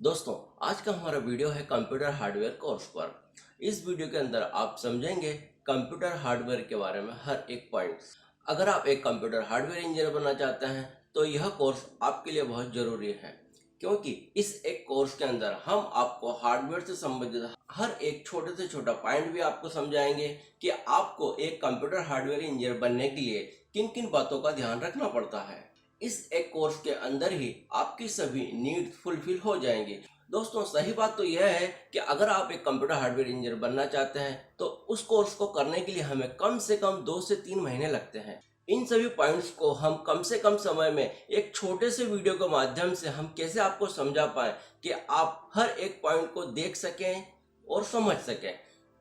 दोस्तों, आज का हमारा वीडियो है कंप्यूटर हार्डवेयर कोर्स पर। इस वीडियो के अंदर आप समझेंगे कंप्यूटर हार्डवेयर के बारे में हर एक पॉइंट। अगर आप एक कंप्यूटर हार्डवेयर इंजीनियर बनना चाहते हैं तो यह कोर्स आपके लिए बहुत ज़रूरी है, क्योंकि इस एक कोर्स के अंदर हम आपको हार्डवेयर से संबंधित हर एक छोटे से छोटा पॉइंट भी आपको समझाएंगे कि आपको एक कंप्यूटर हार्डवेयर इंजीनियर बनने के लिए किन किन बातों का ध्यान रखना पड़ता है। इस एक कोर्स के अंदर ही आपकी सभी नीड्स फुलफिल हो जाएंगी। दोस्तों, सही बात तो यह है कि अगर आप एक कंप्यूटर हार्डवेयर इंजीनियर बनना चाहते हैं तो उस कोर्स को करने के लिए हमें कम से कम 2 से 3 महीने लगते हैं। इन सभी पॉइंट्स को हम कम से कम समय में एक छोटे से वीडियो के माध्यम से हम कैसे आपको समझा पाए कि आप हर एक पॉइंट को देख सकें और समझ सकें।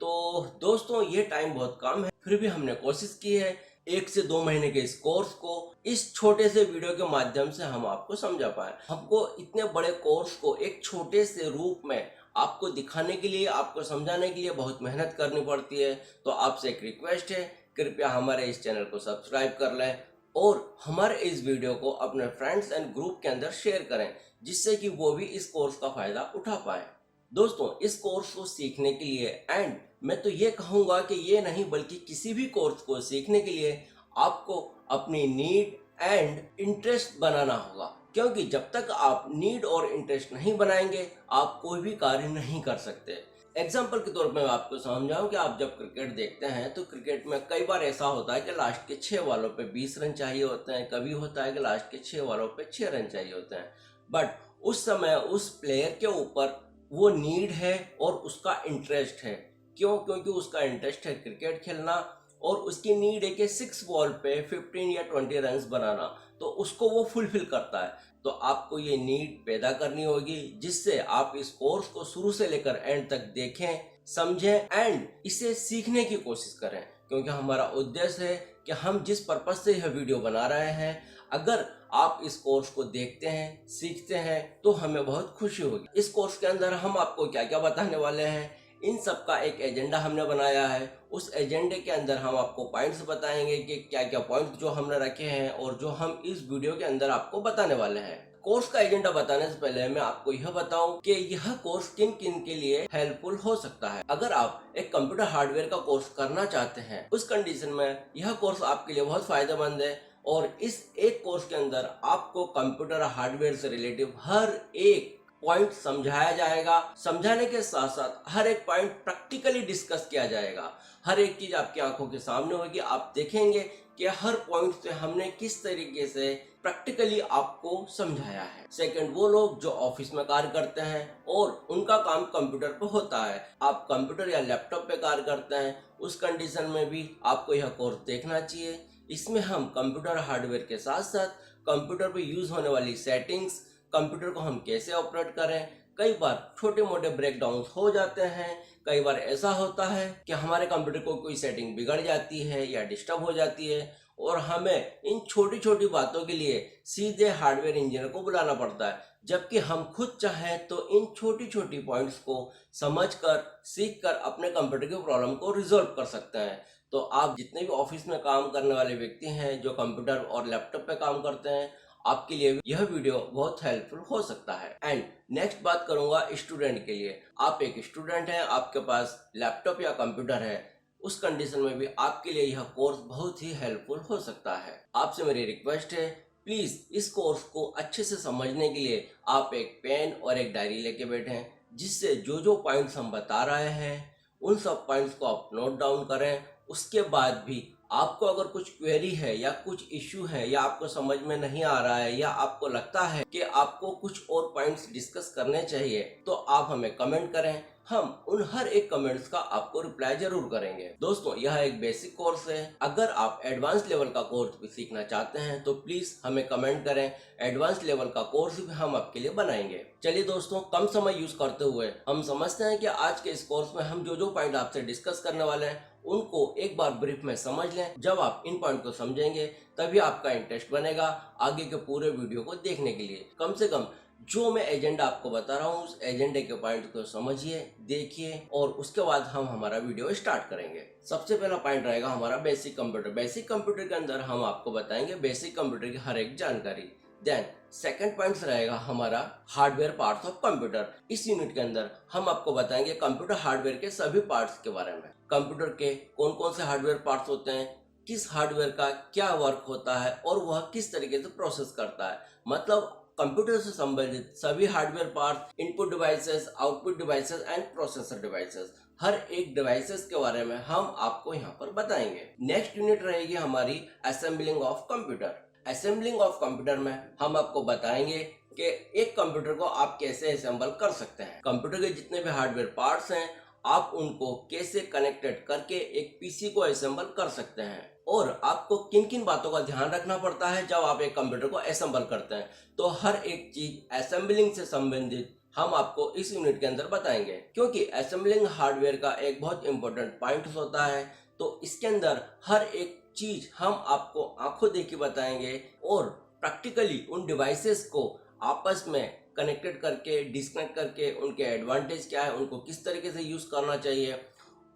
तो दोस्तों, ये टाइम बहुत कम है, फिर भी हमने कोशिश की है 1 से 2 महीने के इस कोर्स को इस छोटे से वीडियो के माध्यम से हम आपको समझा पाए। हमको इतने बड़े कोर्स को एक छोटे से रूप में आपको दिखाने के लिए, आपको समझाने के लिए बहुत मेहनत करनी पड़ती है। तो आपसे एक रिक्वेस्ट है, कृपया हमारे इस चैनल को सब्सक्राइब कर लें और हमारे इस वीडियो को अपने फ्रेंड्स एंड ग्रुप के अंदर शेयर करें, जिससे कि वो भी इस कोर्स का फायदा उठा पाए। दोस्तों, इस कोर्स को सीखने के लिए एंड मैं तो ये कहूँगा कि ये नहीं बल्कि किसी भी कोर्स को सीखने के लिए आपको अपनी नीड एंड इंटरेस्ट बनाना होगा, क्योंकि जब तक आप नीड और इंटरेस्ट नहीं बनाएंगे आप कोई भी कार्य नहीं कर सकते। एग्जाम्पल के तौर पर मैं आपको समझाऊं कि आप जब क्रिकेट देखते हैं तो क्रिकेट में कई बार ऐसा होता है कि लास्ट के 6 बॉलों पे 20 रन चाहिए होते हैं, कभी होता है कि लास्ट के 6 बॉलों पे 6 रन चाहिए होते हैं। बट उस समय उस प्लेयर के ऊपर वो नीड है और उसका इंटरेस्ट है। क्यों? क्योंकि उसका इंटरेस्ट है क्रिकेट खेलना और उसकी नीड है कि 6 बॉल पे 15 या 20 रन बनाना, तो उसको वो फुलफिल करता है। तो आपको ये नीड पैदा करनी होगी, जिससे आप इस कोर्स को शुरू से लेकर एंड तक देखें, समझें एंड इसे सीखने की कोशिश करें। क्योंकि हमारा उद्देश्य है कि हम जिस पर्पज से यह वीडियो बना रहे हैं, अगर आप इस कोर्स को देखते हैं, सीखते हैं तो हमें बहुत खुशी होगी। इस कोर्स के अंदर हम आपको क्या क्या बताने वाले हैं, इन सब का एक एजेंडा हमने बनाया है। उस एजेंडे के अंदर हम आपको पॉइंट्स बताएंगे कि क्या क्या पॉइंट्स जो हमने रखे हैं और जो हम इस वीडियो के अंदर आपको बताने वाले हैं। कोर्स का एजेंडा बताने से पहले मैं आपको यह बताऊं कि यह कोर्स किन किन के लिए हेल्पफुल हो सकता है। अगर आप एक कंप्यूटर हार्डवेयर का कोर्स करना चाहते हैं, उस कंडीशन में यह कोर्स आपके लिए बहुत फायदेमंद है। और इस एक कोर्स के अंदर आपको कंप्यूटर हार्डवेयर से रिलेटिव हर एक पॉइंट समझाया जाएगा। समझाने के साथ साथ हर एक पॉइंट प्रैक्टिकली डिस्कस किया जाएगा। हर एक चीज आपकी आंखों के सामने होगी, आप देखेंगे कि हर पॉइंट से हमने किस तरीके से प्रैक्टिकली आपको समझाया है। सेकंड, वो लोग जो ऑफिस में कार्य करते हैं और उनका काम कंप्यूटर पर होता है, आप कंप्यूटर या लैपटॉप पे कार्य करते हैं, उस कंडीशन में भी आपको यह कोर्स देखना चाहिए। इसमें हम कंप्यूटर हार्डवेयर के साथ साथ कंप्यूटर पर यूज होने वाली सेटिंग्स, कंप्यूटर को हम कैसे ऑपरेट करें, कई बार छोटे मोटे ब्रेकडाउन्स हो जाते हैं। कई बार ऐसा होता है कि हमारे कंप्यूटर को कोई सेटिंग बिगड़ जाती है या डिस्टर्ब हो जाती है और हमें इन छोटी छोटी बातों के लिए सीधे हार्डवेयर इंजीनियर को बुलाना पड़ता है, जबकि हम खुद चाहें तो इन छोटी छोटी पॉइंट्स को समझकर, सीखकर अपने कंप्यूटर की प्रॉब्लम को रिजॉल्व कर सकते हैं। तो आप जितने भी ऑफिस में काम करने वाले व्यक्ति हैं जो कंप्यूटर और लैपटॉप पे काम करते हैं, आपके लिए यह वीडियो बहुत हेल्पफुल हो सकता है। एंड नेक्स्ट बात करूंगा स्टूडेंट के लिए। आप एक स्टूडेंट हैं, आपके पास लैपटॉप या कंप्यूटर है, उस कंडीशन में भी आपके लिए यह कोर्स बहुत ही हेल्पफुल हो सकता है। आपसे मेरी रिक्वेस्ट है, प्लीज इस कोर्स को अच्छे से समझने के लिए आप एक पेन और एक डायरी लेके बैठें, जिससे जो जो पॉइंट्स हम बता रहे हैं उन सब पॉइंट्स को आप नोट डाउन करें। उसके बाद भी आपको अगर कुछ क्वेरी है या कुछ इश्यू है या आपको समझ में नहीं आ रहा है या आपको लगता है कि आपको कुछ और पॉइंट्स डिस्कस करने चाहिए, तो आप हमें कमेंट करें। हम उन हर एक कमेंट्स का आपको रिप्लाई जरूर करेंगे। दोस्तों, यह एक बेसिक कोर्स है। अगर आप एडवांस लेवल का कोर्स भी सीखना चाहते हैं तो प्लीज हमें कमेंट करें, एडवांस लेवल का कोर्स भी हम आपके लिए बनाएंगे। चलिए दोस्तों, कम समय यूज करते हुए हम समझते हैं कि आज के इस कोर्स में हम जो जो पॉइंट आपसे डिस्कस करने वाले हैं उनको एक बार ब्रीफ में समझ लें। जब आप इन पॉइंट को समझेंगे तभी आपका इंटरेस्ट बनेगा आगे के पूरे वीडियो को देखने के लिए। कम से कम जो मैं एजेंडा आपको बता रहा हूँ उस एजेंडे के पॉइंट को समझिए, देखिए और उसके बाद हम हमारा वीडियो स्टार्ट करेंगे। सबसे पहला पॉइंट रहेगा हमारा बेसिक कंप्यूटर। बेसिक कंप्यूटर के अंदर हम आपको बताएंगे बेसिक कंप्यूटर की हर एक जानकारी। देन सेकंड पॉइंट रहेगा हमारा हार्डवेयर पार्ट्स ऑफ कंप्यूटर। इस यूनिट के अंदर हम आपको बताएंगे कंप्यूटर हार्डवेयर के सभी पार्ट्स के बारे में। कंप्यूटर के कौन कौन से हार्डवेयर पार्ट्स होते हैं, किस हार्डवेयर का क्या वर्क होता है और वह किस तरीके से प्रोसेस करता है। मतलब कंप्यूटर से संबंधित सभी hardware parts, input devices, output devices and processor devices, हर एक डिवाइसेस के बारे में हम आपको यहाँ पर बताएंगे। नेक्स्ट यूनिट रहेगी हमारी assembling of computer. Assembling of computer में हम आपको बताएंगे कि एक कंप्यूटर को आप कैसे असेंबल कर सकते हैं। कंप्यूटर के जितने भी हार्डवेयर पार्ट्स हैं आप उनको कैसे कनेक्टेड करके एक पीसी को असेंबल कर सकते हैं और आपको किन किन बातों का ध्यान रखना पड़ता है जब आप एक कंप्यूटर को असेंबल करते हैं। तो हर एक चीज असेंबलिंग से संबंधित हम आपको इस यूनिट के अंदर बताएंगे, क्योंकि असेंबलिंग हार्डवेयर का एक बहुत इंपॉर्टेंट पॉइंट होता है। तो इसके अंदर हर एक चीज हम आपको आंखों देखी बताएंगे और प्रैक्टिकली उन डिवाइसेस को आपस में कनेक्टेड करके, डिस्कनेक्ट करके उनके एडवांटेज क्या है, उनको किस तरीके से यूज करना चाहिए,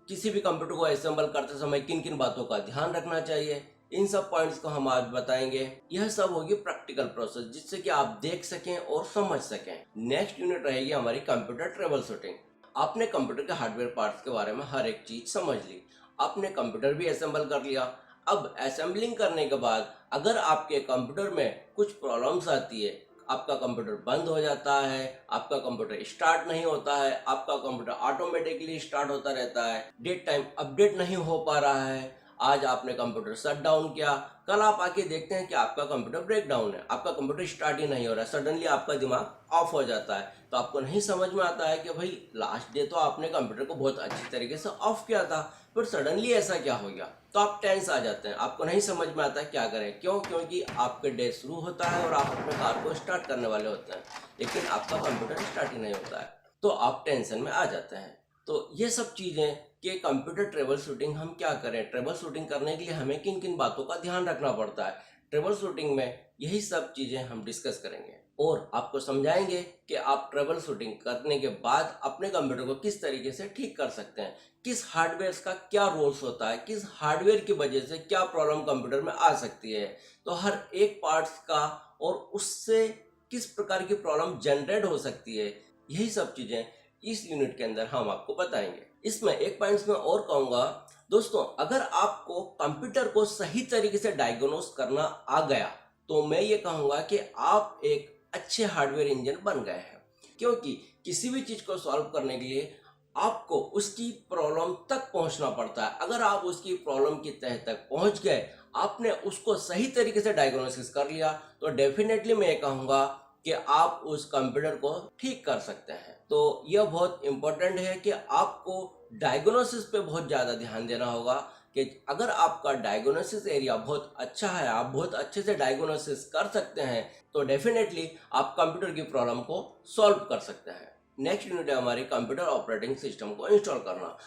किसी भी कंप्यूटर को असेंबल करते समय किन किन बातों का ध्यान रखना चाहिए, इन सब पॉइंट्स को हम आज बताएंगे। यह सब होगी प्रैक्टिकल प्रोसेस जिससे कि आप देख सकें और समझ सकें। नेक्स्ट यूनिट रहेगी हमारी कंप्यूटर ट्रबल शूटिंग। आपने कंप्यूटर के हार्डवेयर पार्ट्स के बारे में हर एक चीज समझ ली, आपने कंप्यूटर भी असेंबल कर लिया। अब असेंबलिंग करने के बाद अगर आपके कंप्यूटर में कुछ प्रॉब्लम्स आती है, आपका कंप्यूटर बंद हो जाता है, आपका कंप्यूटर स्टार्ट नहीं होता है, आपका कंप्यूटर ऑटोमेटिकली स्टार्ट होता रहता है, डेट टाइम अपडेट नहीं हो पा रहा है, आज आपने कंप्यूटर शट डाउन किया, कल आप आके देखते हैं कि आपका कंप्यूटर ब्रेक डाउन है, आपका कंप्यूटर स्टार्ट ही नहीं हो रहा है, सडनली आपका दिमाग ऑफ हो जाता है। तो आपको नहीं समझ में आता है कि भाई लास्ट डे तो आपने कंप्यूटर को बहुत अच्छी तरीके से ऑफ किया था, फिर सडनली ऐसा क्या हो गया। तो आप टेंस आ जाते हैं, आपको नहीं समझ में आता है क्या करें। क्यों? क्योंकि आपके डे शुरू होता है और आप अपने कार को स्टार्ट करने वाले होते हैं, लेकिन आपका कंप्यूटर स्टार्ट ही नहीं होता है, तो आप टेंशन में आ जाते हैं। तो ये सब चीज़ें कि कंप्यूटर ट्रबल शूटिंग हम क्या करें, ट्रबल शूटिंग करने के लिए हमें किन किन बातों का ध्यान रखना पड़ता है, ट्रबल शूटिंग में यही सब चीज़ें हम डिस्कस करेंगे और आपको समझाएंगे कि आप ट्रबल शूटिंग करने के बाद अपने कंप्यूटर को किस तरीके से ठीक कर सकते हैं, किस हार्डवेयर का क्या रोल्स होता है, किस हार्डवेयर की वजह से क्या प्रॉब्लम कंप्यूटर में आ सकती है, तो हर एक पार्ट्स का और उससे किस प्रकार की प्रॉब्लम जनरेट हो सकती है, यही सब चीज़ें इस यूनिट के अंदर हम आपको बताएंगे। इसमें एक पॉइंट्स में और कहूँगा दोस्तों, अगर आपको कंप्यूटर को सही तरीके से डायग्नोस करना आ गया तो मैं ये कहूँगा कि आप एक अच्छे हार्डवेयर इंजीनियर बन गए हैं, क्योंकि किसी भी चीज़ को सॉल्व करने के लिए आपको उसकी प्रॉब्लम तक पहुंचना पड़ता है। अगर आप उसकी प्रॉब्लम की तह तक पहुंच गए, आपने उसको सही तरीके से डायग्नोसिस कर लिया, तो डेफिनेटली मैं ये कहूँगा कि आप उस कंप्यूटर को ठीक कर सकते हैं। तो यह बहुत इम्पोर्टेंट है कि आपको डायग्नोसिस पे बहुत ज़्यादा ध्यान देना होगा कि अगर आपका डायग्नोसिस एरिया बहुत अच्छा है, आप बहुत अच्छे से डायग्नोसिस कर सकते हैं, तो डेफिनेटली आप कंप्यूटर की प्रॉब्लम को सॉल्व कर सकते हैं। नेक्स्ट यूनिट है हमारी कंप्यूटर ऑपरेटिंग सिस्टम को इंस्टॉल करना।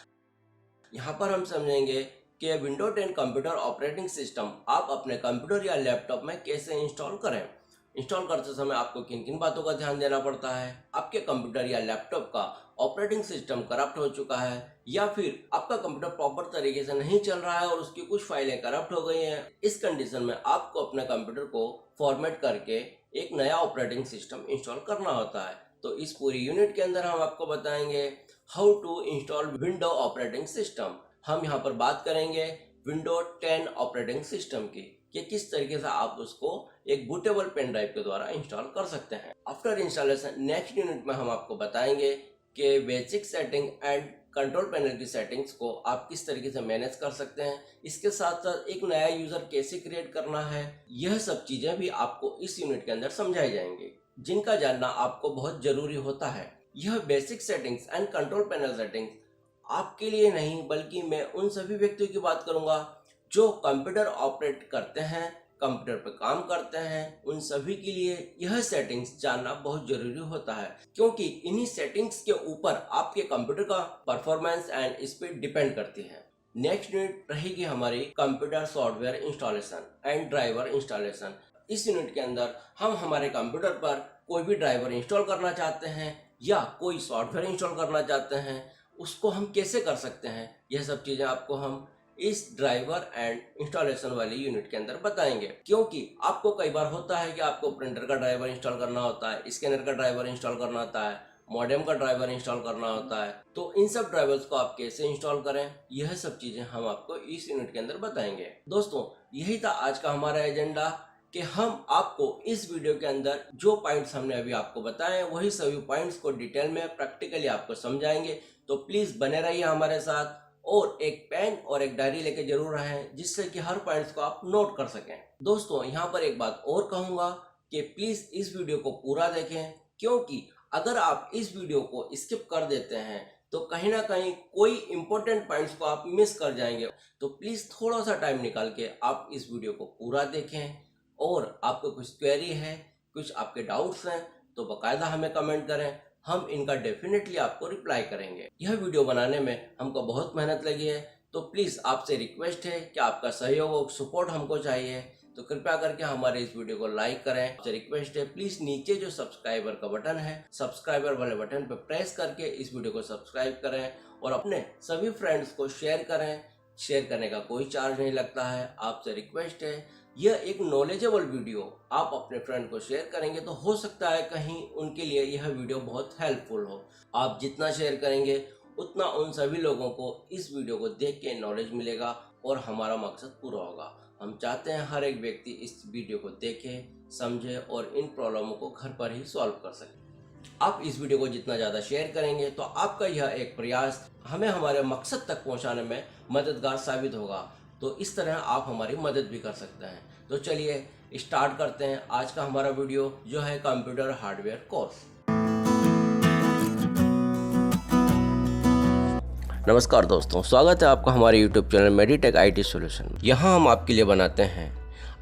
यहाँ पर हम समझेंगे कि विंडो 10 कंप्यूटर ऑपरेटिंग सिस्टम आप अपने कंप्यूटर या लैपटॉप में कैसे इंस्टॉल करें। इंस्टॉल करते समय आपको किन किन बातों का ध्यान देना पड़ता है, आपके कंप्यूटर या लैपटॉप का ऑपरेटिंग सिस्टम करप्ट हो चुका है या फिर आपका कंप्यूटर प्रॉपर तरीके से नहीं चल रहा है और उसकी कुछ फाइलें करप्ट हो गई हैं। इस कंडीशन में आपको अपने कंप्यूटर को फॉर्मेट करके एक नया ऑपरेटिंग सिस्टम इंस्टॉल करना होता है। तो इस पूरी यूनिट के अंदर हम आपको बताएंगे how to install window operating system. हम यहाँ पर बात करेंगे विंडो 10 ऑपरेटिंग सिस्टम की कि किस तरीके से आप उसको एक बूटेबल पेन ड्राइव के द्वारा इंस्टॉल कर सकते हैं। आफ्टर इंस्टॉलेशन नेक्स्ट यूनिट में हम आपको बताएंगे कि basic setting and control panel की सेटिंग्स को आप किस तरीके से मैनेज कर सकते हैं, इसके साथ साथ एक नया यूजर कैसे क्रिएट करना है, यह सब चीजें भी आपको इस यूनिट के अंदर समझाई जाएंगी, जिनका जानना आपको बहुत जरूरी होता है। यह basic settings and control panel settings आपके लिए नहीं बल्कि मैं उन सभी व्यक्तियों की बात करूंगा जो कंप्यूटर ऑपरेट करते हैं, कंप्यूटर पर काम करते हैं, उन सभी के लिए यह सेटिंग्स जानना बहुत जरूरी होता है, क्योंकि इन्हीं सेटिंग्स के ऊपर आपके कंप्यूटर का परफॉर्मेंस एंड स्पीड डिपेंड करती है। नेक्स्ट यूनिट रहेगी हमारी computer software installation and driver installation. इस यूनिट के अंदर हम हमारे कंप्यूटर पर कोई भी ड्राइवर इंस्टॉल करना चाहते हैं या कोई सॉफ्टवेयर इंस्टॉल करना चाहते हैं, उसको हम कैसे कर सकते हैं, यह सब चीज़ें आपको हम इस ड्राइवर एंड इंस्टॉलेशन वाली यूनिट के अंदर बताएंगे। क्योंकि आपको कई बार होता है कि आपको प्रिंटर का ड्राइवर इंस्टॉल करना होता है, स्कैनर का ड्राइवर इंस्टॉल करना होता है, मॉडेम का ड्राइवर इंस्टॉल करना होता है। तो इन सब ड्राइवर्स को आप कैसे इंस्टॉल करें, यह सब चीजें हम आपको इस यूनिट के अंदर बताएंगे। दोस्तों, यही था आज का हमारा एजेंडा कि हम आपको इस वीडियो के अंदर जो पॉइंट्स हमने अभी आपको बताए वही सभी पॉइंट्स को डिटेल में प्रैक्टिकली आपको समझाएंगे। तो प्लीज बने रहिए हमारे साथ और एक पेन और एक डायरी लेके जरूर रहें, जिससे कि हर पॉइंट्स को आप नोट कर सकें। दोस्तों, यहाँ पर एक बात और कहूंगा कि प्लीज इस वीडियो को पूरा देखें, क्योंकि अगर आप इस वीडियो को स्किप कर देते हैं तो कहीं ना कहीं कोई इंपॉर्टेंट पॉइंट्स को आप मिस कर जाएंगे। तो प्लीज थोड़ा सा टाइम निकाल के आप इस वीडियो को पूरा देखें, और आपको कुछ क्वेरी है, कुछ आपके डाउट्स हैं तो बकायदा हमें कमेंट करें, हम इनका डेफिनेटली आपको रिप्लाई करेंगे। यह वीडियो बनाने में हमको बहुत मेहनत लगी है, तो प्लीज़ आपसे रिक्वेस्ट है कि आपका सहयोग और सपोर्ट हमको चाहिए। तो कृपया करके हमारे इस वीडियो को लाइक करें। आपसे रिक्वेस्ट है, प्लीज़ नीचे जो सब्सक्राइबर का बटन है, सब्सक्राइबर वाले बटन पर प्रेस करके इस वीडियो को सब्सक्राइब करें और अपने सभी फ्रेंड्स को शेयर करें। शेयर करने का कोई चार्ज नहीं लगता है। आपसे रिक्वेस्ट है, यह एक नॉलेजेबल वीडियो आप अपने फ्रेंड को शेयर करेंगे तो हो सकता है कहीं उनके लिए यह वीडियो बहुत हेल्पफुल हो। आप जितना शेयर करेंगे उतना उन सभी लोगों को इस वीडियो को देख के नॉलेज मिलेगा और हमारा मकसद पूरा होगा। हम चाहते हैं हर एक व्यक्ति इस वीडियो को देखे, समझे और इन प्रॉब्लमों को घर पर ही सॉल्व कर सके। आप इस वीडियो को जितना ज़्यादा शेयर करेंगे तो आपका यह एक प्रयास हमें हमारे मकसद तक पहुंचाने में मददगार साबित होगा। तो इस तरह आप हमारी मदद भी कर सकते हैं। तो चलिए स्टार्ट करते हैं आज का हमारा वीडियो, जो है कंप्यूटर हार्डवेयर कोर्स। नमस्कार दोस्तों, स्वागत है आपका हमारे YouTube channel Meditech IT solution. यहाँ हम आपके लिए बनाते हैं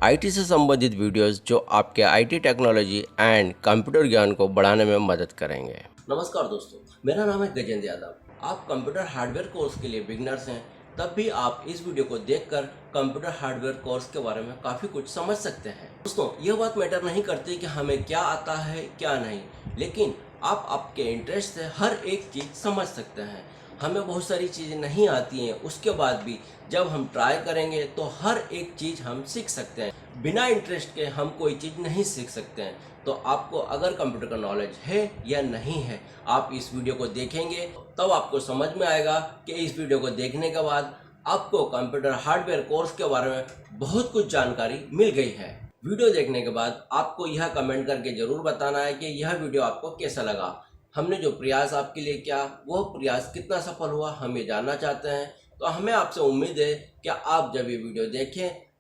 IT से संबंधित वीडियोस जो आपके IT टेक्नोलॉजी एंड कंप्यूटर ज्ञान को बढ़ाने में मदद करेंगे। नमस्कार दोस्तों, मेरा नाम है गजेंद्र यादव। आप कंप्यूटर हार्डवेयर कोर्स के लिए बिगनर्स हैं, तब भी आप इस वीडियो को देखकर कंप्यूटर हार्डवेयर कोर्स के बारे में काफ़ी कुछ समझ सकते हैं। दोस्तों, यह बात मैटर नहीं करती कि हमें क्या आता है क्या नहीं, लेकिन आप आपके इंटरेस्ट से हर एक चीज़ समझ सकते हैं। हमें बहुत सारी चीज़ें नहीं आती हैं, उसके बाद भी जब हम ट्राई करेंगे तो हर एक चीज़ हम सीख सकते हैं। बिना इंटरेस्ट के हम कोई चीज़ नहीं सीख सकते हैं। तो आपको अगर कंप्यूटर का नॉलेज है या नहीं है, आप इस वीडियो को देखेंगे तब आपको समझ में आएगा कि इस वीडियो को देखने के बाद आपको कंप्यूटर हार्डवेयर कोर्स के बारे में बहुत कुछ जानकारी मिल गई है। वीडियो देखने के बाद आपको यह कमेंट करके ज़रूर बताना है कि यह वीडियो आपको कैसा लगा। हमने जो प्रयास आपके लिए किया वह प्रयास कितना सफल हुआ, हम ये जानना चाहते हैं। तो हमें आपसे उम्मीद है कि आप जब ये वीडियो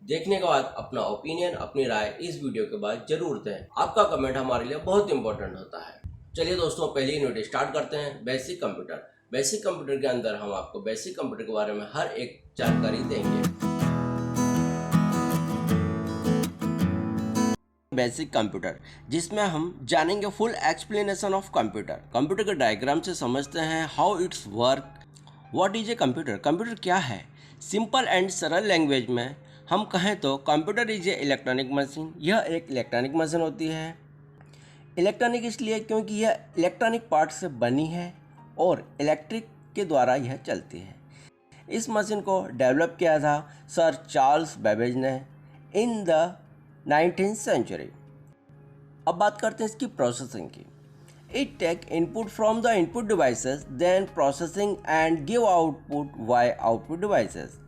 देखने के बाद अपना ओपिनियन, अपनी राय इस वीडियो के बाद जरूर दें। आपका कमेंट हमारे लिए बहुत इंपॉर्टेंट होता है। चलिए दोस्तों, पहली यूनिट स्टार्ट करते हैं, बेसिक कंप्यूटर। बेसिक कंप्यूटर के अंदर हम आपको बेसिक कंप्यूटर के बारे में हर एक जानकारी देंगे। बेसिक कंप्यूटर, जिसमें हम जानेंगे full explanation of computer. Computer के डायग्राम से समझते हैं how it's work, what is a computer, computer क्या है। सिंपल एंड सरल लैंग्वेज में हम कहें तो computer is a electronic machine. यह एक इलेक्ट्रॉनिक मशीन होती है। इलेक्ट्रॉनिक इसलिए क्योंकि यह इलेक्ट्रॉनिक पार्ट से बनी है और इलेक्ट्रिक के द्वारा यह चलती है। इस मशीन को डेवलप किया था सर चार्ल्स बेबेज ने इन द 19th सेंचुरी। अब बात करते हैं इसकी प्रोसेसिंग की। It take input from the input devices, then processing and give output via output devices.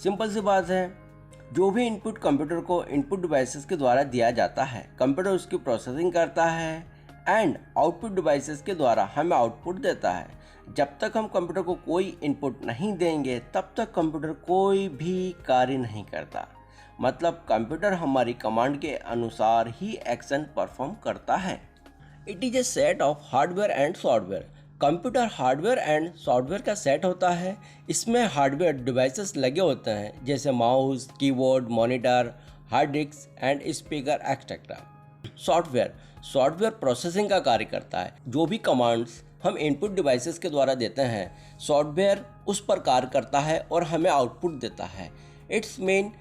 Simple सी बात है, जो भी इनपुट कंप्यूटर को इनपुट डिवाइसेस के द्वारा दिया जाता है, कंप्यूटर उसकी प्रोसेसिंग करता है एंड आउटपुट डिवाइसेस के द्वारा हमें आउटपुट देता है। जब तक हम कंप्यूटर को कोई इनपुट नहीं देंगे तब तक कंप्यूटर कोई भी कार्य नहीं करता। मतलब कंप्यूटर हमारी कमांड के अनुसार ही एक्शन परफॉर्म करता है। It is a set of hardware and software. Computer hardware and software का सेट होता है। इसमें हार्डवेयर डिवाइसेस लगे होते हैं, जैसे mouse, keyboard, monitor, hard disk and speaker etcetera. Software processing का कार्य करता है। जो भी कमांड्स हम इनपुट डिवाइसेस के द्वारा देते हैं, सॉफ्टवेयर उस पर कार्य करता है और हमें आउटपुट देता है। It's mean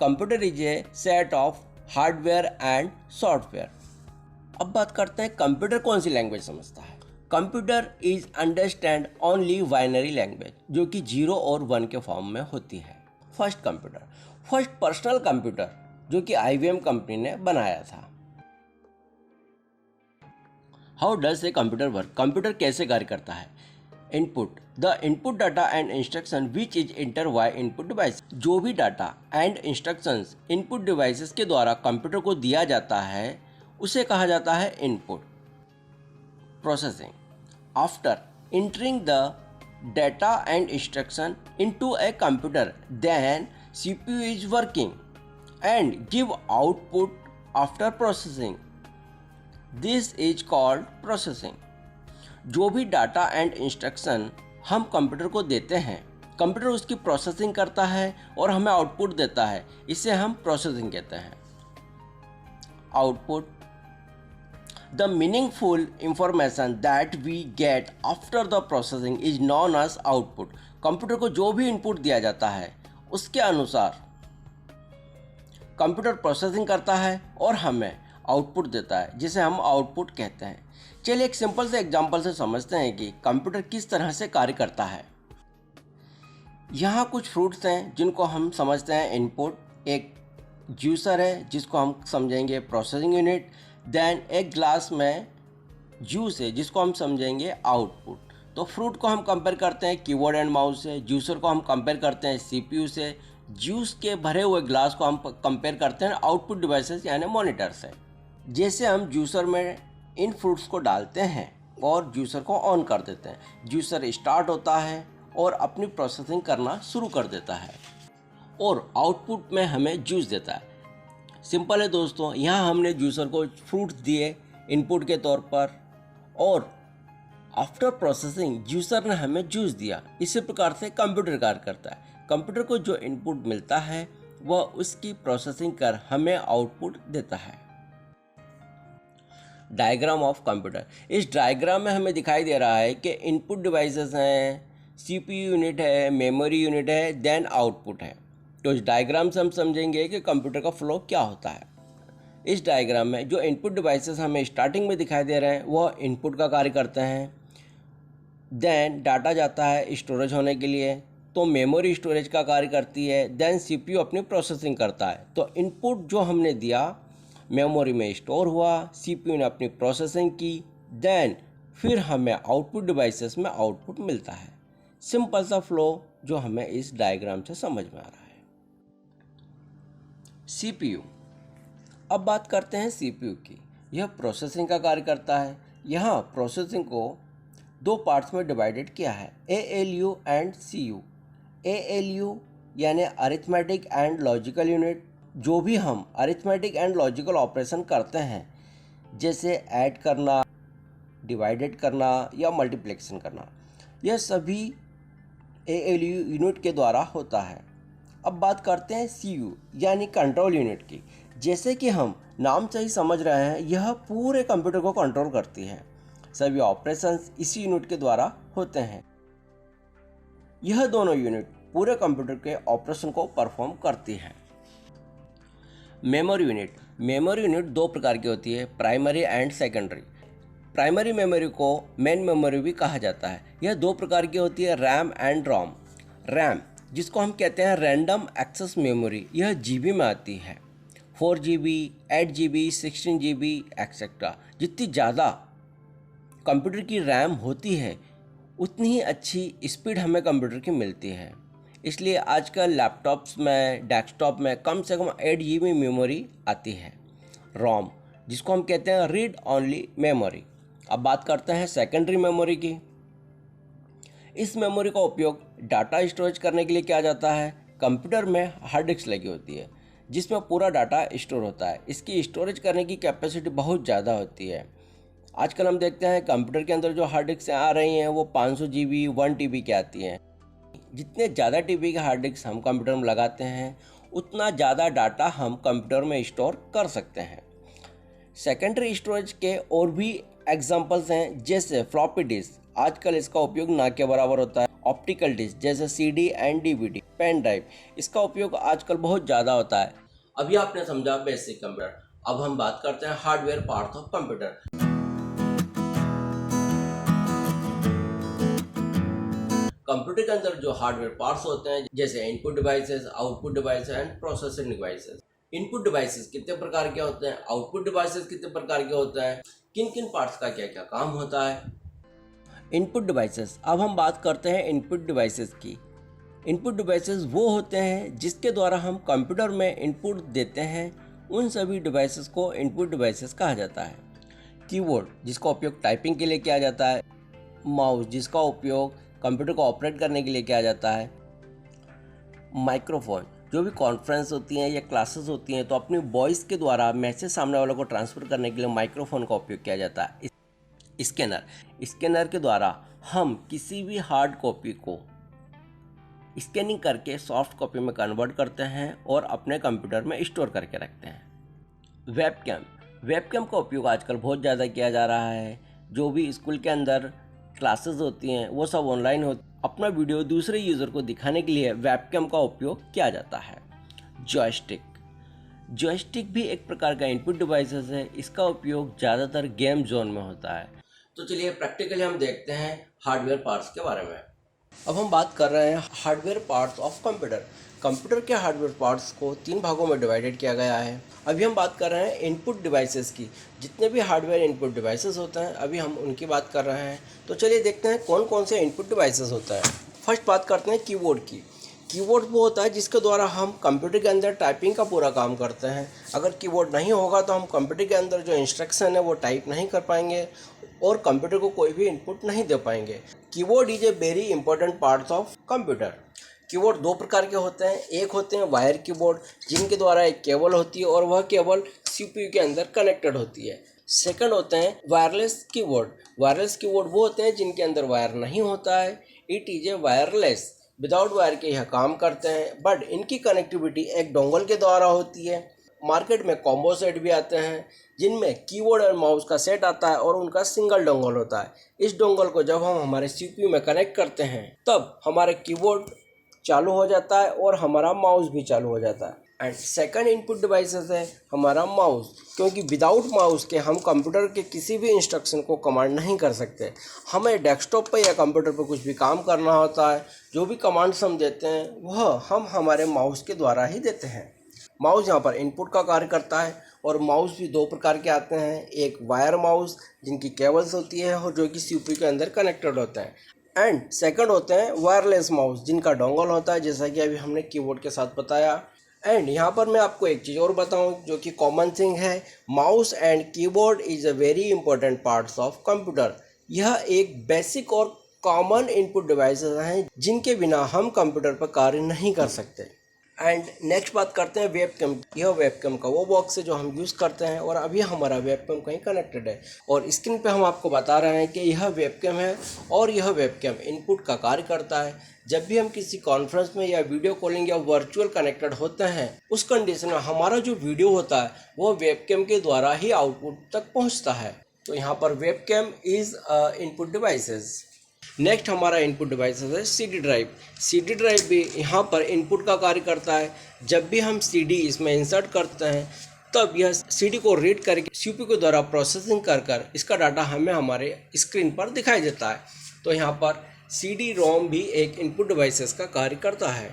computer is a set of hardware and software. अब बात करते हैं कंप्यूटर कौन सी लैंग्वेज समझता है। Computer is understand only binary language, जो कि 0 और 1 के फॉर्म में होती है। First computer, first personal computer जो कि IBM कंपनी ने बनाया था। How does a computer work? Computer कैसे कार्य करता है? Input, the input data and instruction which is inter by input device. जो भी data and instructions input devices के द्वारा कंप्यूटर को दिया जाता है उसे कहा जाता है input. Processing, after entering the data and instruction into a computer, then CPU is working and give output after processing. This is called processing. जो भी डाटा एंड इंस्ट्रक्शन हम कंप्यूटर को देते हैं, कंप्यूटर उसकी प्रोसेसिंग करता है और हमें आउटपुट देता है, इसे हम प्रोसेसिंग कहते हैं। Output, the meaningful information that we get after the processing is known as output. Computer को जो भी इनपुट दिया जाता है उसके अनुसार कंप्यूटर प्रोसेसिंग करता है और हमें आउटपुट देता है, जिसे हम आउटपुट कहते हैं। चलिए एक सिंपल से एग्जांपल से समझते हैं कि कंप्यूटर किस तरह से कार्य करता है। यहाँ कुछ फ्रूट्स हैं जिनको हम समझते हैं इनपुट, एक जूसर है जिसको हम समझेंगे प्रोसेसिंग यूनिट, देन एक ग्लास में जूस है जिसको हम समझेंगे आउटपुट। तो फ्रूट को हम कंपेयर करते हैं कीबोर्ड एंड माउस से, जूसर को हम कंपेयर करते हैं CPU से, जूस के भरे हुए ग्लास को हम कंपेयर करते हैं आउटपुट डिवाइसेस यानी मॉनिटर से। जैसे हम जूसर में इन फ्रूट्स को डालते हैं और जूसर को ऑन कर देते हैं, जूसर स्टार्ट होता है और अपनी प्रोसेसिंग करना शुरू कर देता है और आउटपुट में हमें जूस देता है। सिंपल है दोस्तों, यहाँ हमने जूसर को फ्रूट्स दिए इनपुट के तौर पर और आफ्टर प्रोसेसिंग जूसर ने हमें जूस दिया। इसी प्रकार से कंप्यूटर कार्य करता है। कंप्यूटर को जो इनपुट मिलता है वह उसकी प्रोसेसिंग कर हमें आउटपुट देता है। डायग्राम ऑफ कंप्यूटर, इस डायग्राम में हमें दिखाई दे रहा है कि इनपुट डिवाइसेस हैं, CPU यूनिट है, मेमोरी यूनिट है, देन आउटपुट है। तो इस डायग्राम से हम समझेंगे कि कंप्यूटर का फ्लो क्या होता है। इस डायग्राम में जो इनपुट डिवाइसेस हमें स्टार्टिंग में दिखाई दे रहे हैं वह इनपुट का कार्य करते हैं, देन डाटा जाता है स्टोरेज होने के लिए तो मेमोरी स्टोरेज का कार्य करती है, देन CPU अपनी प्रोसेसिंग करता है। तो इनपुट जो हमने दिया मेमोरी में स्टोर हुआ, CPU ने अपनी प्रोसेसिंग की, देन फिर हमें आउटपुट डिवाइसेस में आउटपुट मिलता है। सिंपल सा फ्लो जो हमें इस डायग्राम से समझ में आ रहा है। CPU, अब बात करते हैं CPU की। यह प्रोसेसिंग का कार्य करता है। यहाँ प्रोसेसिंग को दो पार्ट्स में डिवाइडेड किया है, ALU एंड CU। ALU यानी अरिथमेटिक एंड लॉजिकल यूनिट, जो भी हम अरिथमेटिक एंड लॉजिकल ऑपरेशन करते हैं जैसे ऐड करना, डिवाइडेड करना या मल्टीप्लिकेशन करना, यह सभी ALU यूनिट के द्वारा होता है। अब बात करते हैं CU यानी कंट्रोल यूनिट की। जैसे कि हम नाम से ही समझ रहे हैं, यह पूरे कंप्यूटर को कंट्रोल करती है। सभी ऑपरेशंस इसी यूनिट के द्वारा होते हैं। यह दोनों यूनिट पूरे कंप्यूटर के ऑपरेशन को परफॉर्म करती है। मेमोरी यूनिट, मेमोरी यूनिट दो प्रकार की होती है, primary and secondary. Primary memory को मेन मेमोरी भी कहा जाता है। यह दो प्रकार की होती है, रैम एंड रोम। रैम जिसको हम कहते हैं रैंडम एक्सेस मेमोरी, यह GB में आती है, 4GB, 8GB, 16GB एक्सेट्रा। जितनी ज़्यादा कंप्यूटर की रैम होती है उतनी ही अच्छी स्पीड हमें कंप्यूटर की मिलती है। इसलिए आजकल लैपटॉप्स में, डेस्कटॉप में कम से कम 8GB मेमोरी आती है। रोम जिसको हम कहते हैं रीड ओनली मेमोरी। अब बात करते हैं सेकेंडरी मेमोरी की। इस मेमोरी का उपयोग डाटा स्टोरेज करने के लिए किया जाता है। कंप्यूटर में हार्ड डिस्क लगी होती है जिसमें पूरा डाटा स्टोर होता है। इसकी स्टोरेज करने की कैपेसिटी बहुत ज़्यादा होती है। आजकल हम देखते हैं कंप्यूटर के अंदर जो हार्ड डिस्क आ रही हैं वो 500 GB, 1 TB की आती हैं। जितने ज़्यादा TB के हार्ड डिस्क हम कंप्यूटर में लगाते हैं उतना ज़्यादा डाटा हम कंप्यूटर में स्टोर कर सकते हैं। सेकेंडरी स्टोरेज के और भी एग्जांपल्स हैं जैसे फ्लॉपी डिस्क, आजकल इसका उपयोग ना के बराबर होता है। ऑप्टिकल डिस्क जैसे CD and DVD, pen drive, इसका उपयोग आजकल बहुत ज़्यादा होता है। अभी आपने समझा बेसिक कंप्यूटर। अब हम बात करते हैं hardware part of computer. Computer के अंदर जो हार्डवेयर पार्ट्स होते हैं जैसे input devices, output devices and processing devices. Input devices कितने प्रकार के होते हैं, आउटपुट डिवाइसेस कितने प्रकार के होते हैं, किन किन पार्ट्स का क्या क्या काम होता है। इनपुट डिवाइसेस, अब हम बात करते हैं इनपुट डिवाइसेस की। इनपुट डिवाइसेस वो होते हैं जिसके द्वारा हम कंप्यूटर में इनपुट देते हैं, उन सभी डिवाइसेस को इनपुट डिवाइसेस कहा जाता है। कीबोर्ड जिसका उपयोग टाइपिंग के लिए किया जाता है, माउस जिसका उपयोग कंप्यूटर को ऑपरेट करने के लिए किया जाता है, माइक्रोफोन जो भी कॉन्फ्रेंस होती हैं या क्लासेस होती हैं तो अपनी वॉइस के द्वारा मैसेज सामने वालों को ट्रांसफ़र करने के लिए माइक्रोफोन का उपयोग किया जाता है। स्कैनर के द्वारा हम किसी भी हार्ड कॉपी को स्कैनिंग करके सॉफ्ट कॉपी में कन्वर्ट करते हैं और अपने कंप्यूटर में स्टोर करके रखते हैं। वेबकैम का उपयोग आजकल बहुत ज़्यादा किया जा रहा है। जो भी स्कूल के अंदर क्लासेस होती हैं वो सब ऑनलाइन हो, अपना वीडियो दूसरे यूज़र को दिखाने के लिए वेबकैम का उपयोग किया जाता है। जॉयस्टिक भी एक प्रकार का इनपुट डिवाइसेस है। इसका उपयोग ज़्यादातर गेम जोन में होता है। तो चलिए प्रैक्टिकली हम देखते हैं हार्डवेयर पार्ट्स के बारे में। अब हम बात कर रहे हैं hardware parts of computer. Computer के हार्डवेयर पार्ट्स को 3 भागों में डिवाइडेड किया गया है। अभी हम बात कर रहे हैं इनपुट डिवाइसेस की। जितने भी हार्डवेयर इनपुट डिवाइसेस होते हैं अभी हम उनकी बात कर रहे हैं। तो चलिए देखते हैं कौन कौन से इनपुट डिवाइसेस होता है। फर्स्ट बात करते हैं कीबोर्ड की। कीबोर्ड वो होता है जिसके द्वारा हम कंप्यूटर के अंदर टाइपिंग का पूरा काम करते हैं। अगर कीबोर्ड नहीं होगा तो हम कंप्यूटर के अंदर जो इंस्ट्रक्शन है वो टाइप नहीं कर पाएंगे और कंप्यूटर को कोई भी इनपुट नहीं दे पाएंगे। Keyboard is a very important parts of computer. Keyboard 2 प्रकार के होते हैं। एक होते हैं वायर कीबोर्ड जिनके द्वारा एक केबल होती है और वह केबल सीपीयू के अंदर कनेक्टेड होती है। सेकंड होते हैं वायरलेस कीबोर्ड। वायरलेस कीबोर्ड वो होते हैं जिनके अंदर वायर नहीं होता है। It is a wireless, without wire के यह काम करते हैं, बट इनकी कनेक्टिविटी एक डोंगल के द्वारा होती है। मार्केट में कॉम्बो सेट भी आते हैं जिनमें कीबोर्ड और माउस का सेट आता है और उनका सिंगल डोंगल होता है। इस डोंगल को जब हम हमारे सीपीयू में कनेक्ट करते हैं तब हमारे कीबोर्ड चालू हो जाता है और हमारा माउस भी चालू हो जाता है। एंड सेकंड इनपुट डिवाइसेस है हमारा माउस, क्योंकि विदाउट माउस के हम कंप्यूटर के किसी भी इंस्ट्रक्शन को कमांड नहीं कर सकते। हमें डेस्कटॉप पर या कंप्यूटर पर कुछ भी काम करना होता है, जो भी कमांड्स हम देते हैं वह हम हमारे माउस के द्वारा ही देते हैं। माउस यहाँ पर इनपुट का कार्य करता है और माउस भी 2 प्रकार के आते हैं। एक वायर माउस जिनकी केबल्स होती है और जो कि सीपीयू के अंदर कनेक्टेड होते हैं, एंड सेकंड होते हैं वायरलेस माउस जिनका डोंगल होता है, जैसा कि अभी हमने कीबोर्ड के साथ बताया। एंड यहाँ पर मैं आपको एक चीज़ और बताऊँ जो कि कॉमन थिंग है, mouse and keyboard is a very important parts of computer. यह एक बेसिक और कॉमन इनपुट डिवाइसेस हैं जिनके बिना हम कंप्यूटर पर कार्य नहीं कर सकते। एंड नेक्स्ट बात करते हैं वेबकैम। यह वेबकैम का वो बॉक्स है जो हम यूज़ करते हैं और अभी हमारा वेबकैम कहीं कनेक्टेड है और स्क्रीन पे हम आपको बता रहे हैं कि यह वेबकैम है और यह वेबकैम इनपुट का कार्य करता है। जब भी हम किसी कॉन्फ्रेंस में या वीडियो कॉलिंग या वर्चुअल कनेक्टेड होते हैं उस कंडीशन में हमारा जो वीडियो होता है वो वेबकैम के द्वारा ही आउटपुट तक पहुँचता है। तो यहाँ पर webcam is input devices. Next हमारा इनपुट डिवाइसेस है सीडी ड्राइव। सीडी ड्राइव भी यहाँ पर इनपुट का कार्य करता है। जब भी हम सीडी इसमें इंसर्ट करते हैं तब यह सीडी को रीड करके सीपीयू के द्वारा प्रोसेसिंग कर इसका डाटा हमें हमारे स्क्रीन पर दिखाई देता है। तो यहाँ पर सीडी रोम भी एक इनपुट डिवाइसेस का कार्य करता है।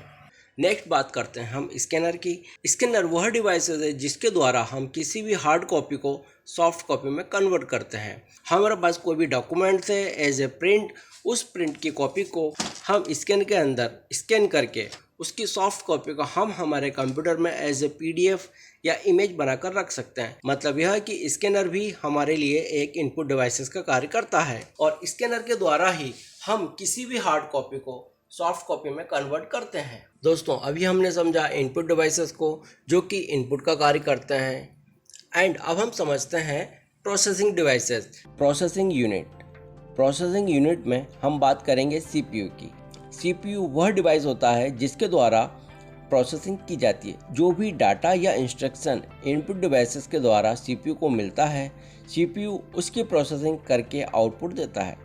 नेक्स्ट बात करते हैं हम स्कैनर की। स्कैनर वह डिवाइसेस है जिसके द्वारा हम किसी भी हार्ड कॉपी को सॉफ्ट कॉपी में कन्वर्ट करते हैं। हमारे पास कोई भी डॉक्यूमेंट्स है एज ए प्रिंट, उस प्रिंट की कॉपी को हम स्कैन के अंदर स्कैन करके उसकी सॉफ्ट कॉपी को हम हमारे कंप्यूटर में एज ए पीडीएफ या इमेज बनाकर रख सकते हैं। मतलब यह है कि स्कैनर भी हमारे लिए एक इनपुट डिवाइसेस का कार्य करता है और स्कैनर के द्वारा ही हम किसी भी हार्ड कॉपी को सॉफ्ट कॉपी में कन्वर्ट करते हैं। दोस्तों अभी हमने समझा इनपुट डिवाइसेस को जो कि इनपुट का कार्य करते हैं। एंड अब हम समझते हैं प्रोसेसिंग डिवाइसेस। प्रोसेसिंग यूनिट में हम बात करेंगे सीपीयू की। सीपीयू वह डिवाइस होता है जिसके द्वारा प्रोसेसिंग की जाती है। जो भी डाटा या इंस्ट्रक्शन इनपुट डिवाइसेस के द्वारा सीपीयू को मिलता है, सीपीयू उसकी प्रोसेसिंग करके आउटपुट देता है।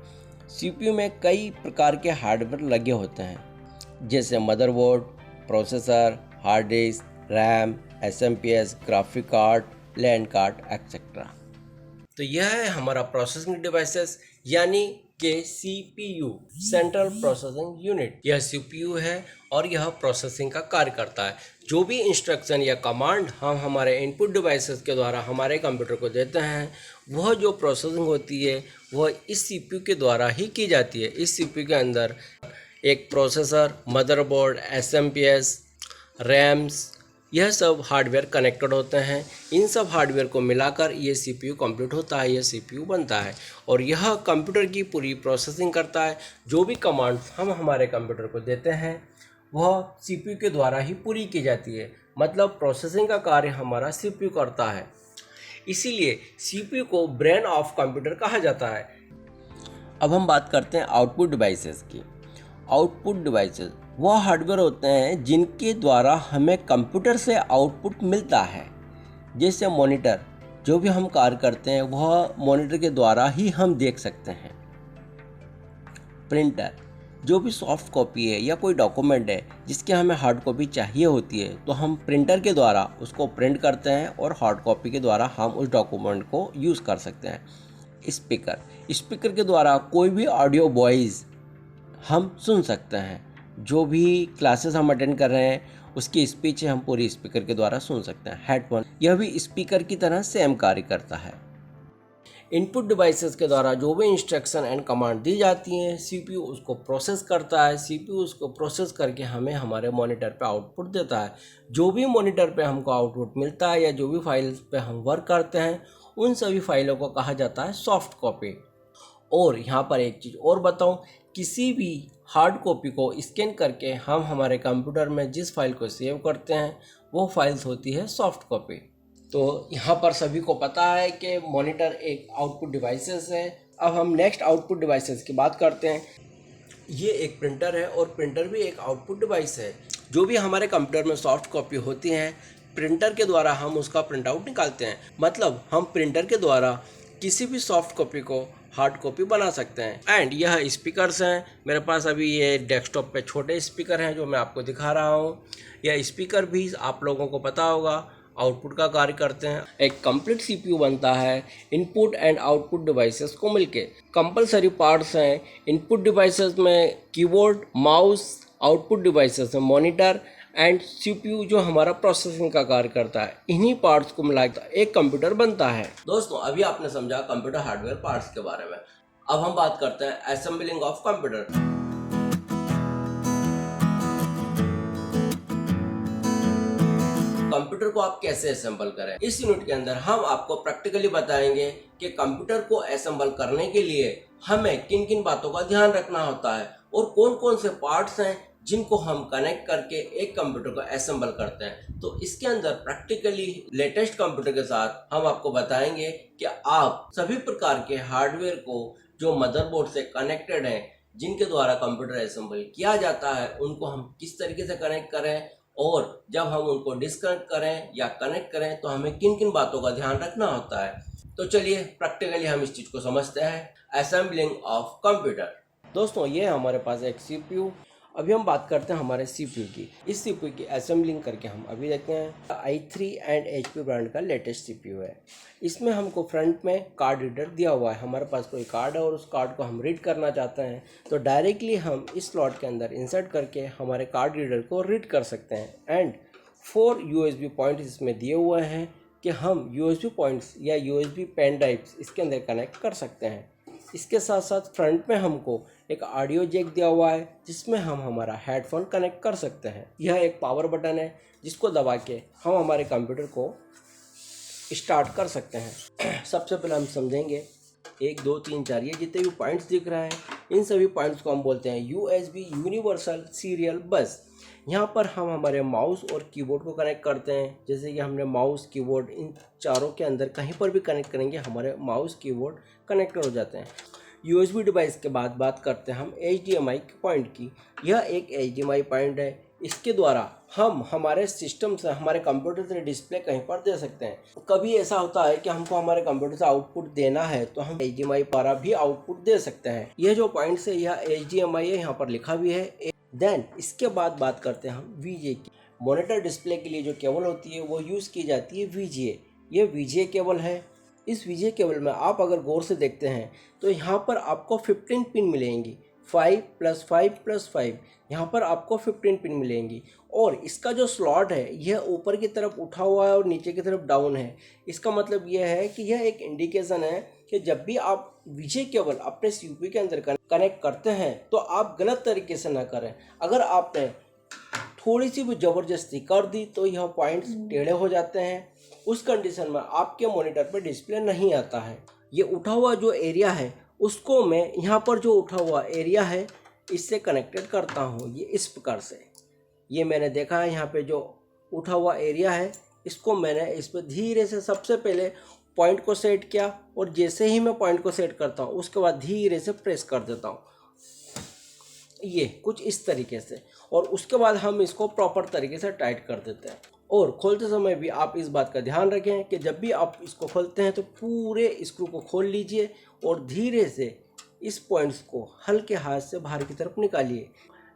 सीपीयू में कई प्रकार के हार्डवेयर लगे होते हैं जैसे motherboard, processor, hard disk, RAM, SMPS, graphic card, land card etcetera. तो यह है हमारा प्रोसेसिंग डिवाइसेस यानी के CPU सेंट्रल प्रोसेसिंग यूनिट। यह CPU है और यह प्रोसेसिंग का कार्य करता है। जो भी इंस्ट्रक्शन या कमांड हम हमारे इनपुट डिवाइसेस के द्वारा हमारे कंप्यूटर को देते हैं, वह जो प्रोसेसिंग होती है वह इस CPU के द्वारा ही की जाती है। इस CPU के अंदर एक प्रोसेसर, मदरबोर्ड, SMPS, रैम्स, यह सब हार्डवेयर कनेक्टेड होते हैं। इन सब हार्डवेयर को मिलाकर ये CPU कंप्लीट होता है, यह CPU बनता है और यह कंप्यूटर की पूरी प्रोसेसिंग करता है। जो भी कमांड्स हम हमारे कंप्यूटर को देते हैं वह CPU के द्वारा ही पूरी की जाती है। मतलब प्रोसेसिंग का कार्य हमारा CPU करता है। इसीलिए CPU को ब्रेन ऑफ कंप्यूटर कहा जाता है। अब हम बात करते हैं आउटपुट डिवाइसेस की। आउटपुट डिवाइसेस वह हार्डवेयर होते हैं जिनके द्वारा हमें कंप्यूटर से आउटपुट मिलता है। जैसे मॉनिटर, जो भी हम कार्य करते हैं वह मॉनिटर के द्वारा ही हम देख सकते हैं। प्रिंटर, जो भी सॉफ्ट कॉपी है या कोई डॉक्यूमेंट है जिसके हमें हार्ड कॉपी चाहिए होती है, तो हम प्रिंटर के द्वारा उसको प्रिंट करते हैं और हार्ड कॉपी के द्वारा हम उस डॉक्यूमेंट को यूज़ कर सकते हैं। स्पीकर, स्पीकर के द्वारा कोई भी ऑडियो वॉइस हम सुन सकते हैं। जो भी क्लासेस हम अटेंड कर रहे हैं उसकी स्पीच हम पूरी स्पीकर के द्वारा सुन सकते हैं। हेडफोन, यह भी स्पीकर की तरह सेम कार्य करता है। इनपुट डिवाइसेस के द्वारा जो भी इंस्ट्रक्शन एंड कमांड दी जाती हैं, CPU उसको प्रोसेस करता है। CPU उसको प्रोसेस करके हमें हमारे मॉनिटर पे आउटपुट देता है। जो भी मॉनिटर पे हमको आउटपुट मिलता है या जो भी फाइल्स पे हम वर्क करते हैं, उन सभी फाइलों को कहा जाता है सॉफ्ट कॉपी। और यहाँ पर एक चीज़ और बताऊँ, किसी भी हार्ड कॉपी को स्कैन करके हम हमारे कंप्यूटर में जिस फाइल को सेव करते हैं वो फाइल्स होती है सॉफ्ट कॉपी। तो यहाँ पर सभी को पता है कि मॉनिटर एक आउटपुट डिवाइसेस है। अब हम नेक्स्ट आउटपुट डिवाइसेस की बात करते हैं। ये एक प्रिंटर है और प्रिंटर भी एक आउटपुट डिवाइस है। जो भी हमारे कंप्यूटर में सॉफ्ट कॉपी होती हैं, प्रिंटर के द्वारा हम उसका प्रिंट आउट निकालते हैं। मतलब हम प्रिंटर के द्वारा किसी भी सॉफ्ट कॉपी को हार्ड कॉपी बना सकते हैं। एंड यह स्पीकर्स हैं। मेरे पास अभी ये डेस्कटॉप पे छोटे स्पीकर हैं जो मैं आपको दिखा रहा हूँ। यह स्पीकर भी आप लोगों को पता होगा आउटपुट का कार्य करते हैं। एक कंप्लीट CPU बनता है इनपुट एंड आउटपुट डिवाइसेस को मिलके। कंपलसरी पार्ट्स हैं इनपुट डिवाइसेस में कीबोर्ड, माउस, आउटपुट डिवाइसेस में मॉनिटर एंड CPU जो हमारा प्रोसेसिंग का कार्य करता है। इन्हीं पार्ट्स को मिलाकर एक कंप्यूटर बनता है। दोस्तों, अभी आपने समझा कंप्यूटर हार्डवेयर पार्ट्स के बारे में। अब हम बात करते हैं असेंबलिंग ऑफ कंप्यूटर। कंप्यूटर को आप कैसे असेंबल करें, इस यूनिट के अंदर हम आपको प्रैक्टिकली बताएंगे कि कंप्यूटर को असेंबल करने के लिए हमें किन किन बातों का ध्यान रखना होता है और कौन कौन से पार्ट्स हैं जिनको हम कनेक्ट करके एक कंप्यूटर को असेंबल करते हैं। तो इसके अंदर प्रैक्टिकली लेटेस्ट कंप्यूटर के साथ हम आपको बताएंगे कि आप सभी प्रकार के हार्डवेयर को जो मदरबोर्ड से कनेक्टेड हैं, जिनके द्वारा कंप्यूटर असेंबल किया जाता है, उनको हम किस तरीके से कनेक्ट करें और जब हम उनको डिस्कनेक्ट करें या कनेक्ट करें तो हमें किन किन बातों का ध्यान रखना होता है। तो चलिए प्रैक्टिकली हम इस चीज़ को समझते हैं, असेंबलिंग ऑफ कंप्यूटर। दोस्तों, ये है हमारे पास एक CPU। अभी हम बात करते हैं हमारे CPU की। इस CPU की असेंबलिंग करके हम अभी देखते हैं। i3 एंड HP ब्रांड का लेटेस्ट CPU है। इसमें हमको फ्रंट में कार्ड रीडर दिया हुआ है। हमारे पास कोई कार्ड है और उस कार्ड को हम रीड करना चाहते हैं तो डायरेक्टली हम इस स्लॉट के अंदर इंसर्ट करके हमारे कार्ड रीडर को रीड कर सकते हैं। एंड 4 USB पॉइंट्स इसमें दिए हुए हैं कि हम USB पॉइंट्स या USB पेन ड्राइव्स इसके अंदर कनेक्ट कर सकते हैं। इसके साथ साथ फ्रंट में हमको एक ऑडियो जैक दिया हुआ है जिसमें हम हमारा हेडफोन कनेक्ट कर सकते हैं। यह एक पावर बटन है जिसको दबा के हम हमारे कंप्यूटर को स्टार्ट कर सकते हैं। सबसे पहले हम समझेंगे 1 2 3 4 ये जितने भी पॉइंट्स दिख रहे हैं, इन सभी पॉइंट्स को हम बोलते हैं USB यूनिवर्सल सीरियल बस। यहाँ पर हम हमारे माउस और कीबोर्ड को कनेक्ट करते हैं। जैसे कि हमने माउस, कीबोर्ड, इन चारों के अंदर कहीं पर भी कनेक्ट करेंगे हमारे माउस, कीबोर्ड कनेक्ट हो जाते हैं। USB डिवाइस के बाद बात करते हैं हम HDMI पॉइंट की। यह एक HDMI पॉइंट है। इसके द्वारा हम हमारे सिस्टम से, हमारे कंप्यूटर से डिस्प्ले कहीं पर दे सकते हैं। कभी ऐसा होता है कि हमको हमारे कंप्यूटर से आउटपुट देना है तो हम HDMI द्वारा भी आउटपुट दे सकते हैं। यह जो पॉइंट्स है यह HDMI है, यहाँ पर लिखा भी है। देन इसके बाद बात करते हैं हम VGA की। मॉनिटर डिस्प्ले के लिए जो केबल होती है वो यूज़ की जाती है VGA। ये VGA केबल है इस वीजे केबल में आप अगर गौर से देखते हैं तो यहाँ पर आपको 15 पिन मिलेंगी, 5 + 5 + 5, यहाँ पर आपको 15 पिन मिलेंगी। और इसका जो स्लॉट है यह ऊपर की तरफ उठा हुआ है और नीचे की तरफ डाउन है। इसका मतलब यह है कि यह एक इंडिकेशन है कि जब भी आप वीजे केबल अपने सीपीयू के अंदर कनेक्ट करते हैं तो आप गलत तरीके से ना करें। अगर आपने थोड़ी सी भी ज़बरदस्ती कर दी तो यह पॉइंट्स टेढ़े हो जाते हैं। उस कंडीशन में आपके मॉनिटर पर डिस्प्ले नहीं आता है। ये उठा हुआ जो एरिया है उसको मैं यहाँ पर जो उठा हुआ एरिया है इससे कनेक्टेड करता हूँ, ये इस प्रकार से। ये मैंने देखा है यहाँ पे जो उठा हुआ एरिया है इसको मैंने इस पर धीरे से सबसे पहले पॉइंट को सेट किया और जैसे ही मैं पॉइंट को सेट करता हूँ उसके बाद धीरे से प्रेस कर देता हूँ, ये कुछ इस तरीके से। और उसके बाद हम इसको प्रॉपर तरीके से टाइट कर देते हैं। और खोलते समय भी आप इस बात का ध्यान रखें कि जब भी आप इसको खोलते हैं तो पूरे स्क्रू को खोल लीजिए और धीरे से इस पॉइंट्स को हल्के हाथ से बाहर की तरफ निकालिए,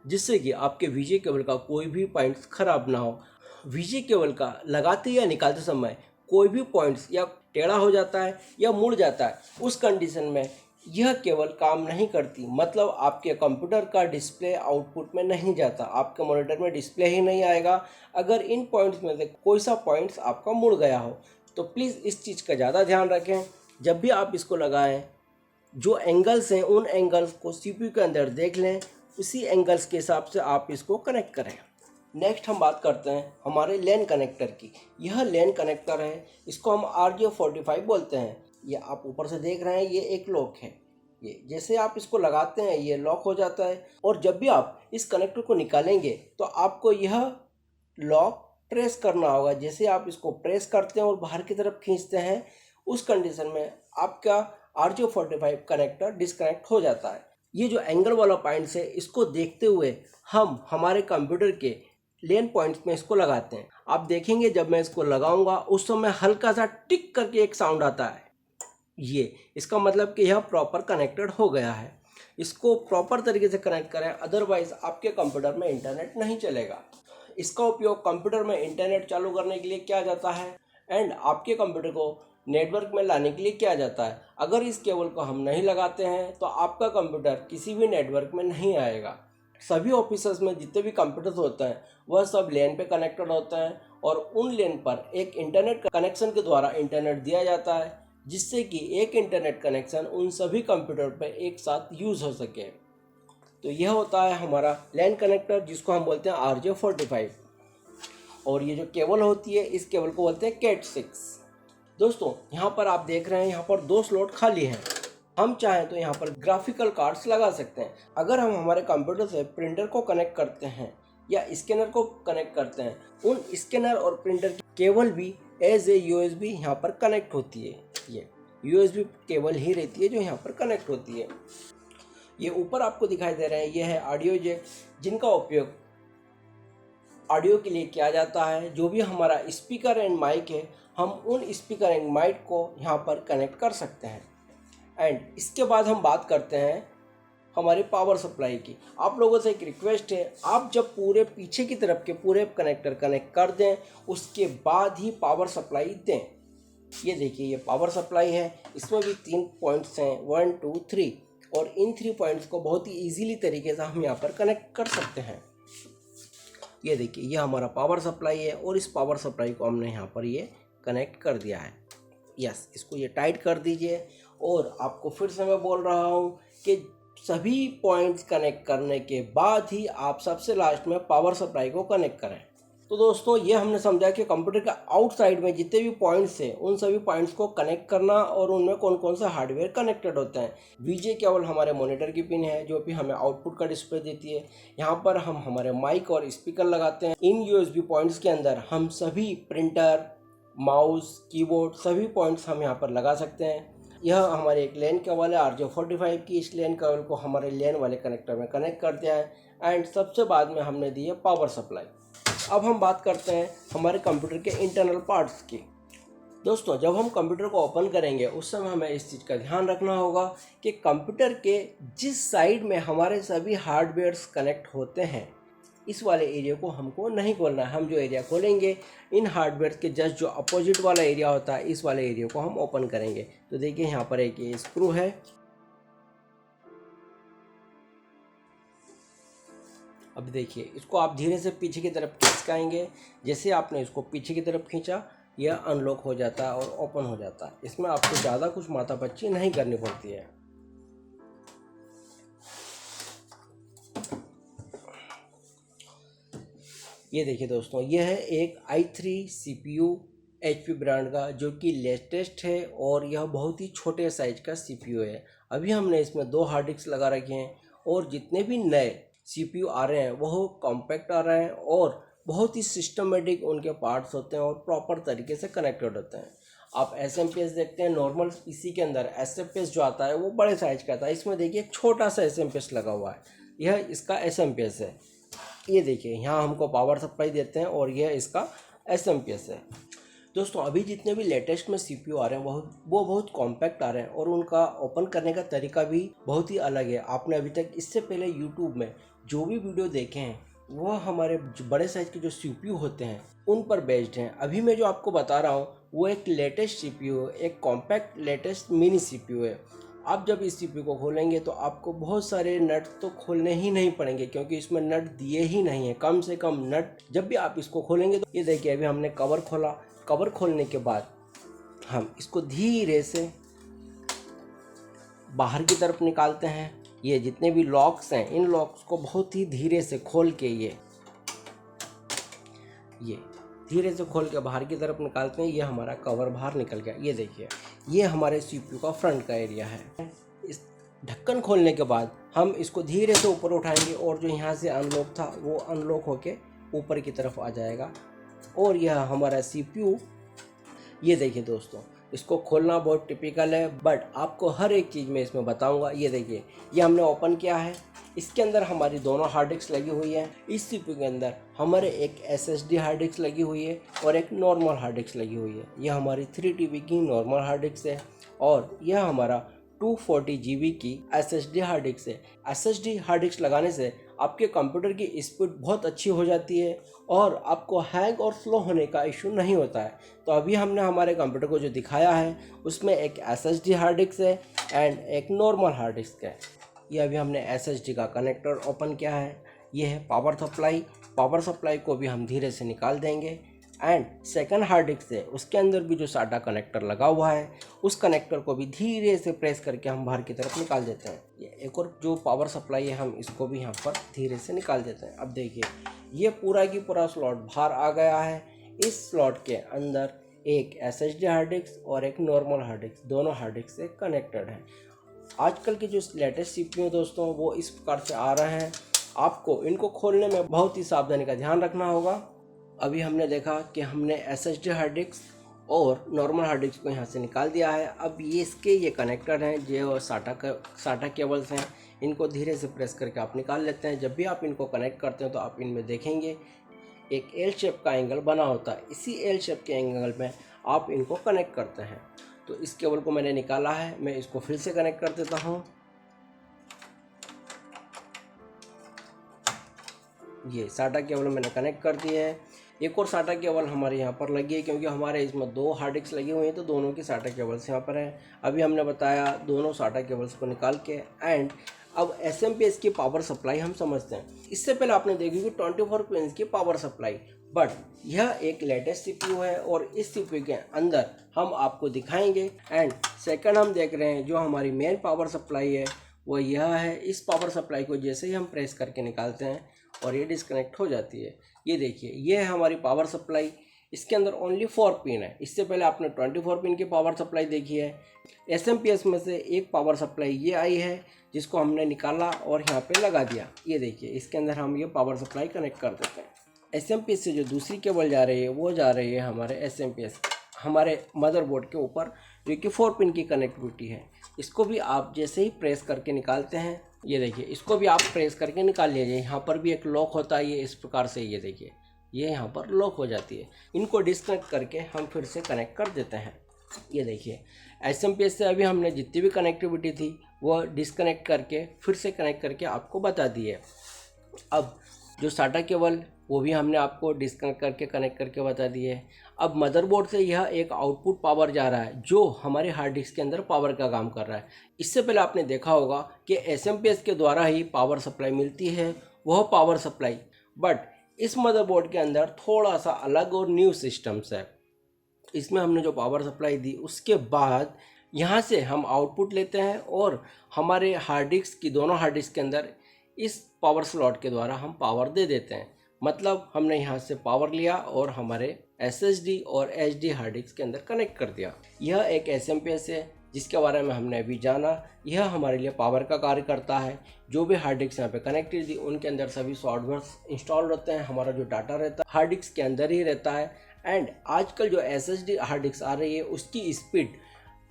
जिससे कि आपके वीजे केबल का कोई भी पॉइंट्स खराब ना हो। वीजे केबल का लगाते या निकालते समय कोई भी पॉइंट्स या टेढ़ा हो जाता है या मुड़ जाता है, उस कंडीशन में यह केवल काम नहीं करती, मतलब आपके कंप्यूटर का डिस्प्ले आउटपुट में नहीं जाता, आपके मॉनिटर में डिस्प्ले ही नहीं आएगा अगर इन पॉइंट्स में से कोई सा पॉइंट्स आपका मुड़ गया हो। तो प्लीज़ इस चीज़ का ज़्यादा ध्यान रखें। जब भी आप इसको लगाएं, जो एंगल्स हैं उन एंगल्स को सीपीयू के अंदर देख लें, उसी एंगल्स के हिसाब से आप इसको कनेक्ट करें। नेक्स्ट हम बात करते हैं हमारे लैन कनेक्टर की। यह लैन कनेक्टर है, इसको हम RJ45 बोलते हैं। ये आप ऊपर से देख रहे हैं, ये एक लॉक है। ये जैसे आप इसको लगाते हैं ये लॉक हो जाता है और जब भी आप इस कनेक्टर को निकालेंगे तो आपको यह लॉक प्रेस करना होगा। जैसे आप इसको प्रेस करते हैं और बाहर की तरफ खींचते हैं, उस कंडीशन में आपका RJ45 कनेक्टर डिस्कनेक्ट हो जाता है। ये जो एंगल वाला पॉइंट्स है इसको देखते हुए हम हमारे कंप्यूटर के लेन पॉइंट्स में इसको लगाते हैं। आप देखेंगे जब मैं इसको लगाऊंगा उस समय हल्का सा टिक करके एक साउंड आता है, ये इसका मतलब कि यह प्रॉपर कनेक्टेड हो गया है। इसको प्रॉपर तरीके से कनेक्ट करें, अदरवाइज आपके कंप्यूटर में इंटरनेट नहीं चलेगा। इसका उपयोग कंप्यूटर में इंटरनेट चालू करने के लिए किया जाता है एंड आपके कंप्यूटर को नेटवर्क में लाने के लिए किया जाता है। अगर इस केबल को हम नहीं लगाते हैं तो आपका कंप्यूटर किसी भी नेटवर्क में नहीं आएगा। सभी ऑफिसेस में जितने भी कंप्यूटर्स होते हैं वह सब लैन पे कनेक्टेड होते हैं और उन लैन पर एक इंटरनेट कनेक्शन के द्वारा इंटरनेट दिया जाता है, जिससे कि एक इंटरनेट कनेक्शन उन सभी कंप्यूटर पर एक साथ यूज़ हो सके। तो यह होता है हमारा लैन कनेक्टर, जिसको हम बोलते हैं RJ45। और ये जो केबल होती है इस केबल को बोलते हैं Cat6। दोस्तों यहाँ पर आप देख रहे हैं यहाँ पर 2 स्लॉट खाली हैं। हम चाहें तो यहाँ पर ग्राफिकल कार्ड्स लगा सकते हैं। अगर हम हमारे कंप्यूटर से प्रिंटर को कनेक्ट करते हैं या स्कैनर को कनेक्ट करते हैं, उन स्कैनर और प्रिंटर की केबल भी एज ए USB यहाँ पर कनेक्ट होती है। ये USB केबल ही रहती है जो यहाँ पर कनेक्ट होती है। ये ऊपर आपको दिखाई दे रहे हैं, ये है ऑडियो जैक, जिनका उपयोग ऑडियो के लिए किया जाता है। जो भी हमारा स्पीकर एंड माइक है, हम उन स्पीकर एंड माइक को यहाँ पर कनेक्ट कर सकते हैं। एंड इसके बाद हम बात करते हैं हमारे पावर सप्लाई की। आप लोगों से एक रिक्वेस्ट है, आप जब पूरे पीछे की तरफ के पूरे कनेक्टर कनेक्ट कर दें उसके बाद ही पावर सप्लाई दें। ये देखिए ये पावर सप्लाई है, इसमें भी 3 पॉइंट्स हैं, 1 2 3, और इन 3 पॉइंट्स को बहुत ही ईजीली तरीके से हम यहाँ पर कनेक्ट कर सकते हैं। ये देखिए ये हमारा पावर सप्लाई है और इस पावर सप्लाई को हमने यहाँ पर ये कनेक्ट कर दिया है। यस, इसको ये टाइट कर दीजिए। और आपको फिर से मैं बोल रहा हूँ कि सभी पॉइंट्स कनेक्ट करने के बाद ही आप सबसे लास्ट में पावर सप्लाई को कनेक्ट करें। तो दोस्तों ये हमने समझा कि कंप्यूटर का आउटसाइड में जितने भी पॉइंट्स हैं उन सभी पॉइंट्स को कनेक्ट करना और उनमें कौन कौन सा हार्डवेयर कनेक्टेड होते हैं। वीजे केवल हमारे मॉनिटर की पिन है जो भी हमें आउटपुट का डिस्प्ले देती है। यहाँ पर हम हमारे माइक और स्पीकर लगाते हैं। इन USB पॉइंट्स के अंदर हम सभी प्रिंटर, माउस, कीबोर्ड सभी पॉइंट्स हम यहाँ पर लगा सकते हैं। यह हमारे एक लैन केबल है RJ45 की। इस लैन केबल को हमारे लैन वाले कनेक्टर में कनेक्ट कर दिया है एंड सबसे बाद में हमने दी है पावर सप्लाई। अब हम बात करते हैं हमारे कंप्यूटर के इंटरनल पार्ट्स की। दोस्तों जब हम कंप्यूटर को ओपन करेंगे उस समय हमें इस चीज़ का ध्यान रखना होगा कि कंप्यूटर के जिस साइड में हमारे सभी हार्डवेयर्स कनेक्ट होते हैं इस वाले एरिया को हमको नहीं खोलना है। हम जो एरिया खोलेंगे इन हार्डवेयर के जस्ट जो अपोजिट वाला एरिया होता है, इस वाले एरिया को हम ओपन करेंगे। तो देखिए यहाँ पर एक ये स्क्रू है। अब देखिए इसको आप धीरे से पीछे की तरफ खिसकाएंगे। जैसे आपने इसको पीछे की तरफ खींचा, यह अनलॉक हो जाता है और ओपन हो जाता है। इसमें आपको ज़्यादा कुछ माथापच्ची नहीं करनी पड़ती है। ये देखिए दोस्तों, यह है एक i3 CPU HP ब्रांड का, जो कि लेटेस्ट है और यह बहुत ही छोटे साइज का CPU है। अभी हमने इसमें 2 हार्ड डिस्क लगा रखे हैं और जितने भी नए CPU आ रहे हैं वह कॉम्पैक्ट आ रहे हैं और बहुत ही सिस्टमेटिक उनके पार्ट्स होते हैं और प्रॉपर तरीके से कनेक्टेड होते हैं। आप SMPS देखते हैं, नॉर्मल PC के अंदर SMPS जो आता है वो बड़े साइज का आता है। इसमें देखिए एक छोटा सा SMPS लगा हुआ है, यह इसका SMPS है। ये देखिए यहाँ हमको पावर सप्लाई देते हैं और यह इसका SMPS है। दोस्तों अभी जितने भी लेटेस्ट में CPU आ रहे हैं वो बहुत कॉम्पैक्ट आ रहे हैं और उनका ओपन करने का तरीका भी बहुत ही अलग है। आपने अभी तक इससे पहले YouTube में जो भी वीडियो देखे हैं वह हमारे बड़े साइज के जो CPU होते हैं उन पर बेस्ड हैं। अभी मैं जो आपको बता रहा हूँ वो एक लेटेस्ट CPU है, एक कॉम्पैक्ट लेटेस्ट मिनी CPU है। आप जब इस CPU को खोलेंगे तो आपको बहुत सारे नट तो खोलने ही नहीं पड़ेंगे, क्योंकि इसमें नट दिए ही नहीं है। कम से कम नट जब भी आप इसको खोलेंगे तो ये देखिए अभी हमने कवर खोला। कवर खोलने के बाद हम इसको धीरे से बाहर की तरफ निकालते हैं। ये जितने भी लॉक्स हैं इन लॉक्स को बहुत ही धीरे से खोल के ये धीरे से खोल के बाहर की तरफ निकालते हैं। ये हमारा कवर बाहर निकल गया। ये देखिए ये हमारे CPU का फ्रंट का एरिया है। इस ढक्कन खोलने के बाद हम इसको धीरे से ऊपर उठाएंगे और जो यहाँ से अनलॉक था वो अनलॉक होके ऊपर की तरफ आ जाएगा और यह हमारा CPU। ये देखिए दोस्तों, इसको खोलना बहुत टिपिकल है, बट आपको हर एक चीज़ में इसमें बताऊंगा। ये देखिए ये हमने ओपन किया है। इसके अंदर हमारी दोनों हार्ड डिस्क लगी हुई है। इस CPU के अंदर हमारे एक SSD हार्ड डिस्क लगी हुई है और एक नॉर्मल हार्ड डिस्क लगी हुई है। यह हमारी 3 TB की नॉर्मल हार्ड डिस्क है और यह हमारा 240 GB की SSD हार्ड डिस्क है। SSD हार्ड डिस्क लगाने से आपके कंप्यूटर की स्पीड बहुत अच्छी हो जाती है और आपको हैंग और स्लो होने का इशू नहीं होता है। तो अभी हमने हमारे कंप्यूटर को जो दिखाया है उसमें एक SSD हार्ड डिस्क है एंड एक नॉर्मल हार्ड डिस्क है। ये अभी हमने SSD का कनेक्टर ओपन किया है। ये है पावर सप्लाई। पावर सप्लाई को भी हम धीरे से निकाल देंगे एंड सेकंड हार्ड डिस्क है उसके अंदर भी जो साटा कनेक्टर लगा हुआ है उस कनेक्टर को भी धीरे से प्रेस करके हम बाहर की तरफ निकाल देते हैं। ये एक और जो पावर सप्लाई है हम इसको भी यहाँ पर धीरे से निकाल देते हैं। अब देखिए ये पूरा की पूरा स्लॉट बाहर आ गया है। इस स्लॉट के अंदर एक SSD हार्ड डिस्क और एक नॉर्मल हार्ड डिस्क, दोनों हार्ड डिस्क से कनेक्टेड है। आजकल के जो लेटेस्ट CPU दोस्तों वो इस प्रकार से आ रहे हैं। आपको इनको खोलने में बहुत ही सावधानी का ध्यान रखना होगा। अभी हमने देखा कि हमने SSD हार्ड डिस्क और नॉर्मल हार्ड डिस्क को यहाँ से निकाल दिया है। अब ये कनेक्टर हैं जो साटा केबल्स हैं, इनको धीरे से प्रेस करके आप निकाल लेते हैं। जब भी आप इनको कनेक्ट करते हैं तो आप इनमें देखेंगे एक L शेप का एंगल बना होता है। इसी L शेप के एंगल में आप इनको कनेक्ट करते हैं। तो इस केबल को मैंने निकाला है, मैं इसको फिर से कनेक्ट कर देता हूँ। ये साटा केबल मैंने कनेक्ट कर दिए है। एक और साटा केबल हमारे यहाँ पर लगी है क्योंकि हमारे इसमें 2 हार्ड डिस्क लगी हुई हैं तो दोनों की साटा केबल्स यहाँ पर हैं। अभी हमने बताया दोनों साटा केबल्स को निकाल के एंड अब SMPS की पावर सप्लाई हम समझते हैं। इससे पहले आपने देखी कि 24 पिन की पावर सप्लाई, बट यह एक लेटेस्ट CPU है और इस CPU के अंदर हम आपको दिखाएंगे। एंड सेकंड हम देख रहे हैं जो हमारी मेन पावर सप्लाई है वो यह है। इस पावर सप्लाई को जैसे ही हम प्रेस करके निकालते हैं और ये डिस्कनेक्ट हो जाती है। ये देखिए ये है हमारी पावर सप्लाई। इसके अंदर ओनली 4 पिन है। इससे पहले आपने 24 पिन की पावर सप्लाई देखी है। SMPS में से एक पावर सप्लाई ये आई है जिसको हमने निकाला और यहाँ पे लगा दिया। ये देखिए इसके अंदर हम ये पावर सप्लाई कनेक्ट कर देते हैं। SMPS से जो दूसरी केबल जा रही है वो जा रही है हमारे SMPS हमारे मदरबोर्ड के ऊपर, जो कि 4 पिन की कनेक्टिविटी है। इसको भी आप जैसे ही प्रेस करके निकालते हैं, ये देखिए इसको भी आप प्रेस करके निकाल लीजिए। यहाँ पर भी एक लॉक होता है, ये इस प्रकार से ये देखिए ये यहाँ पर लॉक हो जाती है। इनको डिस्कनेक्ट करके हम फिर से कनेक्ट कर देते हैं। ये देखिए SMPS से अभी हमने जितनी भी कनेक्टिविटी थी वो डिस्कनेक्ट करके फिर से कनेक्ट करके आपको बता दी है। अब जो SATA केबल वो भी हमने आपको डिस्कनेक्ट करके कनेक्ट करके बता दिए है। अब मदरबोर्ड से यह एक आउटपुट पावर जा रहा है जो हमारे हार्ड डिस्क के अंदर पावर का काम कर रहा है। इससे पहले आपने देखा होगा कि SMPS के द्वारा ही पावर सप्लाई मिलती है, वह पावर सप्लाई। बट इस मदरबोर्ड के अंदर थोड़ा सा अलग और न्यू सिस्टम्स है। इसमें हमने जो पावर सप्लाई दी उसके बाद यहाँ से हम आउटपुट लेते हैं और हमारे हार्ड डिस्क की दोनों हार्ड डिस्क के अंदर इस पावर स्लॉट के द्वारा हम पावर दे देते हैं। मतलब हमने यहाँ से पावर लिया और हमारे SSD और HD हार्ड डिस्क के अंदर कनेक्ट कर दिया। यह एक SMPS है जिसके बारे में हमने अभी जाना। यह हमारे लिए पावर का कार्य करता है। जो भी हार्ड डिस्क यहाँ पे कनेक्टेड थी उनके अंदर सभी सॉफ्टवेयर इंस्टॉल रहते हैं। हमारा जो डाटा रहता है हार्ड डिस्क के अंदर ही रहता है। एंड आजकल जो SSD हार्ड डिस्क आ रही है उसकी speed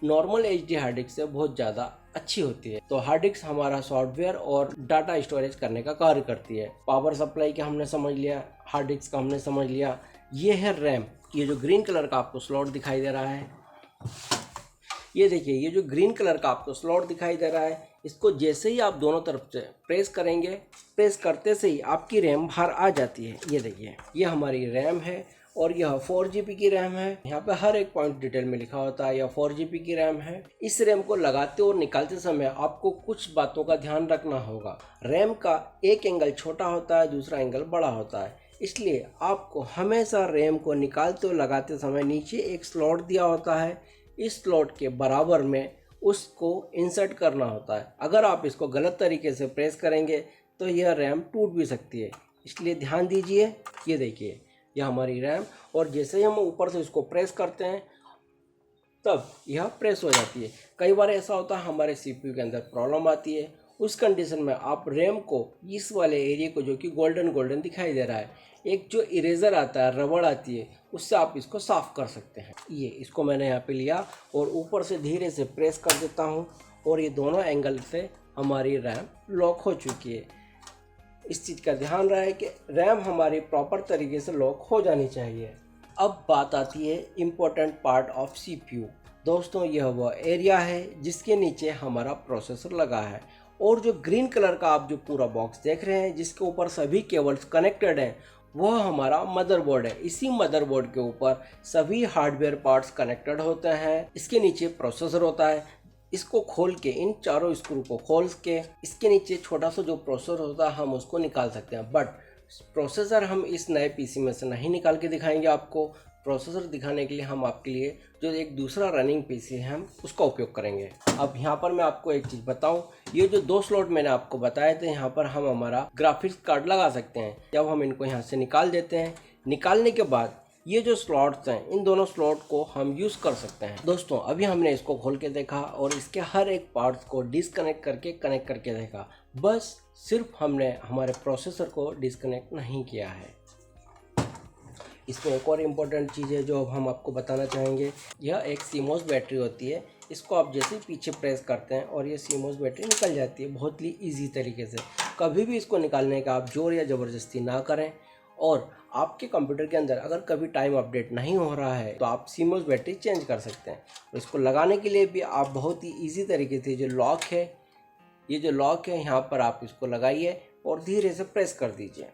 normal HD hard disk से बहुत ज़्यादा अच्छी होती है। तो हार्ड डिस्क हमारा सॉफ्टवेयर और डाटा स्टोरेज करने का कार्य करती है। पावर सप्लाई का हमने समझ लिया, हार्ड डिस्क का हमने समझ लिया। ये है रैम। ये जो ग्रीन कलर का आपको स्लॉट दिखाई दे रहा है, ये देखिए, ये जो ग्रीन कलर का आपको स्लॉट दिखाई दे रहा है, इसको जैसे ही आप दोनों तरफ से प्रेस करेंगे, प्रेस करते से ही आपकी रैम बाहर आ जाती है। ये देखिए, ये हमारी रैम है और यह 4GB की रैम है। यहाँ पे हर एक पॉइंट डिटेल में लिखा होता है। यह 4GB की रैम है। इस रैम को लगाते और निकालते समय आपको कुछ बातों का ध्यान रखना होगा। रैम का एक एंगल छोटा होता है, दूसरा एंगल बड़ा होता है, इसलिए आपको हमेशा रैम को निकालते और लगाते समय नीचे एक स्लॉट दिया होता है, इस स्लॉट के बराबर में उसको इंसर्ट करना होता है। अगर आप इसको गलत तरीके से प्रेस करेंगे तो यह रैम टूट भी सकती है, इसलिए ध्यान दीजिए। ये देखिए, यह हमारी रैम, और जैसे ही हम ऊपर से इसको प्रेस करते हैं तब यह प्रेस हो जाती है। कई बार ऐसा होता है हमारे CPU के अंदर प्रॉब्लम आती है। उस कंडीशन में आप रैम को, इस वाले एरिया को जो कि गोल्डन दिखाई दे रहा है, एक जो इरेज़र आता है, रबड़ आती है, उससे आप इसको साफ़ कर सकते हैं। ये इसको मैंने यहाँ पे लिया और ऊपर से धीरे से प्रेस कर देता हूँ और ये दोनों एंगल से हमारी रैम लॉक हो चुकी है। इस चीज़ का ध्यान रहे कि रैम हमारी प्रॉपर तरीके से लॉक हो जानी चाहिए। अब बात आती है इम्पोर्टेंट पार्ट ऑफ CPU। दोस्तों, यह वह एरिया है जिसके नीचे हमारा प्रोसेसर लगा है, और जो ग्रीन कलर का आप जो पूरा बॉक्स देख रहे हैं जिसके ऊपर सभी केबल्स कनेक्टेड हैं, वह हमारा मदरबोर्ड है। इसी मदरबोर्ड के ऊपर सभी हार्डवेयर पार्ट्स कनेक्टेड होते हैं। इसके नीचे प्रोसेसर होता है। इसको खोल के, इन चारों स्क्रू को खोल के, इसके नीचे छोटा सा जो प्रोसेसर होता है हम उसको निकाल सकते हैं। बट प्रोसेसर हम इस नए PC में से नहीं निकाल के दिखाएंगे आपको। प्रोसेसर दिखाने के लिए हम आपके लिए जो एक दूसरा रनिंग PC है हम उसका उपयोग करेंगे। अब यहाँ पर मैं आपको एक चीज़ बताऊँ, ये जो 2 स्लॉट मैंने आपको बताए थे, यहाँ पर हम हमारा ग्राफिक्स कार्ड लगा सकते हैं। जब हम इनको यहाँ से निकाल देते हैं, निकालने के बाद ये जो स्लॉट्स हैं, इन दोनों स्लॉट को हम यूज़ कर सकते हैं। दोस्तों, अभी हमने इसको खोल के देखा और इसके हर एक पार्ट्स को डिस्कनेक्ट करके कनेक्ट करके देखा। बस सिर्फ हमने हमारे प्रोसेसर को डिस्कनेक्ट नहीं किया है। इसमें एक और इम्पोर्टेंट चीज़ है जो अब हम आपको बताना चाहेंगे। यह एक CMOS बैटरी होती है। इसको आप जैसे ही पीछे प्रेस करते हैं और ये CMOS बैटरी निकल जाती है बहुत ही ईजी तरीके से। कभी भी इसको निकालने का आप जोर या ज़बरदस्ती ना करें। और आपके कंप्यूटर के अंदर अगर कभी टाइम अपडेट नहीं हो रहा है तो आप CMOS बैटरी चेंज कर सकते हैं। इसको लगाने के लिए भी आप बहुत ही ईजी तरीके से, जो लॉक है, ये जो लॉक है, यहाँ पर आप इसको लगाइए और धीरे से प्रेस कर दीजिए।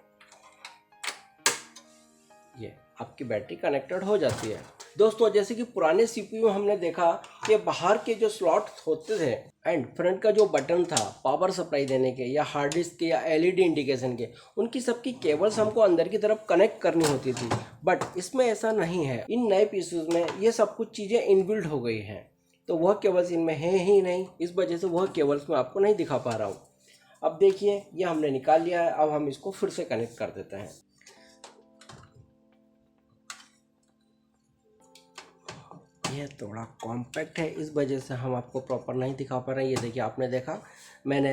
ये आपकी बैटरी कनेक्टेड हो जाती है। दोस्तों, जैसे कि पुराने CPU में हमने देखा कि बाहर के जो स्लॉट होते थे एंड फ्रंट का जो बटन था पावर सप्लाई देने के या हार्ड डिस्क के या LED इंडिकेशन के, उनकी सबकी केबल्स हमको अंदर की तरफ कनेक्ट करनी होती थी। बट इसमें ऐसा नहीं है। इन नए PCs में ये सब कुछ चीज़ें इनबिल्ट हो गई हैं, तो वह केबल्स इनमें है ही नहीं। इस वजह से वह केबल्स मैं आपको नहीं दिखा पा रहा हूँ। अब देखिए, ये हमने निकाल लिया है। अब हम इसको फिर से कनेक्ट कर देते हैं। यह थोड़ा कॉम्पैक्ट है, इस वजह से हम आपको प्रॉपर नहीं दिखा पा रहे हैं। ये देखिए, आपने देखा मैंने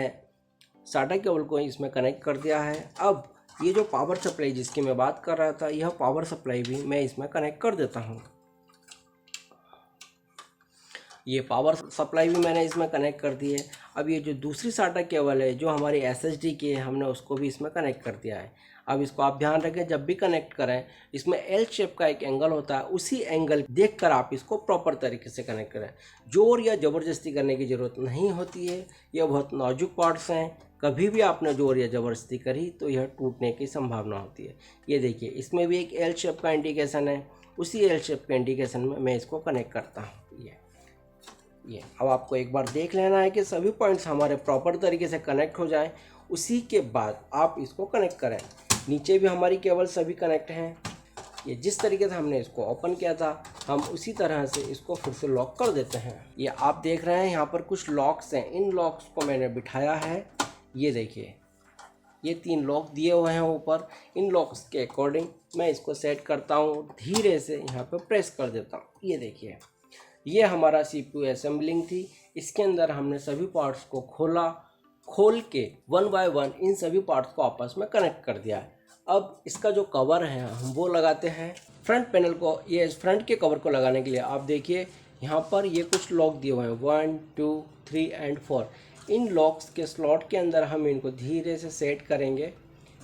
SATA केबल को इसमें कनेक्ट कर दिया है। अब ये जो पावर सप्लाई जिसकी मैं बात कर रहा था, यह पावर सप्लाई भी मैं इसमें कनेक्ट कर देता हूँ। ये पावर सप्लाई भी मैंने इसमें कनेक्ट कर दी है। अब ये जो दूसरी SATA केबल है जो हमारी SSD की है, हमने उसको भी इसमें कनेक्ट कर दिया है। अब इसको आप ध्यान रखें, जब भी कनेक्ट करें इसमें एल शेप का एक एंगल होता है, उसी एंगल देखकर आप इसको प्रॉपर तरीके से कनेक्ट करें। जोर या ज़बरदस्ती करने की ज़रूरत नहीं होती है, यह बहुत नाजुक पार्ट्स हैं। कभी भी आपने जोर या ज़बरदस्ती करी तो यह टूटने की संभावना होती है। ये देखिए, इसमें भी एक एल शेप का इंडिकेशन है, उसी एल शेप के इंडिकेशन में मैं इसको कनेक्ट करता हूँ। ये अब आपको एक बार देख लेना है कि सभी पॉइंट्स हमारे प्रॉपर तरीके से कनेक्ट हो जाएं, उसी के बाद आप इसको कनेक्ट करें। नीचे भी हमारी केबल सभी कनेक्ट हैं। ये जिस तरीके से हमने इसको ओपन किया था, हम उसी तरह से इसको फिर से लॉक कर देते हैं। ये आप देख रहे हैं यहाँ पर कुछ लॉक्स हैं, इन लॉक्स को मैंने बिठाया है। ये देखिए, ये 3 लॉक दिए हुए हैं ऊपर। इन लॉक्स के अकॉर्डिंग मैं इसको सेट करता हूँ, धीरे से यहाँ पर प्रेस कर देता हूँ। ये देखिए, ये हमारा CPU असेंबलिंग थी। इसके अंदर हमने सभी पार्ट्स को खोल के 1 बाय 1 इन सभी पार्ट्स को आपस में कनेक्ट कर दिया है। अब इसका जो कवर है हम वो लगाते हैं। फ्रंट पैनल को, ये फ्रंट के कवर को लगाने के लिए आप देखिए यहाँ पर ये कुछ लॉक दिए हुए हैं, 1 2 3 एंड 4। इन लॉक्स के स्लॉट के अंदर हम इनको धीरे से सेट करेंगे।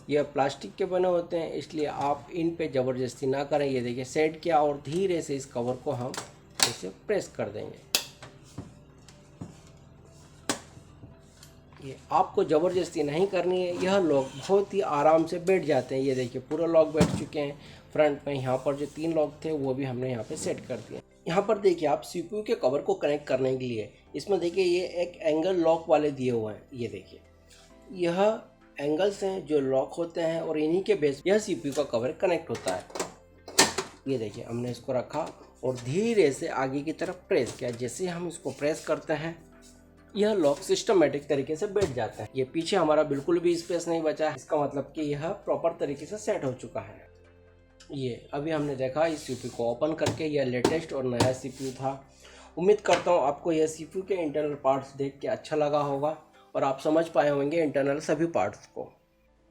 यह प्लास्टिक के बने होते हैं, इसलिए आप इन पे ज़बरदस्ती ना करें। ये देखिए, सेट किया और धीरे से इस कवर को हम इसे प्रेस कर देंगे। ये आपको ज़बरदस्ती नहीं करनी है, यह लॉक बहुत ही आराम से बैठ जाते हैं। ये देखिए, पूरा लॉक बैठ चुके हैं फ्रंट में। यहाँ पर जो 3 लॉक थे वो भी हमने यहाँ पे सेट कर दिए। यहाँ पर देखिए, आप CPU के कवर को कनेक्ट करने के लिए इसमें देखिए ये एक एंगल लॉक वाले दिए हुए हैं। ये देखिए, यह एंगल्स हैं जो लॉक होते हैं और इन्हीं के बेस यह CPU का कवर कनेक्ट होता है। ये देखिए, हमने इसको रखा और धीरे से आगे की तरफ प्रेस किया। जैसे हम इसको प्रेस करते हैं, यह लॉक सिस्टमेटिक तरीके से बैठ जाता है। ये पीछे हमारा बिल्कुल भी स्पेस नहीं बचा है, इसका मतलब कि यह प्रॉपर तरीके से सेट हो चुका है। ये अभी हमने देखा इस CPU को ओपन करके, यह लेटेस्ट और नया CPU था। उम्मीद करता हूँ आपको यह CPU के इंटरनल पार्ट्स देख के अच्छा लगा होगा और आप समझ पाए होंगे इंटरनल सभी पार्ट्स को।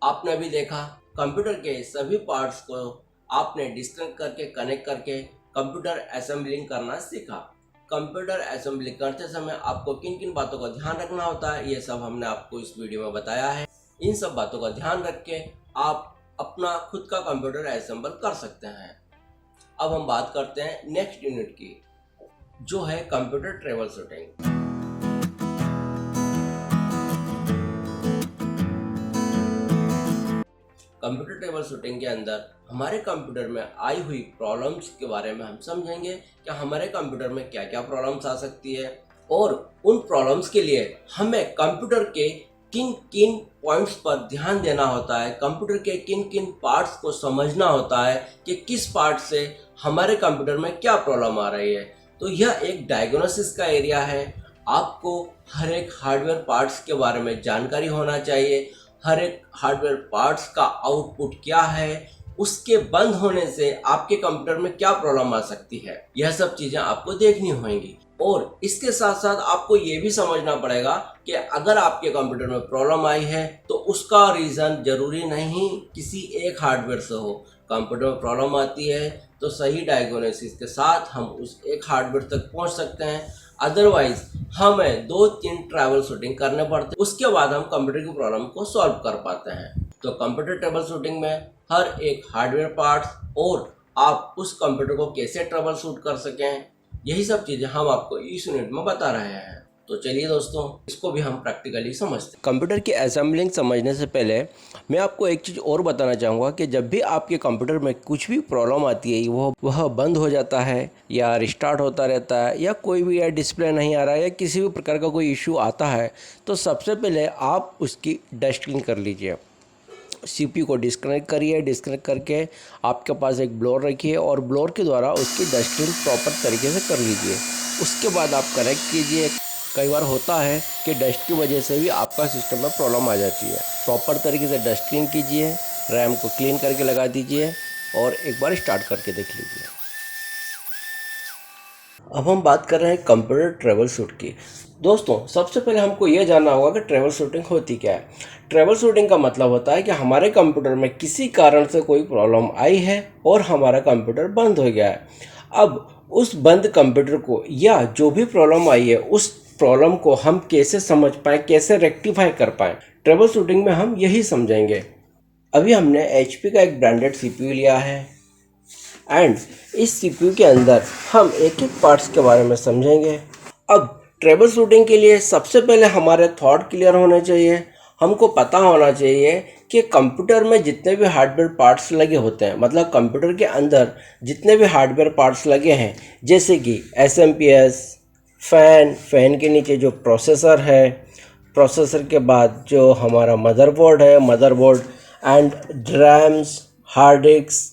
आपने अभी देखा कंप्यूटर के सभी पार्ट्स को आपने डिस्कनेक्ट करके कनेक्ट करके कंप्यूटर असेंबलिंग करना सीखा। कंप्यूटर असेंबली करते समय आपको किन किन बातों का ध्यान रखना होता है, ये सब हमने आपको इस वीडियो में बताया है। इन सब बातों का ध्यान रख के आप अपना खुद का कंप्यूटर असेंबल कर सकते हैं। अब हम बात करते हैं नेक्स्ट यूनिट की, जो है computer trouble shooting. Computer trouble shooting के अंदर हमारे कंप्यूटर में आई हुई प्रॉब्लम्स के बारे में हम समझेंगे कि हमारे कंप्यूटर में क्या क्या प्रॉब्लम्स आ सकती है और उन प्रॉब्लम्स के लिए हमें कंप्यूटर के किन किन पॉइंट्स पर ध्यान देना होता है, कंप्यूटर के किन किन पार्ट्स को समझना होता है कि किस पार्ट से हमारे कंप्यूटर में क्या प्रॉब्लम आ रही है। तो यह एक डायग्नोसिस का एरिया है। आपको हर एक हार्डवेयर पार्ट्स के बारे में जानकारी होना चाहिए। हर एक हार्डवेयर पार्ट्स का आउटपुट क्या है, उसके बंद होने से आपके कंप्यूटर में क्या प्रॉब्लम आ सकती है, यह सब चीज़ें आपको देखनी होंगी। और इसके साथ साथ आपको ये भी समझना पड़ेगा कि अगर आपके कंप्यूटर में प्रॉब्लम आई है तो उसका रीज़न जरूरी नहीं किसी एक हार्डवेयर से हो। कंप्यूटर में प्रॉब्लम आती है तो सही डायग्नोसिस के साथ हम उस एक हार्डवेयर तक पहुंच सकते हैं। अदरवाइज हमें 2-3 ट्रबल शूटिंग करने पड़ते हैं, उसके बाद हम कंप्यूटर की प्रॉब्लम को सॉल्व कर पाते हैं। तो कंप्यूटर ट्रबल शूटिंग में हर एक हार्डवेयर पार्ट्स और आप उस कंप्यूटर को कैसे ट्रबल शूट कर सकें, यही सब चीज़ें हम आपको इस यूनिट में बता रहे हैं। तो चलिए दोस्तों, इसको भी हम प्रैक्टिकली समझते हैं। कंप्यूटर की असेंबलिंग समझने से पहले मैं आपको एक चीज़ और बताना चाहूँगा कि जब भी आपके कंप्यूटर में कुछ भी प्रॉब्लम आती है, वह बंद हो जाता है या रिस्टार्ट होता रहता है या कोई भी या डिस्प्ले नहीं आ रहा है या किसी भी प्रकार का कोई इशू आता है, तो सबसे पहले आप उसकी डस्ट क्लीन कर लीजिए। CPU को डिस्कनेक्ट करिए, डिस्कनेक्ट करके आपके पास एक ब्लोअर रखिए और ब्लोअर के द्वारा उसकी डस्ट क्लीन प्रॉपर तरीके से कर लीजिए। उसके बाद आप कनेक्ट कीजिए। कई बार होता है कि डस्ट की वजह से भी आपका सिस्टम में प्रॉब्लम आ जाती है। प्रॉपर तरीके से डस्ट क्लीन कीजिए, रैम को क्लीन करके लगा दीजिए और एक बार स्टार्ट करके देख लीजिए। अब हम बात कर रहे हैं कंप्यूटर ट्रबल शूट की। दोस्तों, सबसे पहले हमको यह जानना होगा कि ट्रबल शूटिंग होती क्या है। ट्रबल शूटिंग का मतलब होता है कि हमारे कंप्यूटर में किसी कारण से कोई प्रॉब्लम आई है और हमारा कंप्यूटर बंद हो गया है। अब उस बंद कंप्यूटर को या जो भी प्रॉब्लम आई है उस प्रॉब्लम को हम कैसे समझ पाएँ, कैसे रेक्टिफाई कर पाएँ। ट्रबल शूटिंग में हम यही समझेंगे। अभी हमने HP का एक ब्रांडेड CPU लिया है एंड इस CPU के अंदर हम एक एक पार्ट्स के बारे में समझेंगे। अब ट्रबल शूटिंग के लिए सबसे पहले हमारे थॉट क्लियर होने चाहिए। हमको पता होना चाहिए कि कंप्यूटर में जितने भी हार्डवेयर पार्ट्स लगे होते हैं, मतलब कंप्यूटर के अंदर जितने भी हार्डवेयर पार्ट्स लगे हैं, जैसे कि SMPS, फैन के नीचे जो प्रोसेसर है, प्रोसेसर के बाद जो हमारा मदरबोर्ड है, motherboard and RAMs, hard disk,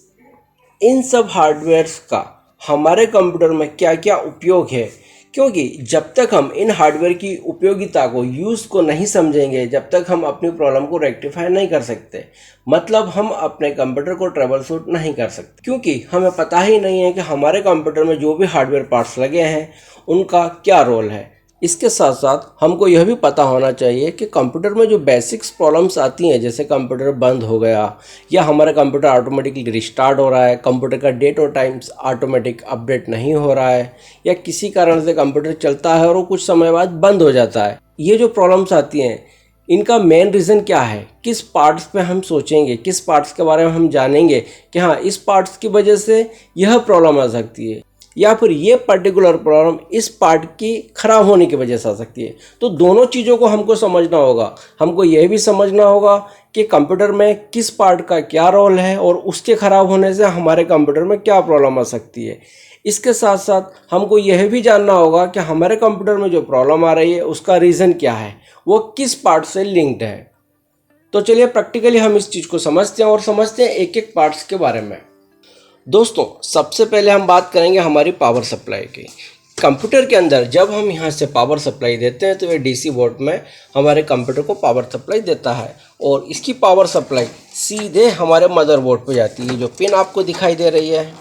इन सब हार्डवेयर्स का हमारे कंप्यूटर में क्या क्या उपयोग है। क्योंकि जब तक हम इन हार्डवेयर की उपयोगिता को, यूज़ को नहीं समझेंगे, जब तक हम अपनी प्रॉब्लम को रेक्टिफाई नहीं कर सकते, मतलब हम अपने कंप्यूटर को ट्रबल शूट नहीं कर सकते। क्योंकि हमें पता ही नहीं है कि हमारे कंप्यूटर में जो भी हार्डवेयर पार्ट्स लगे हैं उनका क्या रोल है। इसके साथ साथ हमको यह भी पता होना चाहिए कि कंप्यूटर में जो बेसिक्स प्रॉब्लम्स आती हैं, जैसे कंप्यूटर बंद हो गया या हमारा कंप्यूटर ऑटोमेटिकली रिस्टार्ट हो रहा है, कंप्यूटर का डेट और टाइम्स ऑटोमेटिक अपडेट नहीं हो रहा है, या किसी कारण से कंप्यूटर चलता है और वो कुछ समय बाद बंद हो जाता है। ये जो प्रॉब्लम्स आती हैं इनका मेन रीज़न क्या है, किस पार्ट्स पे हम सोचेंगे, किस पार्ट्स के बारे में हम जानेंगे कि हाँ इस पार्ट्स की वजह से यह प्रॉब्लम आ सकती है, या फिर ये पर्टिकुलर प्रॉब्लम इस पार्ट की ख़राब होने की वजह से आ सकती है। तो दोनों चीज़ों को हमको समझना होगा। हमको यह भी समझना होगा कि कंप्यूटर में किस पार्ट का क्या रोल है और उसके ख़राब होने से हमारे कंप्यूटर में क्या प्रॉब्लम आ सकती है। इसके साथ साथ हमको यह भी जानना होगा कि हमारे कंप्यूटर में जो प्रॉब्लम आ रही है उसका रीज़न क्या है, वो किस पार्ट से लिंक्ड है। तो चलिए प्रैक्टिकली हम इस चीज़ को समझते हैं और समझते हैं एक एक पार्ट्स के बारे में। दोस्तों, सबसे पहले हम बात करेंगे हमारी पावर सप्लाई की। कंप्यूटर के अंदर जब हम यहाँ से पावर सप्लाई देते हैं तो ये DC बोर्ड में हमारे कंप्यूटर को पावर सप्लाई देता है और इसकी पावर सप्लाई सीधे हमारे मदरबोर्ड पे जाती है। जो पिन आपको दिखाई दे रही है,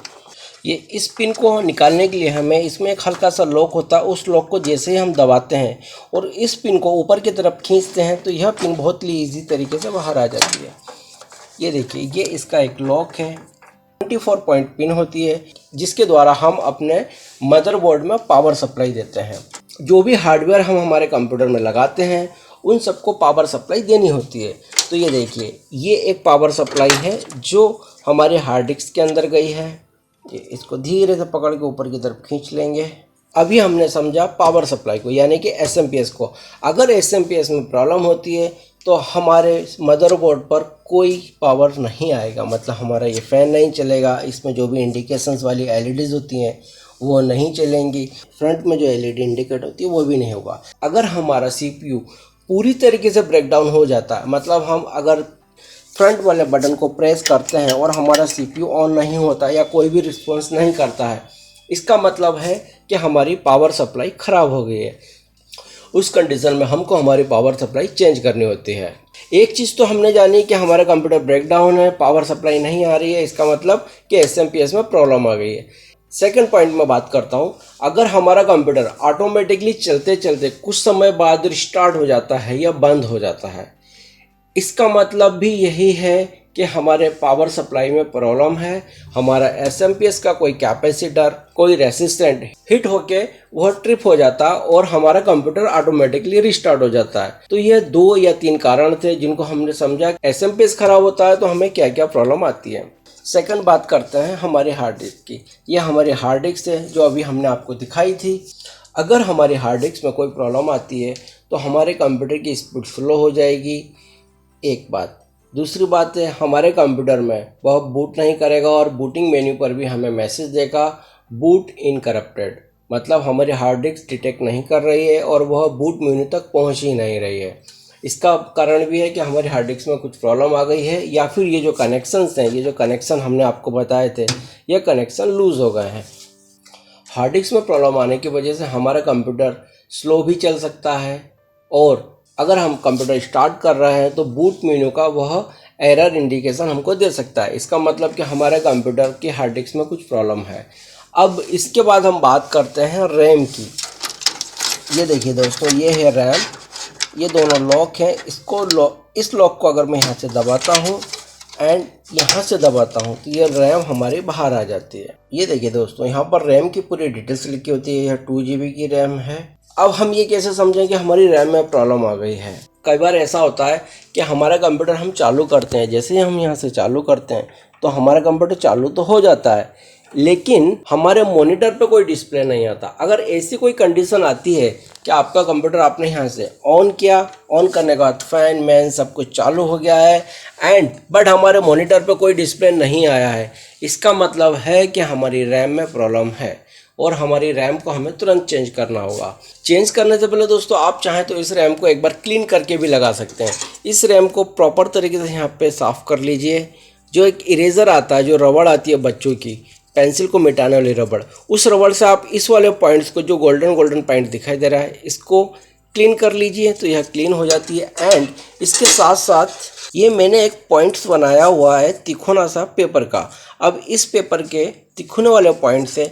ये इस पिन को निकालने के लिए हमें इसमें एक हल्का सा लॉक होता है। उस लॉक को जैसे ही हम दबाते हैं और इस पिन को ऊपर की तरफ खींचते हैं तो यह पिन बहुत ही ईजी तरीके से बाहर आ जाती है। ये देखिए, ये इसका एक लॉक है। 24 पॉइंट पिन होती है जिसके द्वारा हम अपने मदरबोर्ड में पावर सप्लाई देते हैं। जो भी हार्डवेयर हम हमारे कंप्यूटर में लगाते हैं उन सबको पावर सप्लाई देनी होती है। तो ये देखिए, ये एक पावर सप्लाई है जो हमारे हार्ड डिस्क के अंदर गई है। ये इसको धीरे से पकड़ के ऊपर की तरफ खींच लेंगे। अभी हमने समझा पावर सप्लाई को, यानी कि SMPS को। अगर SMPS में प्रॉब्लम होती है तो हमारे मदरबोर्ड पर कोई पावर नहीं आएगा, मतलब हमारा ये फ़ैन नहीं चलेगा, इसमें जो भी इंडिकेशंस वाली LEDs होती हैं वो नहीं चलेंगी, फ्रंट में जो LED इंडिकेट होती है वो भी नहीं होगा। अगर हमारा CPU पूरी तरीके से ब्रेकडाउन हो जाता है, मतलब हम अगर फ्रंट वाले बटन को प्रेस करते हैं और हमारा CPU ऑन नहीं होता या कोई भी रिस्पॉन्स नहीं करता है, इसका मतलब है कि हमारी पावर सप्लाई ख़राब हो गई है। उस कंडीशन में हमको हमारी पावर सप्लाई चेंज करनी होती है। एक चीज़ तो हमने जानी कि हमारा कंप्यूटर ब्रेकडाउन है, पावर सप्लाई नहीं आ रही है, इसका मतलब कि SMPS में प्रॉब्लम आ गई है। सेकंड पॉइंट में बात करता हूँ, अगर हमारा कंप्यूटर ऑटोमेटिकली चलते चलते कुछ समय बाद रिस्टार्ट हो जाता है या बंद हो जाता है, इसका मतलब भी यही है कि हमारे पावर सप्लाई में प्रॉब्लम है। हमारा SMPS का कोई कैपेसिटर, कोई रेसिस्टेंट हिट होके वह ट्रिप हो जाता और हमारा कंप्यूटर ऑटोमेटिकली रिस्टार्ट हो जाता है। तो ये 2 या 3 कारण थे जिनको हमने समझा। SMPS खराब होता है तो हमें क्या क्या प्रॉब्लम आती है। सेकंड बात करते हैं हमारे हार्ड डिस्क की। ये हमारी हार्ड डिस्क है जो अभी हमने आपको दिखाई थी। अगर हमारे हार्ड डिस्क में कोई प्रॉब्लम आती है तो हमारे कंप्यूटर की स्पीड स्लो हो जाएगी, एक बात। दूसरी बात है, हमारे कंप्यूटर में वह बूट नहीं करेगा और बूटिंग मेन्यू पर भी हमें मैसेज देगा बूट इनकरप्टेड, मतलब हमारी हार्ड डिस्क डिटेक्ट नहीं कर रही है और वह बूट मेन्यू तक पहुंच ही नहीं रही है। इसका कारण भी है कि हमारी हार्ड डिस्क में कुछ प्रॉब्लम आ गई है, या फिर ये जो कनेक्शंस हैं, ये जो कनेक्शन हमने आपको बताए थे, ये कनेक्शन लूज़ हो गए हैं। हार्ड डिस्क में प्रॉब्लम आने की वजह से हमारा कंप्यूटर स्लो भी चल सकता है, और अगर हम कंप्यूटर स्टार्ट कर रहे हैं तो बूट मेन्यू का वह एरर इंडिकेशन हमको दे सकता है। इसका मतलब कि हमारे कंप्यूटर की हार्ड डिस्क में कुछ प्रॉब्लम है। अब इसके बाद हम बात करते हैं रैम की। ये देखिए दोस्तों, ये है रैम। ये दोनों लॉक हैं। इस लॉक को अगर मैं यहाँ से दबाता हूँ एंड यहाँ से दबाता हूँ तो ये रैम हमारी बाहर आ जाती है। ये देखिए दोस्तों, यहाँ पर रैम की पूरी डिटेल्स लिखी होती है। यह 2 GB की रैम है। अब हम ये कैसे समझें कि हमारी रैम में प्रॉब्लम आ गई है? कई बार ऐसा होता है कि हमारा कंप्यूटर हम चालू करते हैं, जैसे ही हम यहाँ से चालू करते हैं तो हमारा कंप्यूटर चालू तो हो जाता है, लेकिन हमारे मॉनिटर पे कोई डिस्प्ले नहीं आता। अगर ऐसी कोई कंडीशन आती है कि आपका कंप्यूटर आपने यहाँ से ऑन किया, ऑन करने के बाद फैन मैन सब कुछ चालू हो गया है बट हमारे मॉनिटर पे कोई डिस्प्ले नहीं आया है, इसका मतलब है कि हमारी रैम में प्रॉब्लम है और हमारी रैम को हमें तुरंत चेंज करना होगा। चेंज करने से पहले दोस्तों आप चाहें तो इस रैम को एक बार क्लीन करके भी लगा सकते हैं। इस रैम को प्रॉपर तरीके से यहाँ पे साफ़ कर लीजिए। जो एक इरेज़र आता है, जो रबड़ आती है बच्चों की, पेंसिल को मिटाने वाली रबड़, उस रबड़ से आप इस वाले पॉइंट्स को, जो गोल्डन गोल्डन पॉइंट दिखाई दे रहा है, इसको क्लीन कर लीजिए तो यह क्लीन हो जाती है। एंड इसके साथ साथ ये मैंने एक पॉइंट्स बनाया हुआ है तिकोना सा पेपर का। अब इस पेपर के तिकोने वाले पॉइंट से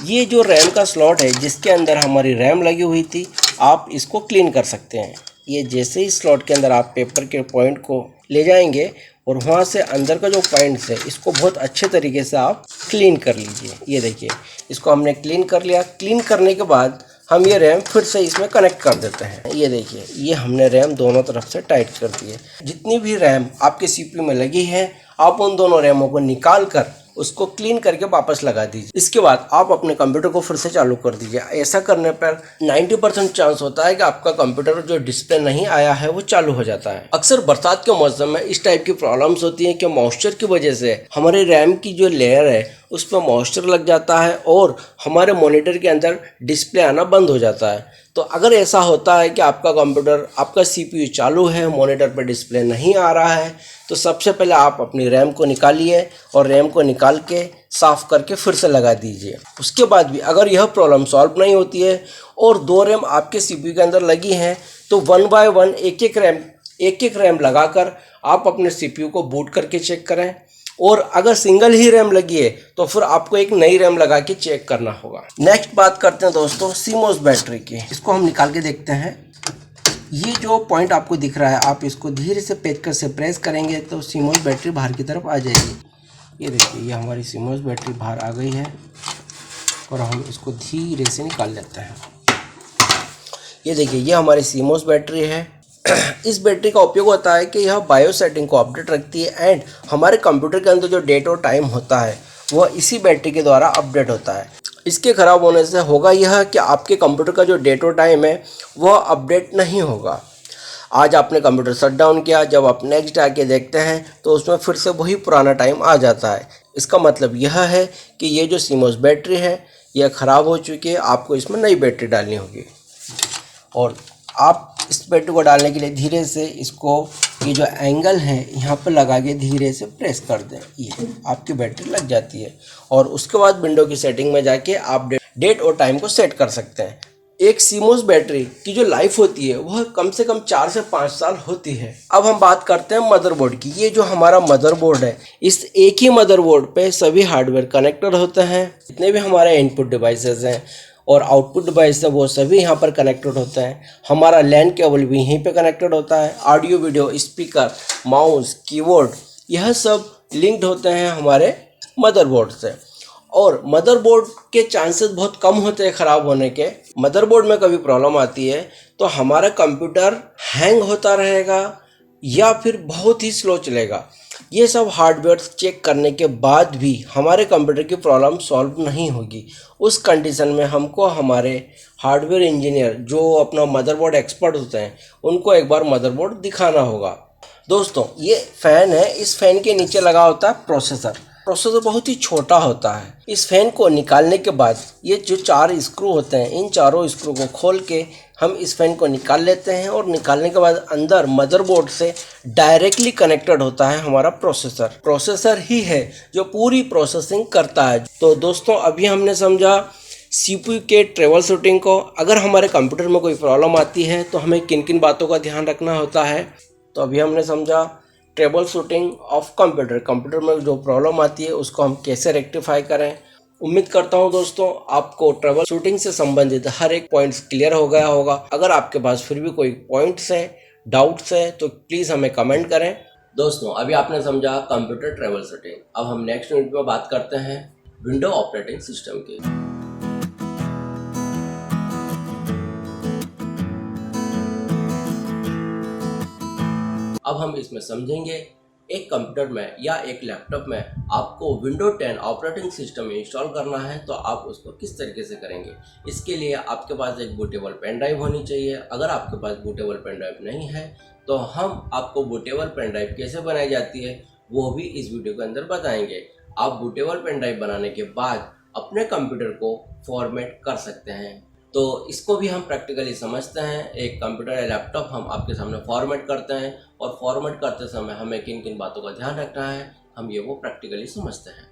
ये जो रैम का स्लॉट है जिसके अंदर हमारी रैम लगी हुई थी, आप इसको क्लीन कर सकते हैं। ये जैसे ही स्लॉट के अंदर आप पेपर के पॉइंट को ले जाएंगे और वहाँ से अंदर का जो पॉइंट्स है इसको बहुत अच्छे तरीके से आप क्लीन कर लीजिए। ये देखिए, इसको हमने क्लीन कर लिया। क्लीन करने के बाद हम ये रैम फिर से इसमें कनेक्ट कर देते हैं। ये देखिए, ये हमने रैम दोनों तरफ से टाइट कर दी है। जितनी भी रैम आपके CPU में लगी है, आप उन दोनों रैमों को निकाल कर उसको क्लीन करके वापस लगा दीजिए। इसके बाद आप अपने कंप्यूटर को फिर से चालू कर दीजिए। ऐसा करने पर 90% चांस होता है कि आपका कंप्यूटर जो डिस्प्ले नहीं आया है वो चालू हो जाता है। अक्सर बरसात के मौसम में इस टाइप की प्रॉब्लम्स होती हैं कि मॉइस्चर की वजह से हमारे रैम की जो लेयर है उस पर मॉइस्चर लग जाता है और हमारे मॉनिटर के अंदर डिस्प्ले आना बंद हो जाता है। तो अगर ऐसा होता है कि आपका कंप्यूटर, आपका CPU चालू है, मॉनिटर पर डिस्प्ले नहीं आ रहा है, तो सबसे पहले आप अपनी रैम को निकालिए और रैम को निकाल के साफ़ करके फिर से लगा दीजिए। उसके बाद भी अगर यह प्रॉब्लम सॉल्व नहीं होती है और 2 रैम आपके CPU के अंदर लगी हैं, तो 1 बाय 1 एक एक रैम लगाकर आप अपने CPU को बूट करके चेक करें। और अगर सिंगल ही रैम लगी है तो फिर आपको एक नई रैम लगा के चेक करना होगा। नेक्स्ट बात करते हैं दोस्तों CMOS बैटरी की। इसको हम निकाल के देखते हैं। ये जो पॉइंट आपको दिख रहा है, आप इसको धीरे से पेचकस से प्रेस करेंगे तो CMOS बैटरी बाहर की तरफ आ जाएगी। ये देखिए, ये हमारी CMOS बैटरी बाहर आ गई है और हम इसको धीरे से निकाल लेते हैं। ये देखिए, ये हमारी CMOS बैटरी है। इस बैटरी का उपयोग होता है कि यह बायो सेटिंग को अपडेट रखती है एंड हमारे कंप्यूटर के अंदर जो डेट और टाइम होता है वह इसी बैटरी के द्वारा अपडेट होता है। इसके ख़राब होने से होगा यह कि आपके कंप्यूटर का जो डेट और टाइम है वह अपडेट नहीं होगा। आज आपने कंप्यूटर शट डाउन किया, जब आप नेक्स्ट आके देखते हैं तो उसमें फिर से वही पुराना टाइम आ जाता है। इसका मतलब यह है कि ये जो CMOS बैटरी है यह ख़राब हो चुकी है, आपको इसमें नई बैटरी डालनी होगी। और आप इस बैटरी को डालने के लिए धीरे से इसको, ये जो एंगल है यहाँ पर लगा के धीरे से प्रेस कर दें, ये आपकी बैटरी लग जाती है। और उसके बाद विंडो की सेटिंग में जाके आप डेट और टाइम को सेट कर सकते हैं। एक CMOS बैटरी की जो लाइफ होती है वह कम से कम 4 से 5 साल होती है। अब हम बात करते हैं मदरबोर्ड की। ये जो हमारा मदरबोर्ड है, इस एक ही मदरबोर्ड पे सभी हार्डवेयर कनेक्टेड होते हैं। जितने भी हमारे इनपुट डिवाइसेस हैं और आउटपुट डिवाइस है वो सभी यहाँ पर कनेक्टेड होते हैं। हमारा लैन केबल भी यहीं पे कनेक्टेड होता है। Audio, video, speaker, mouse, keyboard, यह सब लिंक्ड होते हैं हमारे मदरबोर्ड से। और मदरबोर्ड के चांसेस बहुत कम होते हैं ख़राब होने के। मदरबोर्ड में कभी प्रॉब्लम आती है तो हमारा कंप्यूटर हैंग होता रहेगा या फिर बहुत ही स्लो चलेगा। ये सब हार्डवेयर चेक करने के बाद भी हमारे कंप्यूटर की प्रॉब्लम सॉल्व नहीं होगी। उस कंडीशन में हमको हमारे हार्डवेयर इंजीनियर, जो अपना मदरबोर्ड एक्सपर्ट होते हैं, उनको एक बार मदरबोर्ड दिखाना होगा। दोस्तों, ये फ़ैन है, इस फ़ैन के नीचे लगा होता है प्रोसेसर। प्रोसेसर बहुत ही छोटा होता है। इस फैन को निकालने के बाद ये जो 4 स्क्रू होते हैं, इन चारों स्क्रू को खोल के हम इस फैन को निकाल लेते हैं और निकालने के बाद अंदर मदरबोर्ड से डायरेक्टली कनेक्टेड होता है हमारा प्रोसेसर। प्रोसेसर ही है जो पूरी प्रोसेसिंग करता है। तो दोस्तों, अभी हमने समझा CPU के ट्रबल शूटिंग को। अगर हमारे कंप्यूटर में कोई प्रॉब्लम आती है तो हमें किन किन बातों का ध्यान रखना होता है। तो अभी हमने समझा ट्रबल शूटिंग ऑफ कंप्यूटर में जो प्रॉब्लम आती है उसको हम कैसे रेक्टिफाई करें। उम्मीद करता हूं दोस्तों आपको ट्रबल शूटिंग से संबंधित हर एक पॉइंट्स क्लियर हो गया होगा। अगर आपके पास फिर भी कोई पॉइंट्स हैं, डाउट्स हैं, तो प्लीज़ हमें कमेंट करें। दोस्तों अभी आपने समझा कंप्यूटर ट्रैवल सेटिंग। अब हम नेक्स्ट यूनिट में बात करते हैं विंडो ऑपरेटिंग सिस्टम की। अब हम इसमें समझेंगे एक कंप्यूटर में या एक लैपटॉप में आपको विंडो 10 ऑपरेटिंग सिस्टम इंस्टॉल करना है तो आप उसको किस तरीके से करेंगे। इसके लिए आपके पास एक बूटेबल पेन ड्राइव होनी चाहिए। अगर आपके पास बूटेबल पेन ड्राइव नहीं है तो हम आपको बूटेबल पेन ड्राइव कैसे बनाई जाती है वो भी इस वीडियो के अंदर बताएंगे। आप बूटेबल पेन ड्राइव बनाने के बाद अपने कंप्यूटर को फॉर्मेट कर सकते हैं। तो इसको भी हम प्रैक्टिकली समझते हैं। एक कंप्यूटर या लैपटॉप हम आपके सामने फॉर्मेट करते हैं और फॉर्मेट करते समय हमें किन किन बातों का ध्यान रखना है हम ये वो प्रैक्टिकली समझते हैं।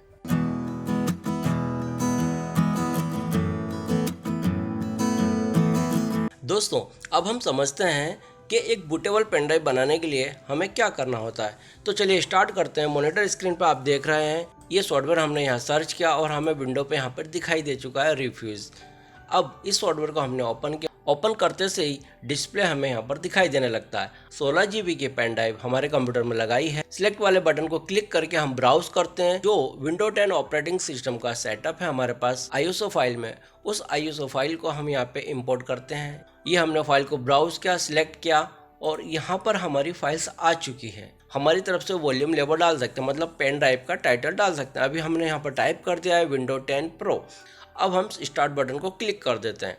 दोस्तों अब हम समझते हैं कि एक बूटेबल पेन ड्राइव बनाने के लिए हमें क्या करना होता है। तो चलिए स्टार्ट करते हैं। मॉनिटर स्क्रीन पर आप देख रहे हैं ये सॉफ्टवेयर हमने यहाँ सर्च किया और हमें विंडो पे यहाँ पर दिखाई दे चुका है रिफ्यूज़। अब इस सॉफ्टवेयर को हमने ओपन किया। ओपन करते से ही डिस्प्ले हमें यहाँ पर दिखाई देने लगता है। 16 GB की पेन ड्राइव हमारे कंप्यूटर में लगाई है। सिलेक्ट वाले बटन को क्लिक करके हम ब्राउज करते हैं। जो विंडो 10 ऑपरेटिंग सिस्टम का सेटअप है हमारे पास ISO फाइल में, उस ISO फाइल को हम यहाँ पे इंपोर्ट करते हैं। ये हमने फाइल को ब्राउज किया, सिलेक्ट किया और यहाँ पर हमारी फाइल्स आ चुकी है। हमारी तरफ से वॉल्यूम लेवल डाल सकते हैं, मतलब पेन ड्राइव का टाइटल डाल सकते हैं। अभी हमने यहाँ पर टाइप कर दिया है विंडो 10 प्रो। अब हम स्टार्ट बटन को क्लिक कर देते हैं।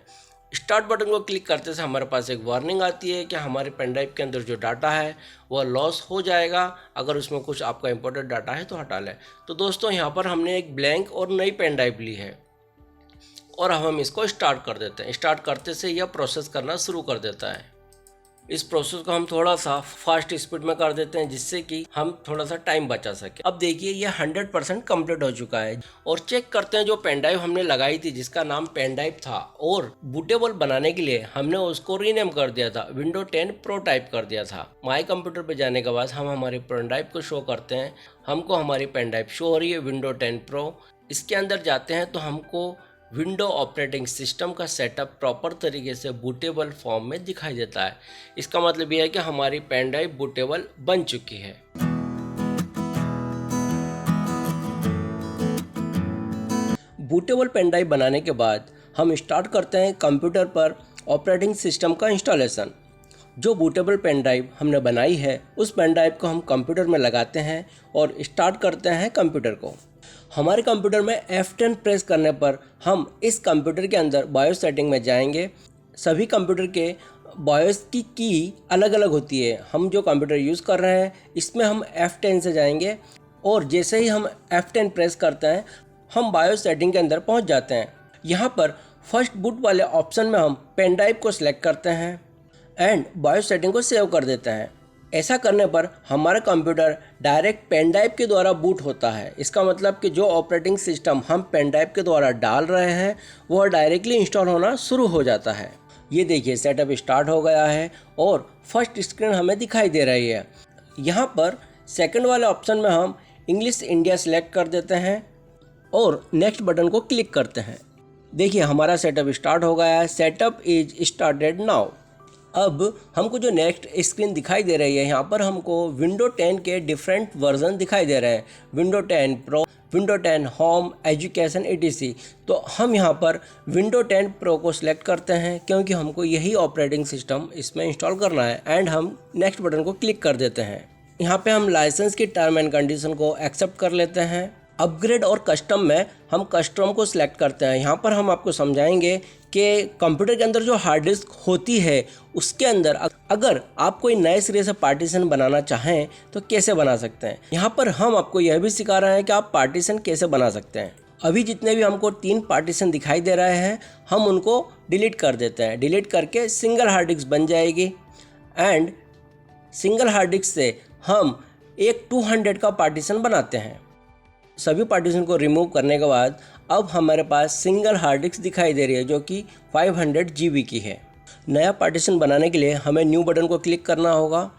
स्टार्ट बटन को क्लिक करते से हमारे पास एक वार्निंग आती है कि हमारे पेन ड्राइव के अंदर जो डाटा है वह लॉस हो जाएगा। अगर उसमें कुछ आपका इंपॉर्टेंट डाटा है तो हटा लें। तो दोस्तों यहाँ पर हमने एक ब्लैंक और नई पेन ड्राइव ली है और अब हम इसको स्टार्ट कर देते हैं। स्टार्ट करते से यह प्रोसेस करना शुरू कर देता है। इस प्रोसेस को हम थोड़ा सा फास्ट स्पीड में कर देते हैं जिससे कि हम थोड़ा सा टाइम बचा सके। अब देखिए ये 100% कंप्लीट हो चुका है और चेक करते हैं जो पेन ड्राइव हमने लगाई थी जिसका नाम पेन ड्राइव था और बूटेबल बनाने के लिए हमने उसको रीनेम कर दिया था, विंडो 10 प्रो टाइप कर दिया था। माई कंप्यूटर पे जाने के बाद हम हमारी पेन ड्राइव को शो करते हैं। हमको हमारी पेन ड्राइव शो हो रही है विंडो 10 प्रो। इसके अंदर जाते हैं तो हमको विंडो ऑपरेटिंग सिस्टम का सेटअप प्रॉपर तरीके से बूटेबल फॉर्म में दिखाई देता है। इसका मतलब यह है कि हमारी पेन ड्राइव बूटेबल बन चुकी है। बूटेबल पेन ड्राइव बनाने के बाद हम स्टार्ट करते हैं कंप्यूटर पर ऑपरेटिंग सिस्टम का इंस्टॉलेशन। जो बूटेबल पेन ड्राइव हमने बनाई है उस पेन ड्राइव को हम कंप्यूटर में लगाते हैं और स्टार्ट करते हैं कंप्यूटर को। हमारे कंप्यूटर में F10 प्रेस करने पर हम इस कंप्यूटर के अंदर बायोस सेटिंग में जाएंगे। सभी कंप्यूटर के बायोस की अलग अलग होती है। हम जो कंप्यूटर यूज़ कर रहे हैं इसमें हम F10 से जाएंगे और जैसे ही हम F10 प्रेस करते हैं हम बायोस सेटिंग के अंदर पहुंच जाते हैं। यहाँ पर फर्स्ट बूट वाले ऑप्शन में हम पेन ड्राइव को सिलेक्ट करते हैं एंड बायोस सेटिंग को सेव कर देते हैं। ऐसा करने पर हमारा कंप्यूटर डायरेक्ट पेन ड्राइव के द्वारा बूट होता है। इसका मतलब कि जो ऑपरेटिंग सिस्टम हम पेन ड्राइव के द्वारा डाल रहे हैं वह डायरेक्टली इंस्टॉल होना शुरू हो जाता है। ये देखिए सेटअप स्टार्ट हो गया है और फर्स्ट स्क्रीन हमें दिखाई दे रही है। यहाँ पर सेकंड वाले ऑप्शन में हम इंग्लिश इंडिया सेलेक्ट कर देते हैं और नेक्स्ट बटन को क्लिक करते हैं। देखिए हमारा सेटअप स्टार्ट हो गया है। Setup is started now. अब हमको जो नेक्स्ट स्क्रीन दिखाई दे रही है यहाँ पर हमको विंडो 10 के डिफरेंट वर्जन दिखाई दे रहे हैं। Window 10 pro, window 10 home, education etc। तो हम यहाँ पर विंडो 10 प्रो को सिलेक्ट करते हैं क्योंकि हमको यही ऑपरेटिंग सिस्टम इसमें इंस्टॉल करना है एंड हम नेक्स्ट बटन को क्लिक कर देते हैं। यहाँ पे हम लाइसेंस की टर्म एंड कंडीशन को एक्सेप्ट कर लेते हैं। अपग्रेड और कस्टम में हम कस्टम को सिलेक्ट करते हैं। यहाँ पर हम आपको समझाएंगे कि कंप्यूटर के अंदर जो हार्ड डिस्क होती है उसके अंदर अगर आप कोई नए सिरे से पार्टीशन बनाना चाहें तो कैसे बना सकते हैं। यहाँ पर हम आपको यह भी सिखा रहे हैं कि आप पार्टीशन कैसे बना सकते हैं। अभी जितने भी हमको 3 पार्टीशन दिखाई दे रहे हैं हम उनको डिलीट कर देते हैं। डिलीट करके सिंगल हार्ड डिस्क बन जाएगी एंड सिंगल हार्ड डिस्क से हम एक 200 का पार्टीशन बनाते हैं। सभी पार्टीशन को रिमूव करने के बाद अब हमारे पास सिंगल हार्ड डिस्क दिखाई दे रही है जो कि 500 GB की है। नया पार्टीशन बनाने के लिए हमें न्यू बटन को क्लिक करना होगा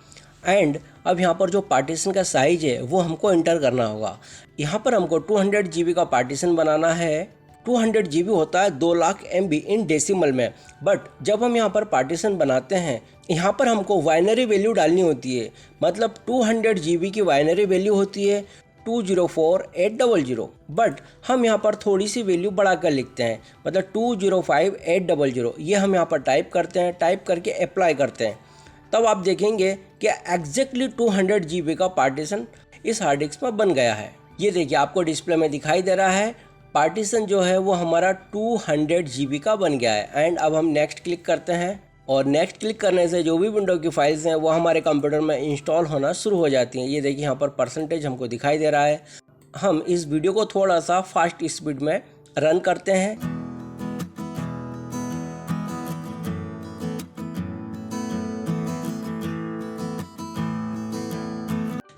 एंड अब यहाँ पर जो पार्टीशन का साइज है वो हमको इंटर करना होगा। यहाँ पर हमको 200 GB का पार्टीशन बनाना है 200 GB होता है 2 लाख MB इन डेसिमल में। बट जब हम यहाँ पर पार्टीशन बनाते हैं, यहाँ पर हमको बाइनरी वैल्यू डालनी होती है। मतलब 200 GB की बाइनरी वैल्यू होती है 204800, बट हम यहाँ पर थोड़ी सी वैल्यू बढ़ा कर लिखते हैं, मतलब 205800। ये हम यहाँ पर टाइप करते हैं, टाइप करके अप्लाई करते हैं, तब आप देखेंगे कि एग्जैक्टली 200 GB का पार्टीशन इस हार्ड डिस्क में बन गया है। ये देखिए आपको डिस्प्ले में दिखाई दे रहा है, पार्टीशन जो है वो हमारा 200 GB का बन गया है। एंड अब हम नेक्स्ट क्लिक करते हैं, और नेक्स्ट क्लिक करने से जो भी विंडो की फाइल्स हैं वो हमारे कंप्यूटर में इंस्टॉल होना शुरू हो जाती हैं। ये देखिए यहाँ पर परसेंटेज हमको दिखाई दे रहा है। हम इस वीडियो को थोड़ा सा फास्ट स्पीड में रन करते हैं।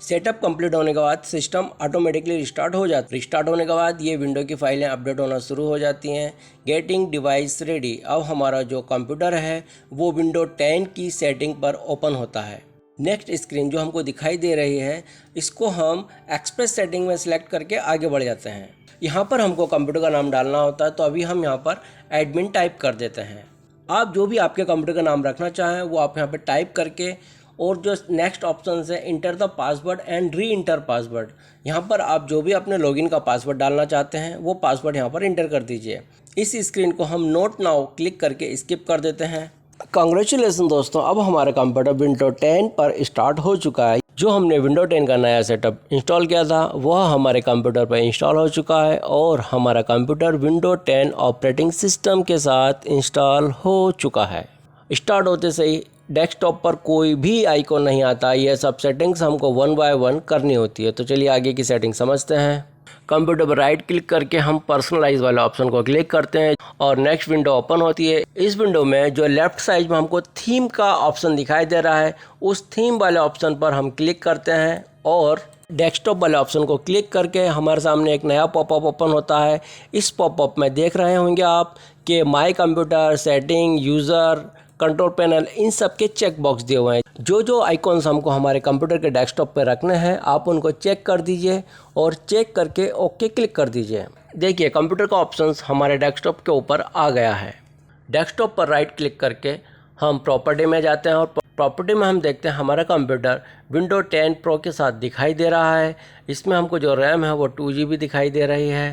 सेटअप कंप्लीट होने के बाद सिस्टम ऑटोमेटिकली रिस्टार्ट हो जाता है। रिस्टार्ट होने के बाद ये विंडो की फाइलें अपडेट होना शुरू हो जाती हैं। Getting device ready. अब हमारा जो कंप्यूटर है वो विंडो 10 की सेटिंग पर ओपन होता है। नेक्स्ट स्क्रीन जो हमको दिखाई दे रही है, इसको हम एक्सप्रेस सेटिंग में सिलेक्ट करके आगे बढ़ जाते हैं। यहाँ पर हमको कंप्यूटर का नाम डालना होता है, तो अभी हम यहाँ पर एडमिन टाइप कर देते हैं। आप जो भी आपके कंप्यूटर का नाम रखना चाहें वो आप यहाँ पर टाइप करके, और जो नेक्स्ट ऑप्शन है enter the password and re inter password, यहाँ पर आप जो भी अपने लॉगिन का पासवर्ड डालना चाहते हैं वो पासवर्ड यहाँ पर इंटर कर दीजिए। इस स्क्रीन को हम नोट नाउ क्लिक करके स्किप कर देते हैं। कांग्रेचुलेसन दोस्तों, अब हमारा कंप्यूटर विंडो 10 पर स्टार्ट हो चुका है। जो हमने विंडो 10 का नया सेटअप इंस्टॉल किया था वह हमारे कंप्यूटर पर इंस्टॉल हो चुका है, और हमारा कंप्यूटर विंडो 10 ऑपरेटिंग सिस्टम के साथ इंस्टॉल हो चुका है। स्टार्ट होते से ही डेस्कटॉप पर कोई भी आइकॉन नहीं आता। यह सब सेटिंग्स हमको 1 बाय 1 करनी होती है। तो चलिए आगे की सेटिंग समझते हैं। कंप्यूटर पर राइट क्लिक करके हम पर्सनलाइज वाले ऑप्शन को क्लिक करते हैं और नेक्स्ट विंडो ओपन होती है। इस विंडो में जो लेफ्ट साइड में हमको थीम का ऑप्शन दिखाई दे रहा है, उस थीम वाले ऑप्शन पर हम क्लिक करते हैं, और डेस्कटॉप वाले ऑप्शन को क्लिक करके हमारे सामने एक नया पॉपअप ओपन होता है। इस पॉपअप में देख रहे होंगे आप कि my computer, setting, user, control panel, इन सब के चेक बॉक्स दिए हुए हैं। जो जो आइकॉन्स हमको हमारे कंप्यूटर के डेस्कटॉप पर रखने हैं आप उनको चेक कर दीजिए, और चेक करके ओके क्लिक कर दीजिए। देखिए कंप्यूटर का ऑप्शंस हमारे डेस्कटॉप के ऊपर आ गया है। डेस्कटॉप पर राइट क्लिक करके हम प्रॉपर्टी में जाते हैं, और प्रॉपर्टी में हम देखते हैं हमारा कंप्यूटर विंडो 10 प्रो के साथ दिखाई दे रहा है। इसमें हमको जो रैम है वो 2 GB दिखाई दे रही है,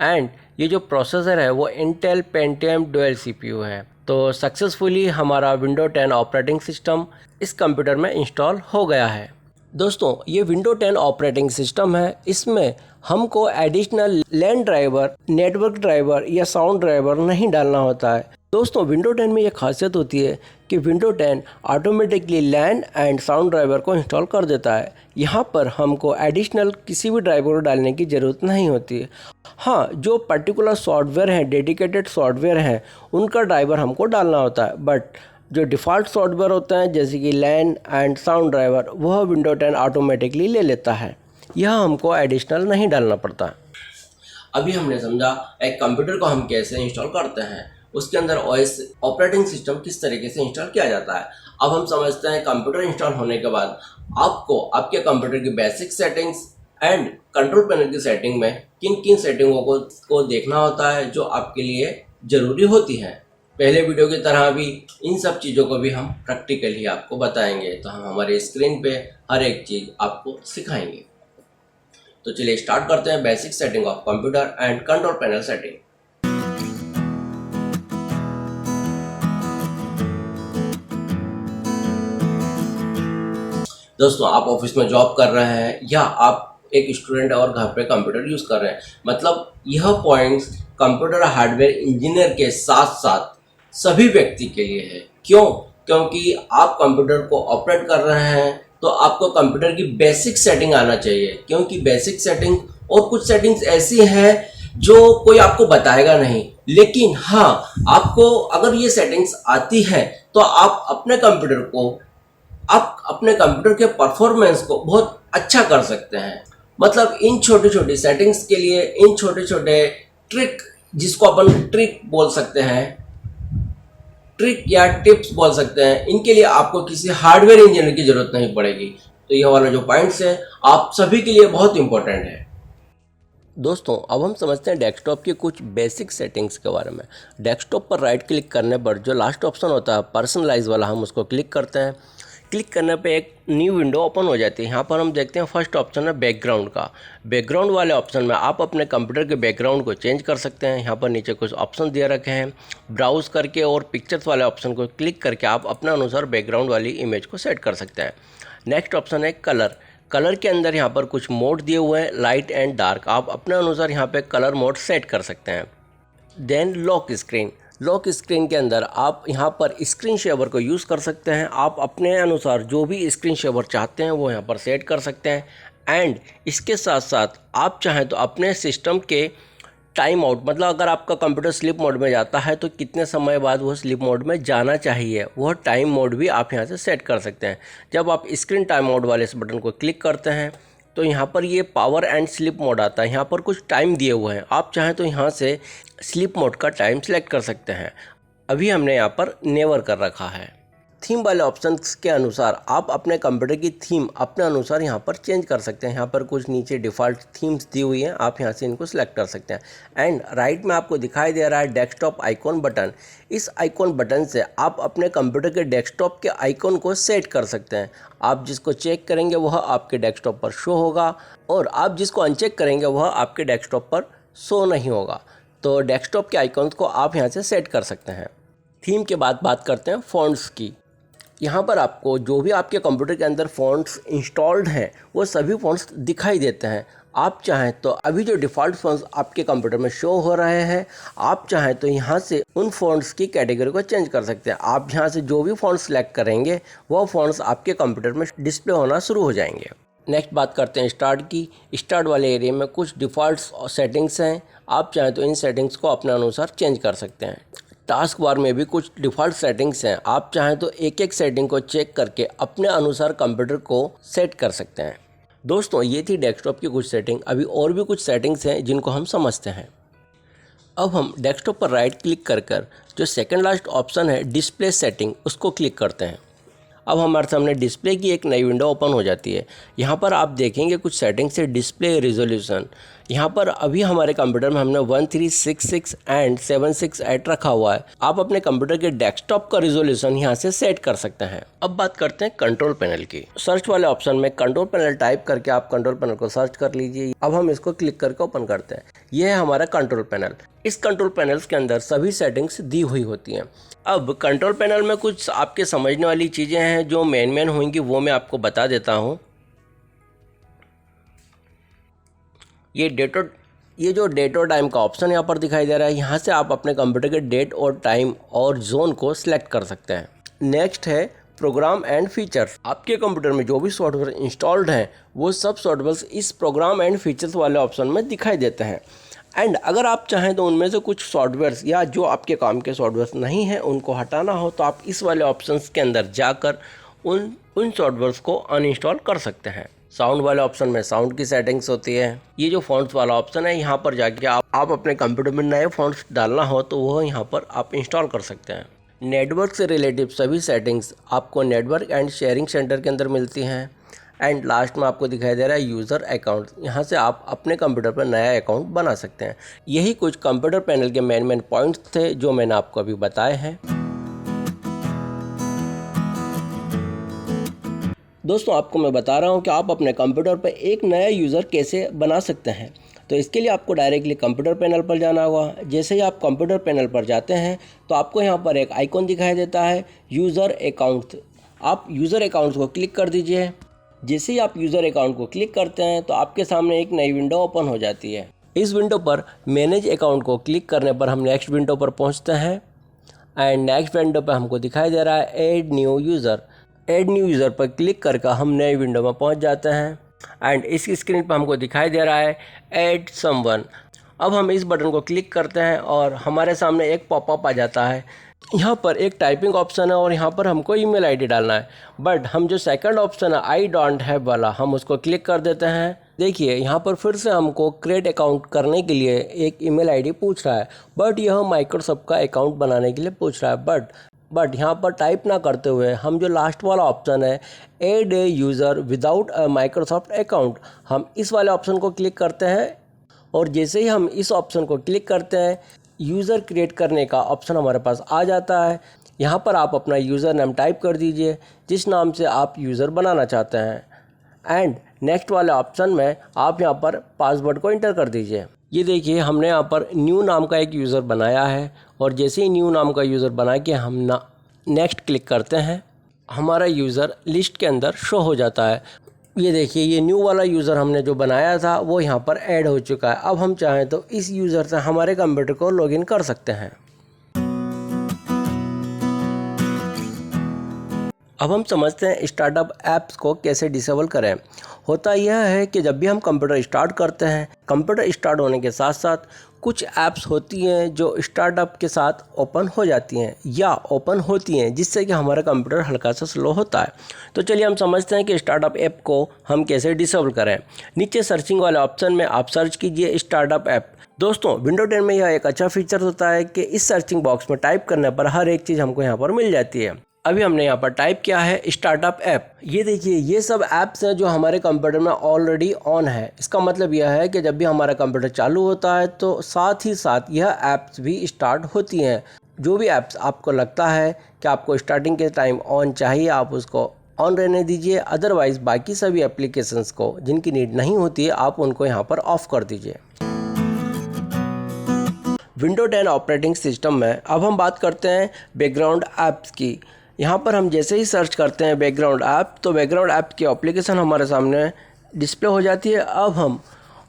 एंड ये जो प्रोसेसर है वो इंटेल पेंटियम डुअल CPU है। तो सक्सेसफुली हमारा विंडो 10 ऑपरेटिंग सिस्टम इस कंप्यूटर में इंस्टॉल हो गया है। दोस्तों ये विंडो 10 ऑपरेटिंग सिस्टम है, इसमें हमको एडिशनल लैन ड्राइवर, नेटवर्क ड्राइवर या साउंड ड्राइवर नहीं डालना होता है। दोस्तों विंडो 10 में ये खासियत होती है कि window 10 automatically LAN and sound driver को इंस्टॉल कर देता है। यहाँ पर हमको एडिशनल किसी भी ड्राइवर को डालने की ज़रूरत नहीं होती है। हाँ, जो पर्टिकुलर सॉफ्टवेयर हैं, डेडिकेटेड सॉफ्टवेयर हैं, उनका ड्राइवर हमको डालना होता है, बट जो डिफ़ॉल्ट सॉफ्टवेयर होते हैं जैसे कि लैन एंड साउंड ड्राइवर, वह विंडो 10 ऑटोमेटिकली ले लेता है। यह हमको एडिशनल नहीं डालना पड़ता। अभी हमने समझा एक कंप्यूटर को हम कैसे इंस्टॉल करते हैं, उसके अंदर OS ऑपरेटिंग सिस्टम किस तरीके से इंस्टॉल किया जाता है। अब हम समझते हैं कंप्यूटर इंस्टॉल होने के बाद आपको आपके कंप्यूटर की basic settings and control panel की सेटिंग में किन किन सेटिंगों को देखना होता है जो आपके लिए ज़रूरी होती हैं। पहले वीडियो की तरह भी इन सब चीज़ों को भी हम प्रैक्टिकली आपको बताएंगे, तो हम हमारे स्क्रीन पे हर एक चीज़ आपको सिखाएंगे। तो चलिए स्टार्ट करते हैं basic setting of computer and control panel setting. दोस्तों आप ऑफिस में जॉब कर रहे हैं या आप एक स्टूडेंट और घर पे कंप्यूटर यूज़ कर रहे हैं, मतलब यह पॉइंट्स कंप्यूटर हार्डवेयर इंजीनियर के साथ साथ सभी व्यक्ति के लिए है। क्यों? क्योंकि आप कंप्यूटर को ऑपरेट कर रहे हैं तो आपको कंप्यूटर की बेसिक सेटिंग आना चाहिए, क्योंकि बेसिक सेटिंग और कुछ सेटिंग्स ऐसी हैं जो कोई आपको बताएगा नहीं, लेकिन हाँ आपको अगर ये सेटिंग्स आती है तो आप अपने कंप्यूटर के परफॉर्मेंस को बहुत अच्छा कर सकते हैं। मतलब इन छोटी छोटी सेटिंग्स के लिए, इन छोटे छोटे ट्रिक, जिसको अपन ट्रिक बोल सकते हैं, ट्रिक या टिप्स बोल सकते हैं, इनके लिए आपको किसी हार्डवेयर इंजीनियर की जरूरत नहीं पड़ेगी। तो ये वाला जो पॉइंट्स है आप सभी के लिए बहुत इंपॉर्टेंट है। दोस्तों अब हम समझते हैं डेस्कटॉप की कुछ बेसिक सेटिंग्स के बारे में। डेस्कटॉप पर राइट क्लिक करने पर जो लास्ट ऑप्शन होता है पर्सनलाइज वाला, हम उसको क्लिक करते हैं। क्लिक करने पे एक न्यू विंडो ओपन हो जाती है। यहाँ पर हम देखते हैं फर्स्ट ऑप्शन है बैकग्राउंड का। बैकग्राउंड वाले ऑप्शन में आप अपने कंप्यूटर के बैकग्राउंड को चेंज कर सकते हैं। यहाँ पर नीचे कुछ ऑप्शन दिए रखे हैं। ब्राउज करके और पिक्चर्स वाले ऑप्शन को क्लिक करके आप अपने अनुसार बैकग्राउंड वाली इमेज को सेट कर सकते हैं। नेक्स्ट ऑप्शन है कलर। कलर के अंदर यहाँ पर कुछ मोड दिए हुए हैं, लाइट एंड डार्क। आप अपने अनुसार यहाँ पे कलर मोड सेट कर सकते हैं। Then lock screen. Lock screen के अंदर आप यहाँ पर स्क्रीन शेवर को यूज़ कर सकते हैं। आप अपने अनुसार जो भी स्क्रीन शेवर चाहते हैं वो यहाँ पर सेट कर सकते हैं। एंड इसके साथ साथ आप चाहें तो अपने सिस्टम के टाइम आउट, मतलब अगर आपका कंप्यूटर स्लीप मोड में जाता है तो कितने समय बाद वो स्लीप मोड में जाना चाहिए, वह टाइम मोड भी आप यहाँ से सेट कर सकते हैं। जब आप स्क्रीन टाइम मोड वाले इस बटन को क्लिक करते हैं तो यहाँ पर ये पावर एंड स्लीप मोड आता है। यहाँ पर कुछ टाइम दिए हुए हैं, आप चाहें तो यहाँ से स्लीप मोड का टाइम सेलेक्ट कर सकते हैं। अभी हमने यहाँ पर नेवर कर रखा है। थीम वाले ऑप्शंस के अनुसार आप अपने कंप्यूटर की थीम अपने अनुसार यहाँ पर चेंज कर सकते हैं। यहाँ पर कुछ नीचे डिफ़ॉल्ट थीम्स दी हुई हैं, आप यहाँ से इनको सेलेक्ट कर सकते हैं। एंड राइट में आपको दिखाई दे रहा है डेस्कटॉप आइकॉन बटन। इस आइकॉन बटन से आप अपने कंप्यूटर के डेस्कटॉप के आइकॉन को सेट कर सकते हैं। आप जिसको चेक करेंगे वह आपके डेस्कटॉप पर शो होगा और आप जिसको अनचेक करेंगे वह आपके डेस्कटॉप पर शो नहीं होगा। तो डेस्कटॉप के आइकॉन्स को आप यहाँ से सेट कर सकते हैं। थीम के बाद बात करते हैं फ़ॉन्ट्स की। यहाँ पर आपको जो भी आपके कंप्यूटर के अंदर फ़ॉन्ट्स इंस्टॉल्ड हैं वो सभी फ़ॉन्ट्स दिखाई देते हैं। आप चाहें तो अभी जो डिफ़ॉल्ट फ़ॉन्ट्स आपके कंप्यूटर में शो हो रहे हैं, आप चाहें तो यहाँ से उन फ़ॉन्ट्स की कैटेगरी को चेंज कर सकते हैं। आप यहाँ से जो भी फ़ॉन्ट्स सेलेक्ट करेंगे वो फ़ॉन्ट्स आपके कंप्यूटर में डिस्प्ले होना शुरू हो जाएंगे। नेक्स्ट बात करते हैं स्टार्ट की। स्टार्ट वाले एरिया में कुछ डिफ़ॉल्ट सेटिंग्स हैं, आप चाहें तो इन सेटिंग्स को अपने अनुसार चेंज कर सकते हैं। टास्क बार में भी कुछ डिफ़ॉल्ट सेटिंग्स हैं, आप चाहें तो एक एक सेटिंग को चेक करके अपने अनुसार कंप्यूटर को सेट कर सकते हैं। दोस्तों ये थी डेस्कटॉप की कुछ सेटिंग। अभी और भी कुछ सेटिंग्स हैं जिनको हम समझते हैं। अब हम डेस्कटॉप पर राइट क्लिक कर जो सेकंड लास्ट ऑप्शन है डिस्प्ले सेटिंग, उसको क्लिक करते हैं। अब हमारे सामने डिस्प्ले की एक नई विंडो ओपन हो जाती है। यहाँ पर आप देखेंगे कुछ सेटिंग्स है डिस्प्ले रिजोल्यूशन। यहाँ पर अभी हमारे कंप्यूटर में हमने 1366 एंड 768 रखा हुआ है। आप अपने कंप्यूटर के डेस्कटॉप का रिजोल्यूशन यहाँ से सेट कर सकते हैं। अब बात करते हैं कंट्रोल पैनल की। सर्च वाले ऑप्शन में कंट्रोल पैनल टाइप करके आप कंट्रोल पैनल को सर्च कर लीजिए। अब हम इसको क्लिक करके ओपन करते हैं। यह है हमारा कंट्रोल पैनल। इस कंट्रोल पैनल्स के अंदर सभी सेटिंग्स दी हुई होती हैं। अब कंट्रोल पैनल में कुछ आपके समझने वाली चीज़ें हैं जो मेन होंगी, वो मैं आपको बता देता हूँ। ये जो डेट और टाइम का ऑप्शन यहाँ पर दिखाई दे रहा है, यहाँ से आप अपने कंप्यूटर के डेट और टाइम और जोन को सिलेक्ट कर सकते हैं। नेक्स्ट है प्रोग्राम एंड फीचर्स। आपके कंप्यूटर में जो भी सॉफ्टवेयर इंस्टॉल्ड हैं वो सब सॉफ्टवेयर इस प्रोग्राम एंड फीचर्स वाले ऑप्शन में दिखाई देते हैं। एंड अगर आप चाहें तो उनमें से कुछ सॉफ्टवेयर्स या जो आपके काम के सॉफ्टवेयर्स नहीं हैं उनको हटाना हो तो आप इस वाले ऑप्शंस के अंदर जाकर उन सॉफ्टवेयर्स को अनइंस्टॉल कर सकते हैं। साउंड वाले ऑप्शन में साउंड की सेटिंग्स होती है। ये जो फॉन्ट्स वाला ऑप्शन है, यहाँ पर जाके आप अपने कंप्यूटर में नए फॉन्ट्स डालना हो तो वह यहाँ पर आप इंस्टॉल कर सकते हैं। नेटवर्क से रिलेटिव सभी सेटिंग्स आपको नेटवर्क एंड शेयरिंग सेंटर के अंदर मिलती हैं। एंड लास्ट में आपको दिखाई दे रहा है यूज़र अकाउंट। यहाँ से आप अपने कंप्यूटर पर नया अकाउंट बना सकते हैं। यही कुछ कंप्यूटर पैनल के मेन पॉइंट्स थे जो मैंने आपको अभी बताए हैं। दोस्तों आपको मैं बता रहा हूँ कि आप अपने कंप्यूटर पर एक नया यूज़र कैसे बना सकते हैं। तो इसके लिए आपको डायरेक्टली कंप्यूटर पैनल पर जाना होगा। जैसे ही आप कंप्यूटर पैनल पर जाते हैं तो आपको यहाँ पर एक आइकॉन दिखाई देता है यूज़र अकाउंट। आप यूज़र अकाउंट को क्लिक कर दीजिए। जैसे ही आप यूज़र अकाउंट को क्लिक करते हैं तो आपके सामने एक नई विंडो ओपन हो जाती है। इस विंडो पर मैनेज अकाउंट को क्लिक करने पर हम नेक्स्ट विंडो पर पहुंचते हैं। एंड नेक्स्ट विंडो पर हमको दिखाई दे रहा है add new user. Add new user पर क्लिक करके हम नई विंडो में पहुंच जाते हैं। एंड इस स्क्रीन पर हमको दिखाई दे रहा है ऐड समवन। अब हम इस बटन को क्लिक करते हैं और हमारे सामने एक पॉपअप आ जाता है। यहाँ पर एक टाइपिंग ऑप्शन है और यहाँ पर हमको ईमेल आईडी डालना है। बट हम जो सेकंड ऑप्शन है आई डोंट हैव वाला, हम उसको क्लिक कर देते हैं। देखिए यहाँ पर फिर से हमको क्रिएट अकाउंट करने के लिए एक ईमेल आईडी पूछ रहा है, बट यह माइक्रोसॉफ्ट का अकाउंट बनाने के लिए पूछ रहा है। बट यहाँ पर टाइप ना करते हुए हम जो लास्ट वाला ऑप्शन है add a user without a Microsoft account, हम इस वाले ऑप्शन को क्लिक करते हैं और जैसे ही हम इस ऑप्शन को क्लिक करते हैं, यूज़र क्रिएट करने का ऑप्शन हमारे पास आ जाता है। यहाँ पर आप अपना यूज़र नेम टाइप कर दीजिए जिस नाम से आप यूज़र बनाना चाहते हैं, एंड नेक्स्ट वाले ऑप्शन में आप यहाँ पर पासवर्ड को इंटर कर दीजिए। ये देखिए हमने यहाँ पर न्यू नाम का एक यूज़र बनाया है, और जैसे ही न्यू नाम का यूज़र बना के हम नेक्स्ट क्लिक करते हैं, हमारा यूज़र लिस्ट के अंदर शो हो जाता है। ये देखिए ये न्यू वाला यूज़र हमने जो बनाया था वो यहाँ पर ऐड हो चुका है। अब हम चाहें तो इस यूज़र से हमारे कंप्यूटर को लॉगिन कर सकते हैं। अब हम समझते हैं स्टार्टअप ऐप्स को कैसे डिसेबल करें। होता यह है कि जब भी हम कंप्यूटर स्टार्ट करते हैं, कंप्यूटर स्टार्ट होने के साथ साथ कुछ ऐप्स होती हैं जो स्टार्टअप के साथ ओपन हो जाती हैं या ओपन होती हैं, जिससे कि हमारा कंप्यूटर हल्का सा स्लो होता है। तो चलिए हम समझते हैं कि स्टार्टअप ऐप को हम कैसे डिसेबल करें। नीचे सर्चिंग वाले ऑप्शन में आप सर्च कीजिए स्टार्टअप ऐप। दोस्तों विंडो 10 में यह एक अच्छा फीचर होता है कि इस सर्चिंग बॉक्स में टाइप करने पर हर एक चीज़ हमको यहाँ पर मिल जाती है। अभी हमने यहाँ पर टाइप किया है स्टार्टअप ऐप। ये देखिए ये सब ऐप्स हैं जो हमारे कंप्यूटर में ऑलरेडी ऑन है। इसका मतलब यह है कि जब भी हमारा कंप्यूटर चालू होता है तो साथ ही साथ यह ऐप्स भी स्टार्ट होती हैं। जो भी ऐप्स आपको लगता है कि आपको स्टार्टिंग के टाइम ऑन चाहिए, आप उसको ऑन रहने दीजिए। अदरवाइज़ बाकी सभी एप्लीकेशंस को जिनकी नीड नहीं होती है आप उनको यहाँ पर ऑफ कर दीजिए। विंडो 10 ऑपरेटिंग सिस्टम में अब हम बात करते हैं बैकग्राउंड ऐप्स की। यहाँ पर हम जैसे ही सर्च करते हैं बैकग्राउंड ऐप, तो बैकग्राउंड ऐप की एप्लीकेशन हमारे सामने डिस्प्ले हो जाती है। अब हम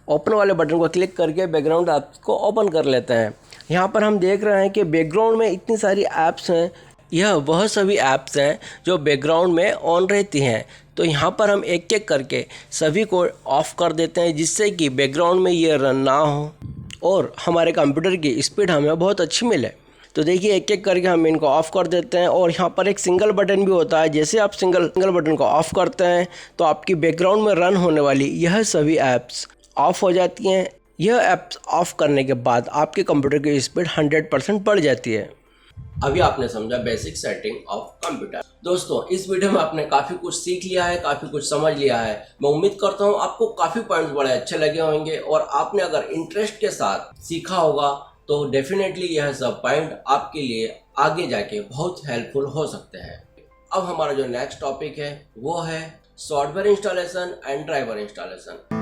ओपन वाले बटन को क्लिक करके बैकग्राउंड ऐप्स को ओपन कर लेते हैं। यहाँ पर हम देख रहे हैं कि बैकग्राउंड में इतनी सारी ऐप्स हैं। यह वह सभी ऐप्स हैं जो बैकग्राउंड में ऑन रहती हैं। तो यहाँ पर हम एक एक करके सभी को ऑफ़ कर देते हैं, जिससे कि बैकग्राउंड में ये रन ना हो और हमारे कंप्यूटर की स्पीड हमें बहुत अच्छी मिले। तो देखिए एक एक करके हम इनको ऑफ़ कर देते हैं। और यहाँ पर एक सिंगल बटन भी होता है। जैसे आप सिंगल बटन को ऑफ़ करते हैं तो आपकी बैकग्राउंड में रन होने वाली यह सभी ऐप्स ऑफ़ हो जाती हैं। यह ऐप्स ऑफ़ करने के बाद आपके कंप्यूटर की स्पीड 100% बढ़ जाती है। अभी आपने समझा बेसिक सेटिंग ऑफ कंप्यूटर। दोस्तों इस वीडियो में आपने काफ़ी कुछ सीख लिया है, काफ़ी कुछ समझ लिया है। मैं उम्मीद करता हूँ आपको काफ़ी पॉइंट्स बड़े अच्छे लगे होंगे और आपने अगर इंटरेस्ट के साथ सीखा होगा तो डेफिनेटली यह सब पॉइंट आपके लिए आगे जाके बहुत हेल्पफुल हो सकते हैं। अब हमारा जो नेक्स्ट टॉपिक है वो है software installation and driver installation.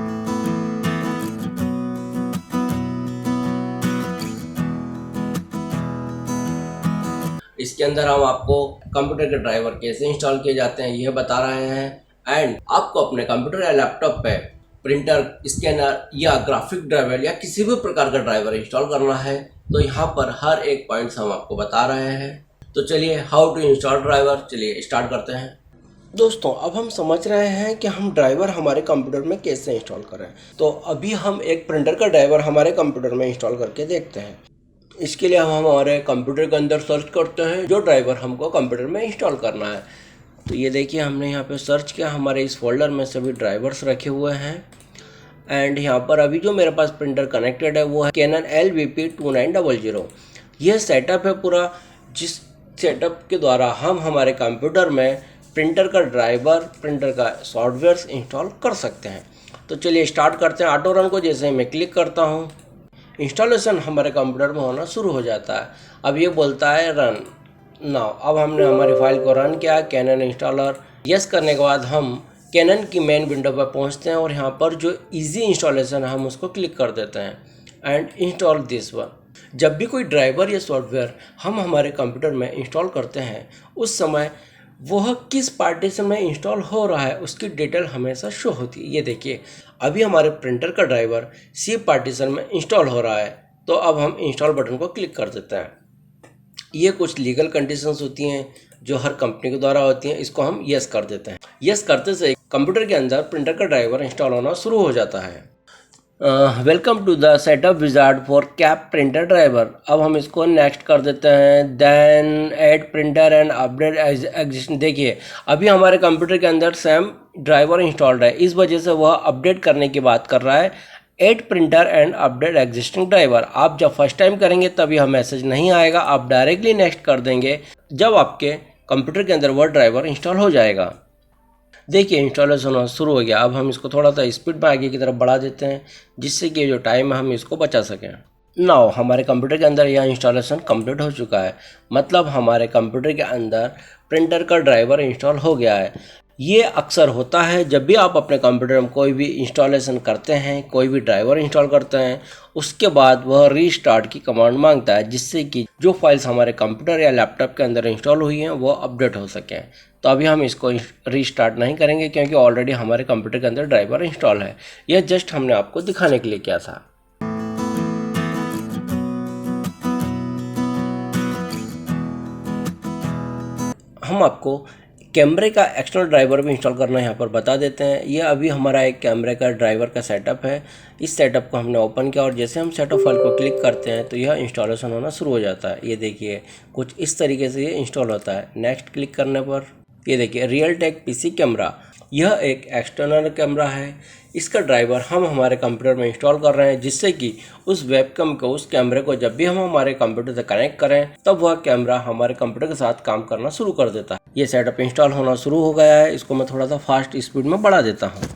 इसके अंदर हम आपको कंप्यूटर के ड्राइवर कैसे इंस्टॉल किए जाते हैं यह बता रहे हैं, एंड आपको अपने कंप्यूटर या लैपटॉप पे प्रिंटर, स्कैनर या ग्राफिक ड्राइवर या किसी भी प्रकार का ड्राइवर इंस्टॉल करना है तो यहाँ पर हर एक पॉइंट्स हम आपको बता रहे हैं। तो चलिए हाउ टू इंस्टॉल ड्राइवर, चलिए स्टार्ट करते हैं। दोस्तों अब हम समझ रहे हैं कि हम ड्राइवर हमारे कंप्यूटर में कैसे इंस्टॉल करें। तो अभी हम एक प्रिंटर का ड्राइवर हमारे कंप्यूटर में इंस्टॉल करके देखते हैं। इसके लिए हम हमारे कंप्यूटर के अंदर सर्च करते हैं जो ड्राइवर हमको कंप्यूटर में इंस्टॉल करना है। तो ये देखिए हमने यहाँ पे सर्च किया, हमारे इस फोल्डर में सभी ड्राइवर्स रखे हुए हैं। एंड यहाँ पर अभी जो मेरे पास प्रिंटर कनेक्टेड है वो है कैनन LVP2900। यह सेटअप है पूरा, जिस सेटअप के द्वारा हम हमारे कंप्यूटर में प्रिंटर का ड्राइवर, प्रिंटर का सॉफ्टवेयर इंस्टॉल कर सकते हैं। तो चलिए स्टार्ट करते हैं। ऑटो रन को जैसे ही मैं क्लिक करता हूँ इंस्टॉलेशन हमारे कंप्यूटर में होना शुरू हो जाता है। अब ये बोलता है रन नाउ। अब हमने हमारी फाइल को रन किया कैनन इंस्टॉलर। यस करने के बाद हम कैनन की मेन विंडो पर पहुंचते हैं और यहाँ पर जो इजी इंस्टॉलेशन है हम उसको क्लिक कर देते हैं एंड इंस्टॉल दिस वन। जब भी कोई ड्राइवर या सॉफ्टवेयर हम हमारे कंप्यूटर में इंस्टॉल करते हैं उस समय वह किस पार्टीशन में इंस्टॉल हो रहा है उसकी डिटेल हमेशा शो होती है। ये देखिए अभी हमारे प्रिंटर का ड्राइवर C पार्टीशन में इंस्टॉल हो रहा है। तो अब हम इंस्टॉल बटन को क्लिक कर देते हैं। ये कुछ लीगल कंडीशंस होती हैं जो हर कंपनी के द्वारा होती हैं, इसको हम यस कर देते हैं। यस करते से कंप्यूटर के अंदर प्रिंटर का ड्राइवर इंस्टॉल होना शुरू हो जाता है। Welcome to the setup wizard for cap printer driver. अब हम इसको नेक्स्ट कर देते हैं। Then add printer and update existing. देखिए अभी हमारे कंप्यूटर के अंदर सेम ड्राइवर इंस्टॉल्ड है, इस वजह से वह अपडेट करने की बात कर रहा है। Add printer and update existing driver. आप जब फर्स्ट टाइम करेंगे तब यह मैसेज नहीं आएगा, आप डायरेक्टली नेक्स्ट कर देंगे जब आपके कंप्यूटर के अंदर वह ड्राइवर इंस्टॉल हो जाएगा। देखिए इंस्टॉलेशन होना शुरू हो गया। अब हम इसको थोड़ा सा स्पीड में आगे की तरफ बढ़ा देते हैं जिससे कि जो टाइम है हम इसको बचा सकें। नाउ हमारे कंप्यूटर के अंदर यह इंस्टॉलेशन कंप्लीट हो चुका है, मतलब हमारे कंप्यूटर के अंदर प्रिंटर का ड्राइवर इंस्टॉल हो गया है। ये अक्सर होता है जब भी आप अपने कंप्यूटर में कोई भी इंस्टॉलेशन करते हैं, कोई भी ड्राइवर इंस्टॉल करते हैं, उसके बाद वह रीस्टार्ट की कमांड मांगता है जिससे कि जो फाइल्स हमारे कंप्यूटर या लैपटॉप के अंदर इंस्टॉल हुई हैं वो अपडेट हो सकें। तो अभी हम इसको रीस्टार्ट नहीं करेंगे क्योंकि ऑलरेडी हमारे कंप्यूटर के अंदर ड्राइवर इंस्टॉल है। यह जस्ट हमने आपको दिखाने के लिए किया था। हम आपको कैमरे का एक्सटर्नल ड्राइवर भी इंस्टॉल करना यहाँ पर बता देते हैं। यह अभी हमारा एक कैमरे का ड्राइवर का सेटअप है। इस सेटअप को हमने ओपन किया और जैसे हम सेटअप फाइल को क्लिक करते हैं तो यह इंस्टॉलेशन होना शुरू हो जाता है। ये देखिए कुछ इस तरीके से ये इंस्टॉल होता है। नेक्स्ट क्लिक करने पर ये देखिए रियलटेक पीसी कैमरा, यह एक एक्सटर्नल कैमरा है। इसका ड्राइवर हम हमारे कंप्यूटर में इंस्टॉल कर रहे हैं जिससे कि उस वेबकैम को, उस कैमरे को जब भी हम हमारे कंप्यूटर से कनेक्ट करें तब वह कैमरा हमारे कंप्यूटर के साथ काम करना शुरू कर देता है। ये सेटअप इंस्टॉल होना शुरू हो गया है। इसको मैं थोड़ा सा फास्ट स्पीड में बढ़ा देता हूँ।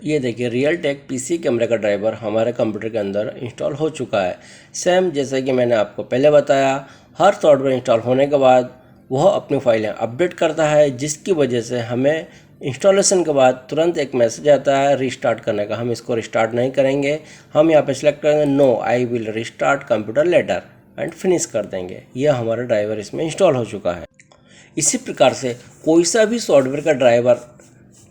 ये देखिए रियलटेक पीसी कैमरे का ड्राइवर हमारे कंप्यूटर के अंदर इंस्टॉल हो चुका है। सेम जैसे कि मैंने आपको पहले बताया, हर सॉफ्टवेयर इंस्टॉल होने के बाद वह अपनी फाइलें अपडेट करता है जिसकी वजह से हमें इंस्टॉलेशन के बाद तुरंत एक मैसेज आता है रिस्टार्ट करने का। हम इसको रिस्टार्ट नहीं करेंगे, हम यहाँ पे सिलेक्ट करेंगे no I will restart computer later and finish कर देंगे। यह हमारा ड्राइवर इसमें इंस्टॉल हो चुका है। इसी प्रकार से कोई सा भी सॉफ्टवेयर का ड्राइवर,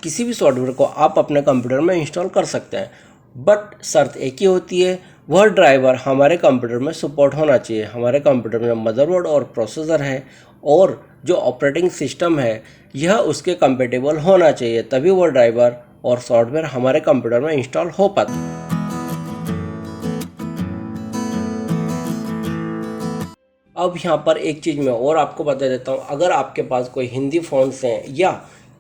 किसी भी सॉफ्टवेयर को आप अपने कंप्यूटर में इंस्टॉल कर सकते हैं, बट शर्त एक ही होती है, वह ड्राइवर हमारे कंप्यूटर में सपोर्ट होना चाहिए। हमारे कंप्यूटर में मदरबोर्ड और प्रोसेसर है और जो ऑपरेटिंग सिस्टम है यह उसके कंपेटेबल होना चाहिए, तभी वह ड्राइवर और सॉफ्टवेयर हमारे कंप्यूटर में इंस्टॉल हो पाता है। अब यहाँ पर एक चीज़ मैं और आपको बता देता हूँ, अगर आपके पास कोई हिंदी फ़ॉन्ट्स हैं या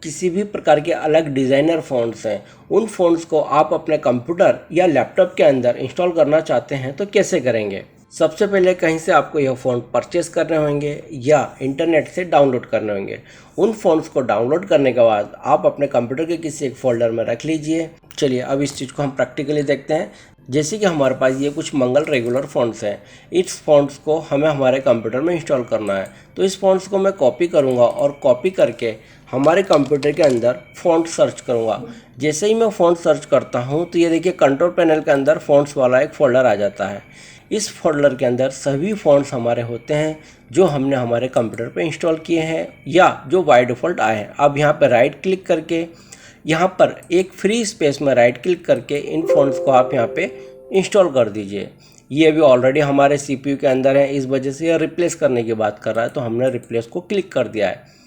किसी भी प्रकार के अलग डिज़ाइनर फ़ॉन्ट्स हैं, उन फ़ॉन्ट्स को आप अपने कंप्यूटर या लैपटॉप के अंदर इंस्टॉल करना चाहते हैं तो कैसे करेंगे? सबसे पहले कहीं से आपको यह फ़ॉन्ट परचेस करने होंगे या इंटरनेट से डाउनलोड करने होंगे। उन फ़ॉन्ट्स को डाउनलोड करने के बाद आप अपने कंप्यूटर के किसी एक फ़ोल्डर में रख लीजिए। चलिए अब इस चीज़ को हम प्रैक्टिकली देखते हैं। जैसे कि हमारे पास ये कुछ मंगल रेगुलर फ़ॉन्ट्स हैं, इस फ़ॉन्ट्स को हमें हमारे कंप्यूटर में इंस्टॉल करना है। तो इस फ़ॉन्ट्स को मैं कॉपी करूँगा और कॉपी करके हमारे कंप्यूटर के अंदर फ़ॉन्ट सर्च करूँगा। जैसे ही मैं फ़ॉन्ट सर्च करता हूँ तो ये देखिए कंट्रोल पैनल के अंदर फ़ॉन्ट्स वाला एक फ़ोल्डर आ जाता है। इस फोल्डर के अंदर सभी फ़ॉन्ट्स हमारे होते हैं जो हमने हमारे कंप्यूटर पे इंस्टॉल किए हैं या जो बाय डिफ़ॉल्ट आए हैं। अब यहाँ पर राइट क्लिक करके यहाँ पर एक फ्री स्पेस में राइट क्लिक करके इन फ़ॉन्ट्स को आप यहाँ पे इंस्टॉल कर दीजिए। ये अभी ऑलरेडी हमारे CPU के अंदर है, इस वजह से यह रिप्लेस करने की बात कर रहा है तो हमने रिप्लेस को क्लिक कर दिया है।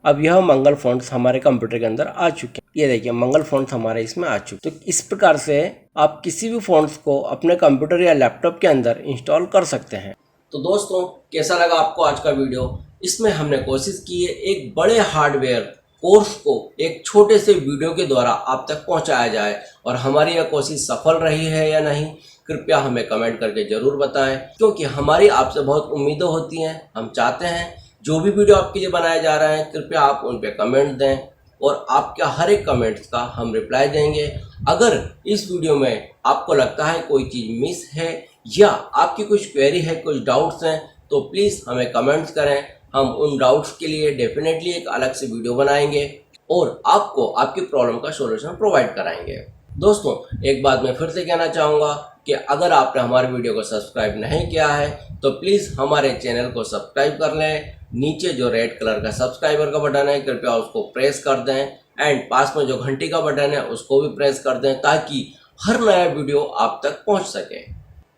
अब यह मंगल फ़ॉन्ट्स हमारे कंप्यूटर के अंदर आ चुके हैं। ये देखिए मंगल फ़ॉन्ट्स हमारे इसमें आ चुके। तो इस प्रकार से आप किसी भी फ़ॉन्ट्स को अपने कंप्यूटर या लैपटॉप के अंदर इंस्टॉल कर सकते हैं। तो दोस्तों कैसा लगा आपको आज का वीडियो? इसमें हमने कोशिश की है एक बड़े हार्डवेयर कोर्स को एक छोटे से वीडियो के द्वारा आप तक पहुंचाया जाए, और हमारी यह कोशिश सफल रही है या नहीं कृपया हमें कमेंट करके ज़रूर बताएं, क्योंकि हमारी आपसे बहुत उम्मीदें होती हैं। हम चाहते हैं जो भी वीडियो आपके लिए बनाए जा रहे हैं कृपया आप उन पे कमेंट दें और आपके हर एक कमेंट्स का हम रिप्लाई देंगे। अगर इस वीडियो में आपको लगता है कोई चीज़ मिस है या आपकी कुछ क्वेरी है, कुछ डाउट्स हैं, तो प्लीज़ हमें कमेंट्स करें। हम उन डाउट्स के लिए डेफिनेटली एक अलग से वीडियो बनाएंगे और आपको आपकी प्रॉब्लम का सॉल्यूशन प्रोवाइड कराएंगे। दोस्तों एक बात मैं फिर से कहना चाहूँगा कि अगर आपने हमारे वीडियो को सब्सक्राइब नहीं किया है तो प्लीज़ हमारे चैनल को सब्सक्राइब कर लें। नीचे जो रेड कलर का सब्सक्राइबर का बटन है कृपया उसको प्रेस कर दें, एंड पास में जो घंटी का बटन है उसको भी प्रेस कर दें ताकि हर नया वीडियो आप तक पहुंच सके।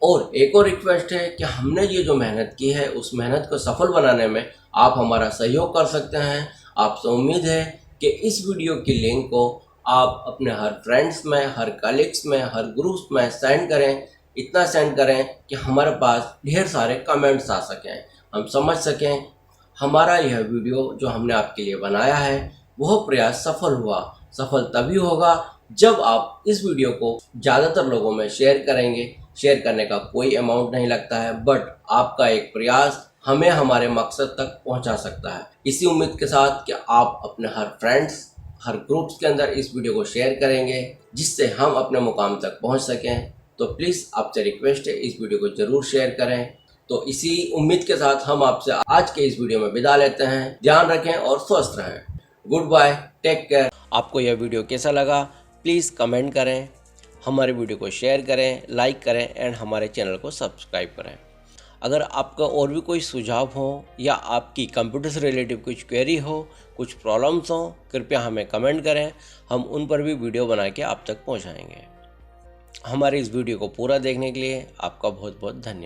और एक और रिक्वेस्ट है कि हमने ये जो मेहनत की है उस मेहनत को सफल बनाने में आप हमारा सहयोग कर सकते हैं। आपसे उम्मीद है कि इस वीडियो की लिंक को आप अपने हर फ्रेंड्स में, हर कलीग्स में, हर ग्रुप्स में सेंड करें। इतना सेंड करें कि हमारे पास ढेर सारे कमेंट्स आ सकें, हम समझ सकें हमारा यह वीडियो जो हमने आपके लिए बनाया है वह प्रयास सफल हुआ। सफल तभी होगा जब आप इस वीडियो को ज़्यादातर लोगों में शेयर करेंगे। शेयर करने का कोई अमाउंट नहीं लगता है, बट आपका एक प्रयास हमें हमारे मकसद तक पहुंचा सकता है। इसी उम्मीद के साथ कि आप अपने हर फ्रेंड्स, हर ग्रुप्स के अंदर इस वीडियो को शेयर करेंगे जिससे हम अपने मुकाम तक पहुंच सकें। तो प्लीज़ आपसे रिक्वेस्ट है इस वीडियो को ज़रूर शेयर करें। तो इसी उम्मीद के साथ हम आपसे आज के इस वीडियो में विदा लेते हैं। ध्यान रखें और स्वस्थ रहें। Good bye, take care. आपको यह वीडियो कैसा लगा प्लीज़ कमेंट करें, हमारे वीडियो को शेयर करें, लाइक करें एंड हमारे चैनल को सब्सक्राइब करें। अगर आपका और भी कोई सुझाव हो या आपकी कंप्यूटर से रिलेटिव कुछ क्वेरी हो, कुछ प्रॉब्लम्स हो, कृपया हमें कमेंट करें, हम उन पर भी वीडियो बना के आप तक पहुंचाएंगे। हमारे इस वीडियो को पूरा देखने के लिए आपका बहुत बहुत धन्यवाद।